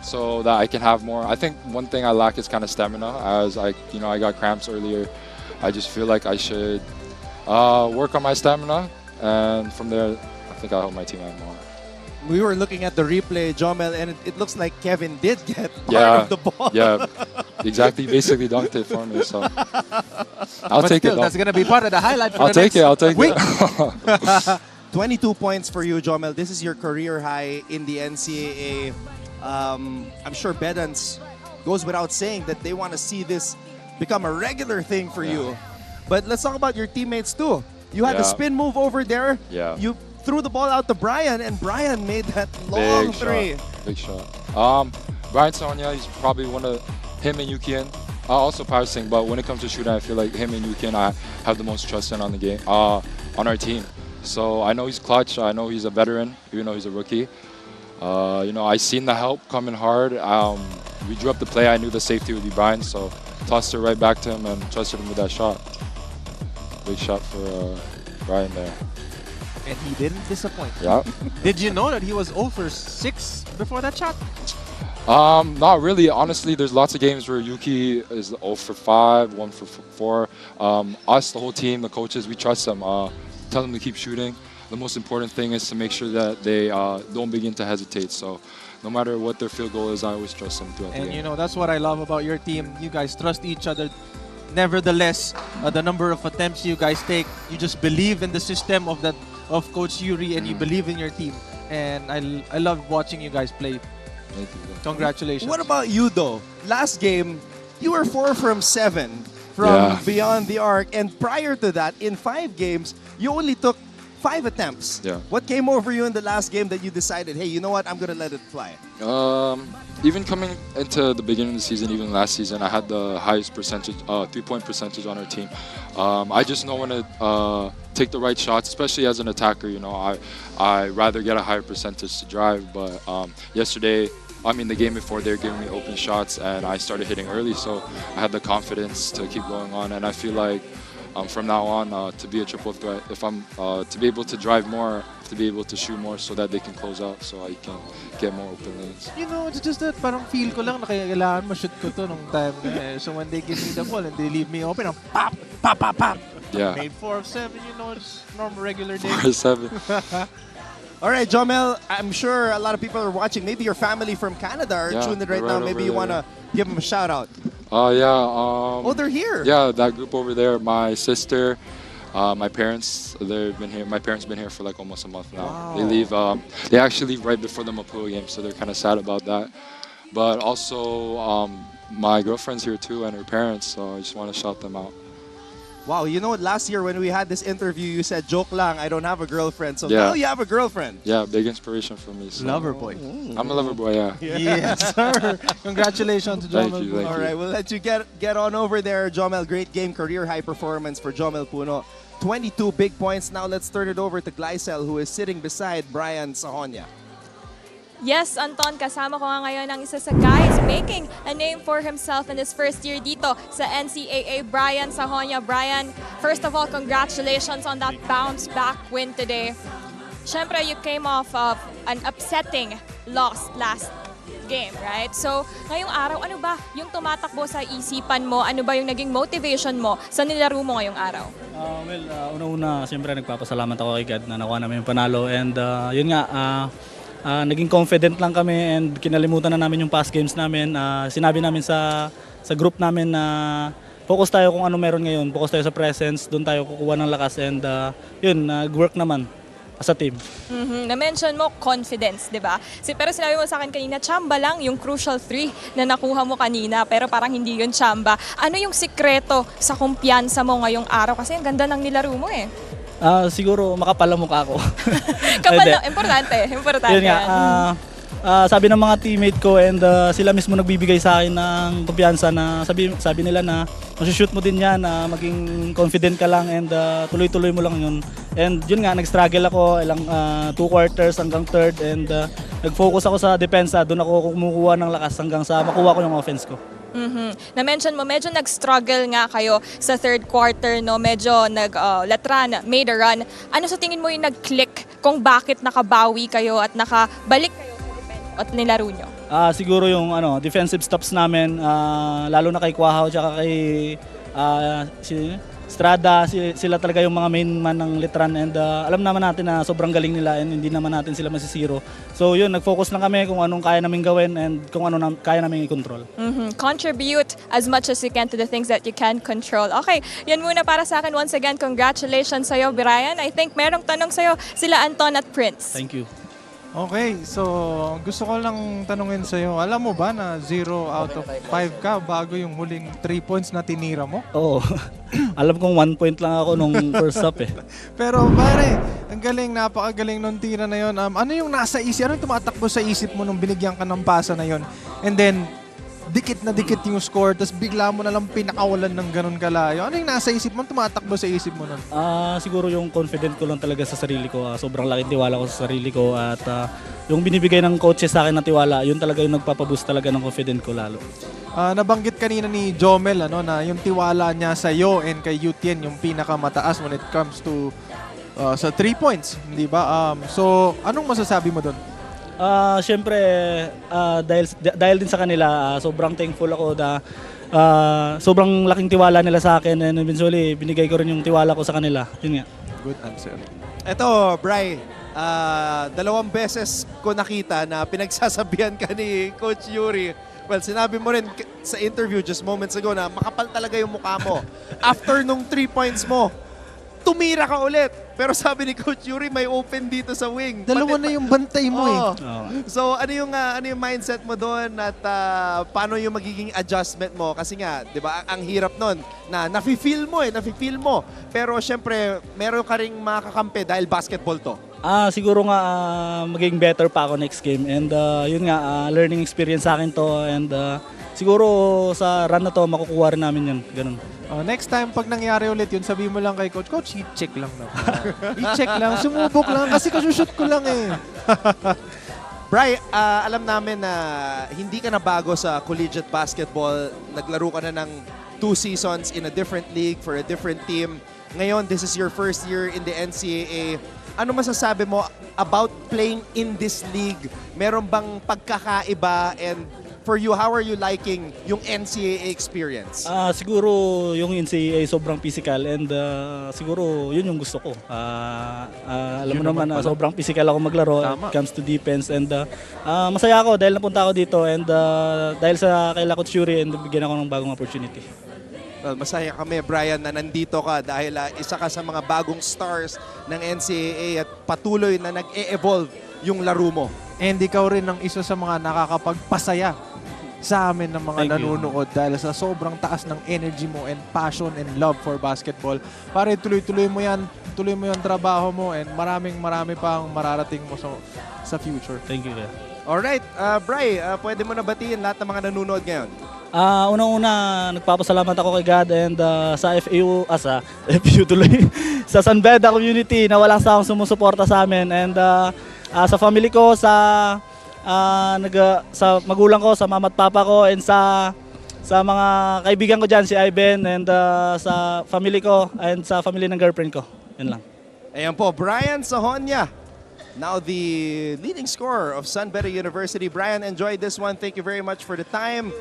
so that I can have more. I think one thing I lack is kind of stamina, as I got cramps earlier. I just feel like I should work on my stamina, and from there, I think I'll help my team out more. We were looking at the replay, Jomel, and it looks like Kevin did get part of the ball. Yeah, exactly. Basically dunked it for me, so I'll take it. That's going to be part of the highlight for I'll take it. 22 points for you, Jomel. This is your career high in the NCAA. I'm sure Bedans goes without saying that they want to see this become a regular thing for you. But let's talk about your teammates too. You had the spin move over there. Yeah. You threw the ball out to Brian, and Brian made that long three. Big shot. Brian Sonia, he's probably one of him and Yukian. Also passing, but when it comes to shooting, I feel like him and Yukian I have the most trust in on the game, on our team. So I know he's clutch. I know he's a veteran, even though he's a rookie. I seen the help coming hard. We drew up the play. I knew the safety would be Brian, so tossed it right back to him and trusted him with that shot. Big shot for Brian there. And he didn't disappoint. Yeah. Did you know that he was 0 for 6 before that shot? Not really. Honestly, there's lots of games where Yuki is 0 for 5, 1 for 4. Us, the whole team, the coaches, we trust them. Tell them to keep shooting. The most important thing is to make sure that they don't begin to hesitate. So no matter what their field goal is, I always trust them throughout the game. And that's what I love about your team. You guys trust each other. Nevertheless, the number of attempts you guys take, you just believe in the system of Coach Yuri, and you believe in your team. And I love watching you guys play. Thank you. Congratulations. What about you though? Last game, you were 4 from 7 from beyond the arc, and prior to that, in 5 games, you only took 5 attempts. Yeah. What came over you in the last game that you decided, hey, you know what, I'm going to let it fly? Even coming into the beginning of the season, even last season, I had the highest percentage, 3-point percentage on our team. I just know when to take the right shots, especially as an attacker. I rather get a higher percentage to drive. But the game before, they were giving me open shots, and I started hitting early, so I had the confidence to keep going on. And I feel like from now on, to be a triple threat, if I'm to be able to drive more to be able to shoot more so that they can close out so I can get more open lanes. You know, it's just that parang feel ko lang na kailangan ma-shoot ko to nung time na eh. So when they give me the ball and they leave me open, pop, pop, pop, pop. Yeah. Made 4 of 7, you know, it's normal regular day. 4 of 7. All right, Jomel, I'm sure a lot of people are watching. Maybe your family from Canada are tuned in right now. Maybe you want to give them a shout out. Yeah. Oh, they're here. Yeah, that group over there. My sister, my parents, they've been here. My parents been here for like almost a month now. Wow. They leave. They actually leave right before the Mapua game, so they're kind of sad about that. But also, my girlfriend's here too, and her parents. So I just want to shout them out. Wow, you know what? Last year when we had this interview, you said, joke lang, I don't have a girlfriend. So Yeah. now you have a girlfriend. Yeah, big inspiration for me. So. Lover boy. I'm a lover boy, yeah. Yes, sir. Congratulations to Jomel. Thank All right, we'll let you get on over there, Jomel. Great game, career high performance for Jomel Puno. 22 big points. Now let's turn it over to Glycel, who is sitting beside Brian Sahonia. Yes, Anton, kasama ko nga ngayon ang isa sa guys making a name for himself in his first year dito sa NCAA, Brian Sahonia. Brian, first of all, congratulations on that bounce-back win today. Siyempre, you came off of an upsetting loss last game, right? So, ngayong araw, ano ba yung tumatakbo sa isipan mo? Ano ba yung naging motivation mo sa nilaro mo ngayong araw? Una-una, siyempre nagpapasalamat ako kay God na nakuha namin yung panalo. And yun nga, naging confident lang kami and kinalimutan na namin yung past games namin. Sinabi namin sa group namin na focus tayo kung ano meron ngayon. Focus tayo sa presence, doon tayo kukuha ng lakas and yun, nag-work naman as a team. Na-mention mo confidence, di ba? Pero sinabi mo sa akin kanina, tsamba lang yung crucial 3 na nakuha mo kanina pero parang hindi yun tsamba. Ano yung sikreto sa kumpiyansa mo ngayong araw? Kasi ang ganda ng nilaro mo eh. Siguro makapal ang mukha ko. Kapal lang, importante. Yun nga, sabi ng mga teammate ko and sila mismo nagbibigay sa akin ng kumpiyansa na sabi nila na masushoot mo din yan, maging confident ka lang and tuloy-tuloy mo lang yun. And yun nga, nag-struggle ako ilang 2 quarters hanggang 3rd and nag-focus ako sa depensa, doon ako kumukuha ng lakas hanggang sa makuha ko yung offense ko. Na-mention mo, medyo nag-struggle nga kayo sa 3rd quarter, no? Medyo Letran made a run. Ano sa tingin mo yung nag-click kung bakit nakabawi kayo at nakabalik kayo sa defense at nilaro nyo? Siguro yung defensive stops namin, lalo na kay Quahaw at kay Strada, sila talaga yung mga main man ng Letran and alam naman natin na sobrang galing nila and hindi naman natin sila masisiro. So yun, nag-focus lang kami kung anong kaya namin gawin and kung ano kaya namin i-control. Contribute as much as you can to the things that you can control. Okay, yan muna para sa akin. Once again, congratulations sa'yo, Brian. I think merong tanong sa'yo sila Anton at Prince. Thank you. Okay, so gusto ko lang tanungin sa'yo, alam mo ba na 0 out of 5 ka bago yung huling 3 points na tinira mo? Oo. Alam kong 1 point lang ako nung first up eh. Pero pare, ang galing, napakagaling nung tira na yun. Ano yung nasa isip, ano yung tumatakbo sa isip mo nung binigyan ka ng pasa na yun? And then, dikit na dikit yung score, tapos bigla mo na lang pinakawalan ng ganun kalayo. Ano yung nasa isip mo, tumatakbo sa isip mo nun? Siguro yung confident ko lang talaga sa sarili ko. Sobrang laking tiwala ko sa sarili ko at yung binibigay ng coaches sa akin na tiwala, yun talaga yung nagpapaboost talaga ng confident ko lalo. Nabanggit kanina ni Jomel na yung tiwala niya sa iyo and kay Yutien yung pinakamataas when it comes to sa 3 points, di ba? So, anong masasabi mo doon? Siyempre, dahil din sa kanila, sobrang thankful ako na sobrang laking tiwala nila sa akin and eventually binigay ko rin yung tiwala ko sa kanila. Yun nga. Good answer. Ito, Bri, 2 beses ko nakita na pinagsasabihan ka ni Coach Yuri. Well, sinabi mo rin sa interview just moments ago na makapal talaga yung mukha mo. After nung 3 points mo, tumira ka ulit. Pero sabi ni Coach Yuri, may open dito sa wing. Dalawa na yung bantay mo eh. So ano yung mindset mo doon at paano yung magiging adjustment mo? Kasi nga, 'di ba, ang hirap noon na nafi-feel mo. Pero syempre, meron ka ring makakampi dahil basketball to. Siguro nga maging better pa ako next game and yun nga, learning experience sa akin to and siguro sa run na to makukuha rin namin yun. Ganun. Next time, pag nangyari ulit yun, sabihin mo lang kay Coach, heat check lang na. Heat check lang, sumubok lang, kasi kasushoot ko lang eh. Bri, alam namin na hindi ka na bago sa collegiate basketball. Naglaro ka na ng 2 seasons in a different league for a different team. Ngayon, this is your first year in the NCAA. Ano masasabi mo about playing in this league? Meron bang pagkakaiba? And for you, how are you liking yung NCAA experience? Siguro yung NCAA sobrang physical and siguro yun yung gusto ko. Alam mo naman, sobrang physical ako maglaro when it comes to defense and masaya ako dahil napunta ako dito and dahil sa kay Coach Yuri and bigyan ako ng bagong opportunity. Well, masaya kami, Brian, na nandito ka dahil isa ka sa mga bagong stars ng NCAA at patuloy na nag-e-evolve yung laro mo. And ikaw rin ang isa sa mga nakakapagpasaya sa amin ng mga nanonood dahil sa sobrang taas ng energy mo and passion and love for basketball. Pare, tuloy-tuloy mo yan, tuloy mo yung trabaho mo and marami pang mararating mo sa future. Thank you. Alright, Bri, pwede mo na batiin lahat ng mga nanonood ngayon? Unang-una, nagpapasalamat ako kay God and sa FAU tuloy, sa San Beda community na walang sawang sumusuporta sa amin and sa family ko, sa magulang ko, sa mama at papa ko and sa mga kaibigan ko dyan, si Ivan and sa family ko and sa family ng girlfriend ko. Yan lang. Ayan po, Brian Sahonia. Now the leading scorer of San Beda University. Brian, enjoyed this one. Thank you very much for the time.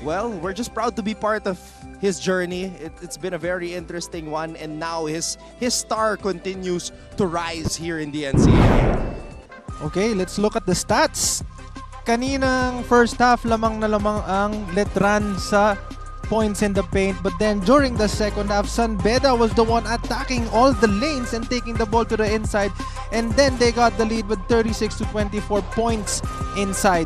Well, we're just proud to be part of his journey. It's been a very interesting one, and now his star continues to rise here in the NCAA. Okay, let's look at the stats. Kaninang first half, lamang na lamang ang Letran sa points in the paint, but then during the second half, San Beda was the one attacking all the lanes and taking the ball to the inside, and then they got the lead with 36-24 points inside.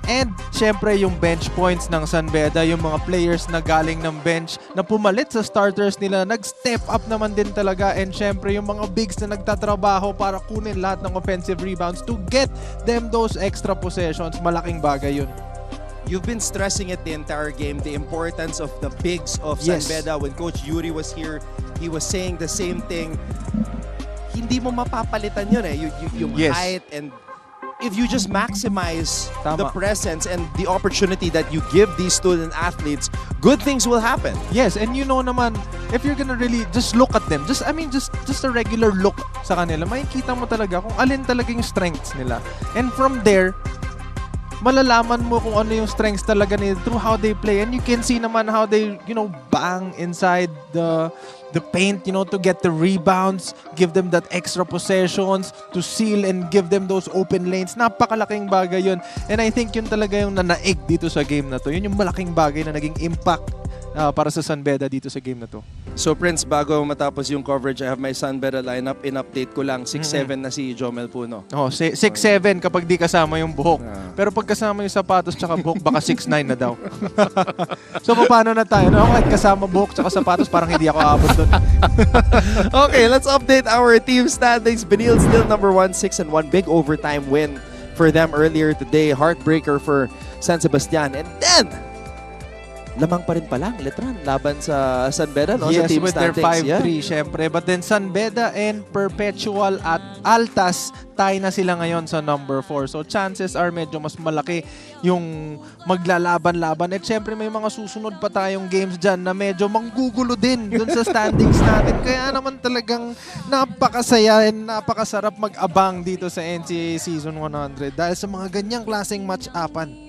And syempre yung bench points ng San Beda, yung mga players na galing ng bench na pumalit sa starters nila, nag-step up naman din talaga. And syempre yung mga bigs na nagtatrabaho para kunin lahat ng offensive rebounds to get them those extra possessions. Malaking bagay yun. You've been stressing it the entire game, the importance of the bigs of San Beda. When Coach Yuri was here, he was saying the same thing. Hindi mo mapapalitan yun yung height, and if you just maximize the presence and the opportunity that you give these student athletes, good things will happen. Yes, and you know naman, if you're gonna really just look at them, just a regular look sa kanila, makikita mo talaga kung alin talaga yung strengths nila. And from there, malalaman mo kung ano yung strengths talaga nila through how they play. And you can see naman how they, bang inside the paint, to get the rebounds, give them that extra possessions, to seal and give them those open lanes. Napakalaking bagay yun. And I think yun talaga yung nanaig dito sa game na to. Yun yung malaking bagay na naging impact para sa San Beda dito sa game na to. So Prince, bago matapos yung coverage, I have my San Beda lineup. In-update ko lang, 6'7 na si Jomel Puno. 6'7 kapag di kasama yung buhok. Pero pag kasama yung sapatos tsaka buhok, baka 6'9 na daw. So paano na tayo? Kahit kasama buhok tsaka sapatos, parang hindi ako aabot doon. Okay, let's update our team standings. Benil still number 1, 6-1. Big overtime win for them earlier today. Heartbreaker for San Sebastian. And then, lamang pa rin pala ang Letran laban sa San Beda, no? Yes, sa team with their standings. 5-3, syempre. But then San Beda and Perpetual at Altas, tie na sila ngayon sa number 4. So chances are medyo mas malaki yung maglalaban-laban. At syempre may mga susunod pa tayong games dyan na medyo manggugulo din dun sa standings natin. Kaya naman talagang napakasaya and napakasarap mag-abang dito sa NCAA Season 100 dahil sa mga ganyang klaseng match-upan.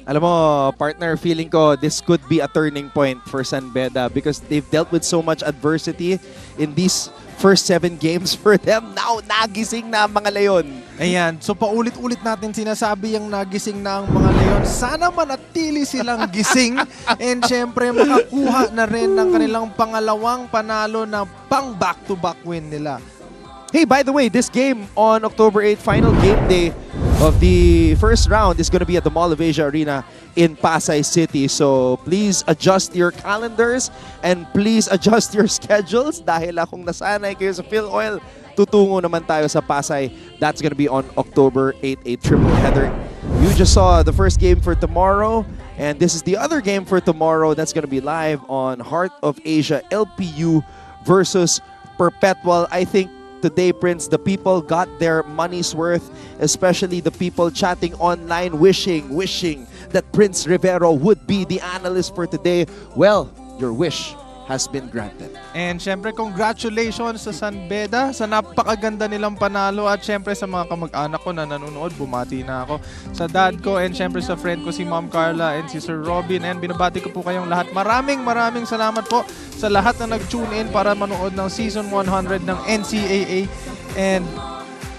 Alam mo, partner, feeling ko this could be a turning point for San Beda because they've dealt with so much adversity in these first 7 games for them. Now, nagising na ang mga Leon. Ayan, so paulit-ulit natin sinasabi yung nagising na ang mga Leon. Sana manatili silang gising and syempre makakuha na rin ng kanilang pangalawang panalo na pang back-to-back win nila. Hey, by the way, this game on October 8, final game day of the first round is going to be at the Mall of Asia Arena in Pasay City. So please adjust your calendars and please adjust your schedules dahil kung nasanay kayo sa Phil Oil, tutungo naman tayo sa Pasay. That's going to be on October 8, a triple header. You just saw the first game for tomorrow, and this is the other game for tomorrow that's going to be live on Heart of Asia LPU versus Perpetual. I think today, Prince, the people got their money's worth, especially the people chatting online, wishing that Prince Rivero would be the analyst for today. Well, your wish has been granted. And syempre, congratulations sa San Beda sa napakaganda nilang panalo at syempre sa mga kamag-anak ko na nanonood, bumati na ako sa dad ko and syempre sa friend ko si Ma'am Carla and si Sir Robin and binabati ko po kayong lahat. Maraming salamat po sa lahat na nag-tune in para manood ng Season 100 ng NCAA and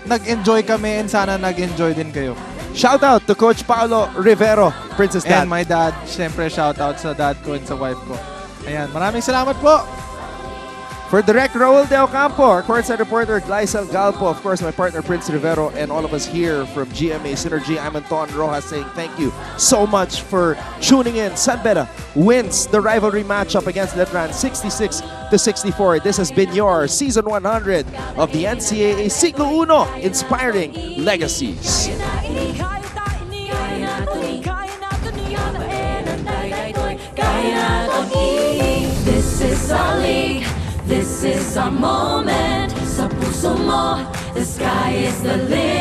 nag-enjoy kami and sana nag-enjoy din kayo. Shout out to Coach Paolo Rivero, Princess Dad. And my dad, syempre shout out sa dad ko and sa wife ko. Ayan, maraming salamat po. For Direct Raul De Ocampo, our courtside reporter Glycel Galpo, of course my partner Prince Rivero, and all of us here from GMA Synergy, I'm Anton Rojas saying thank you so much for tuning in. San Beda wins the rivalry matchup against Letran 66-64. This has been your Season 100 of the NCAA Siglo Uno, Inspiring Legacies. This is our league, this is our moment. Sa puso mo, the sky is the limit.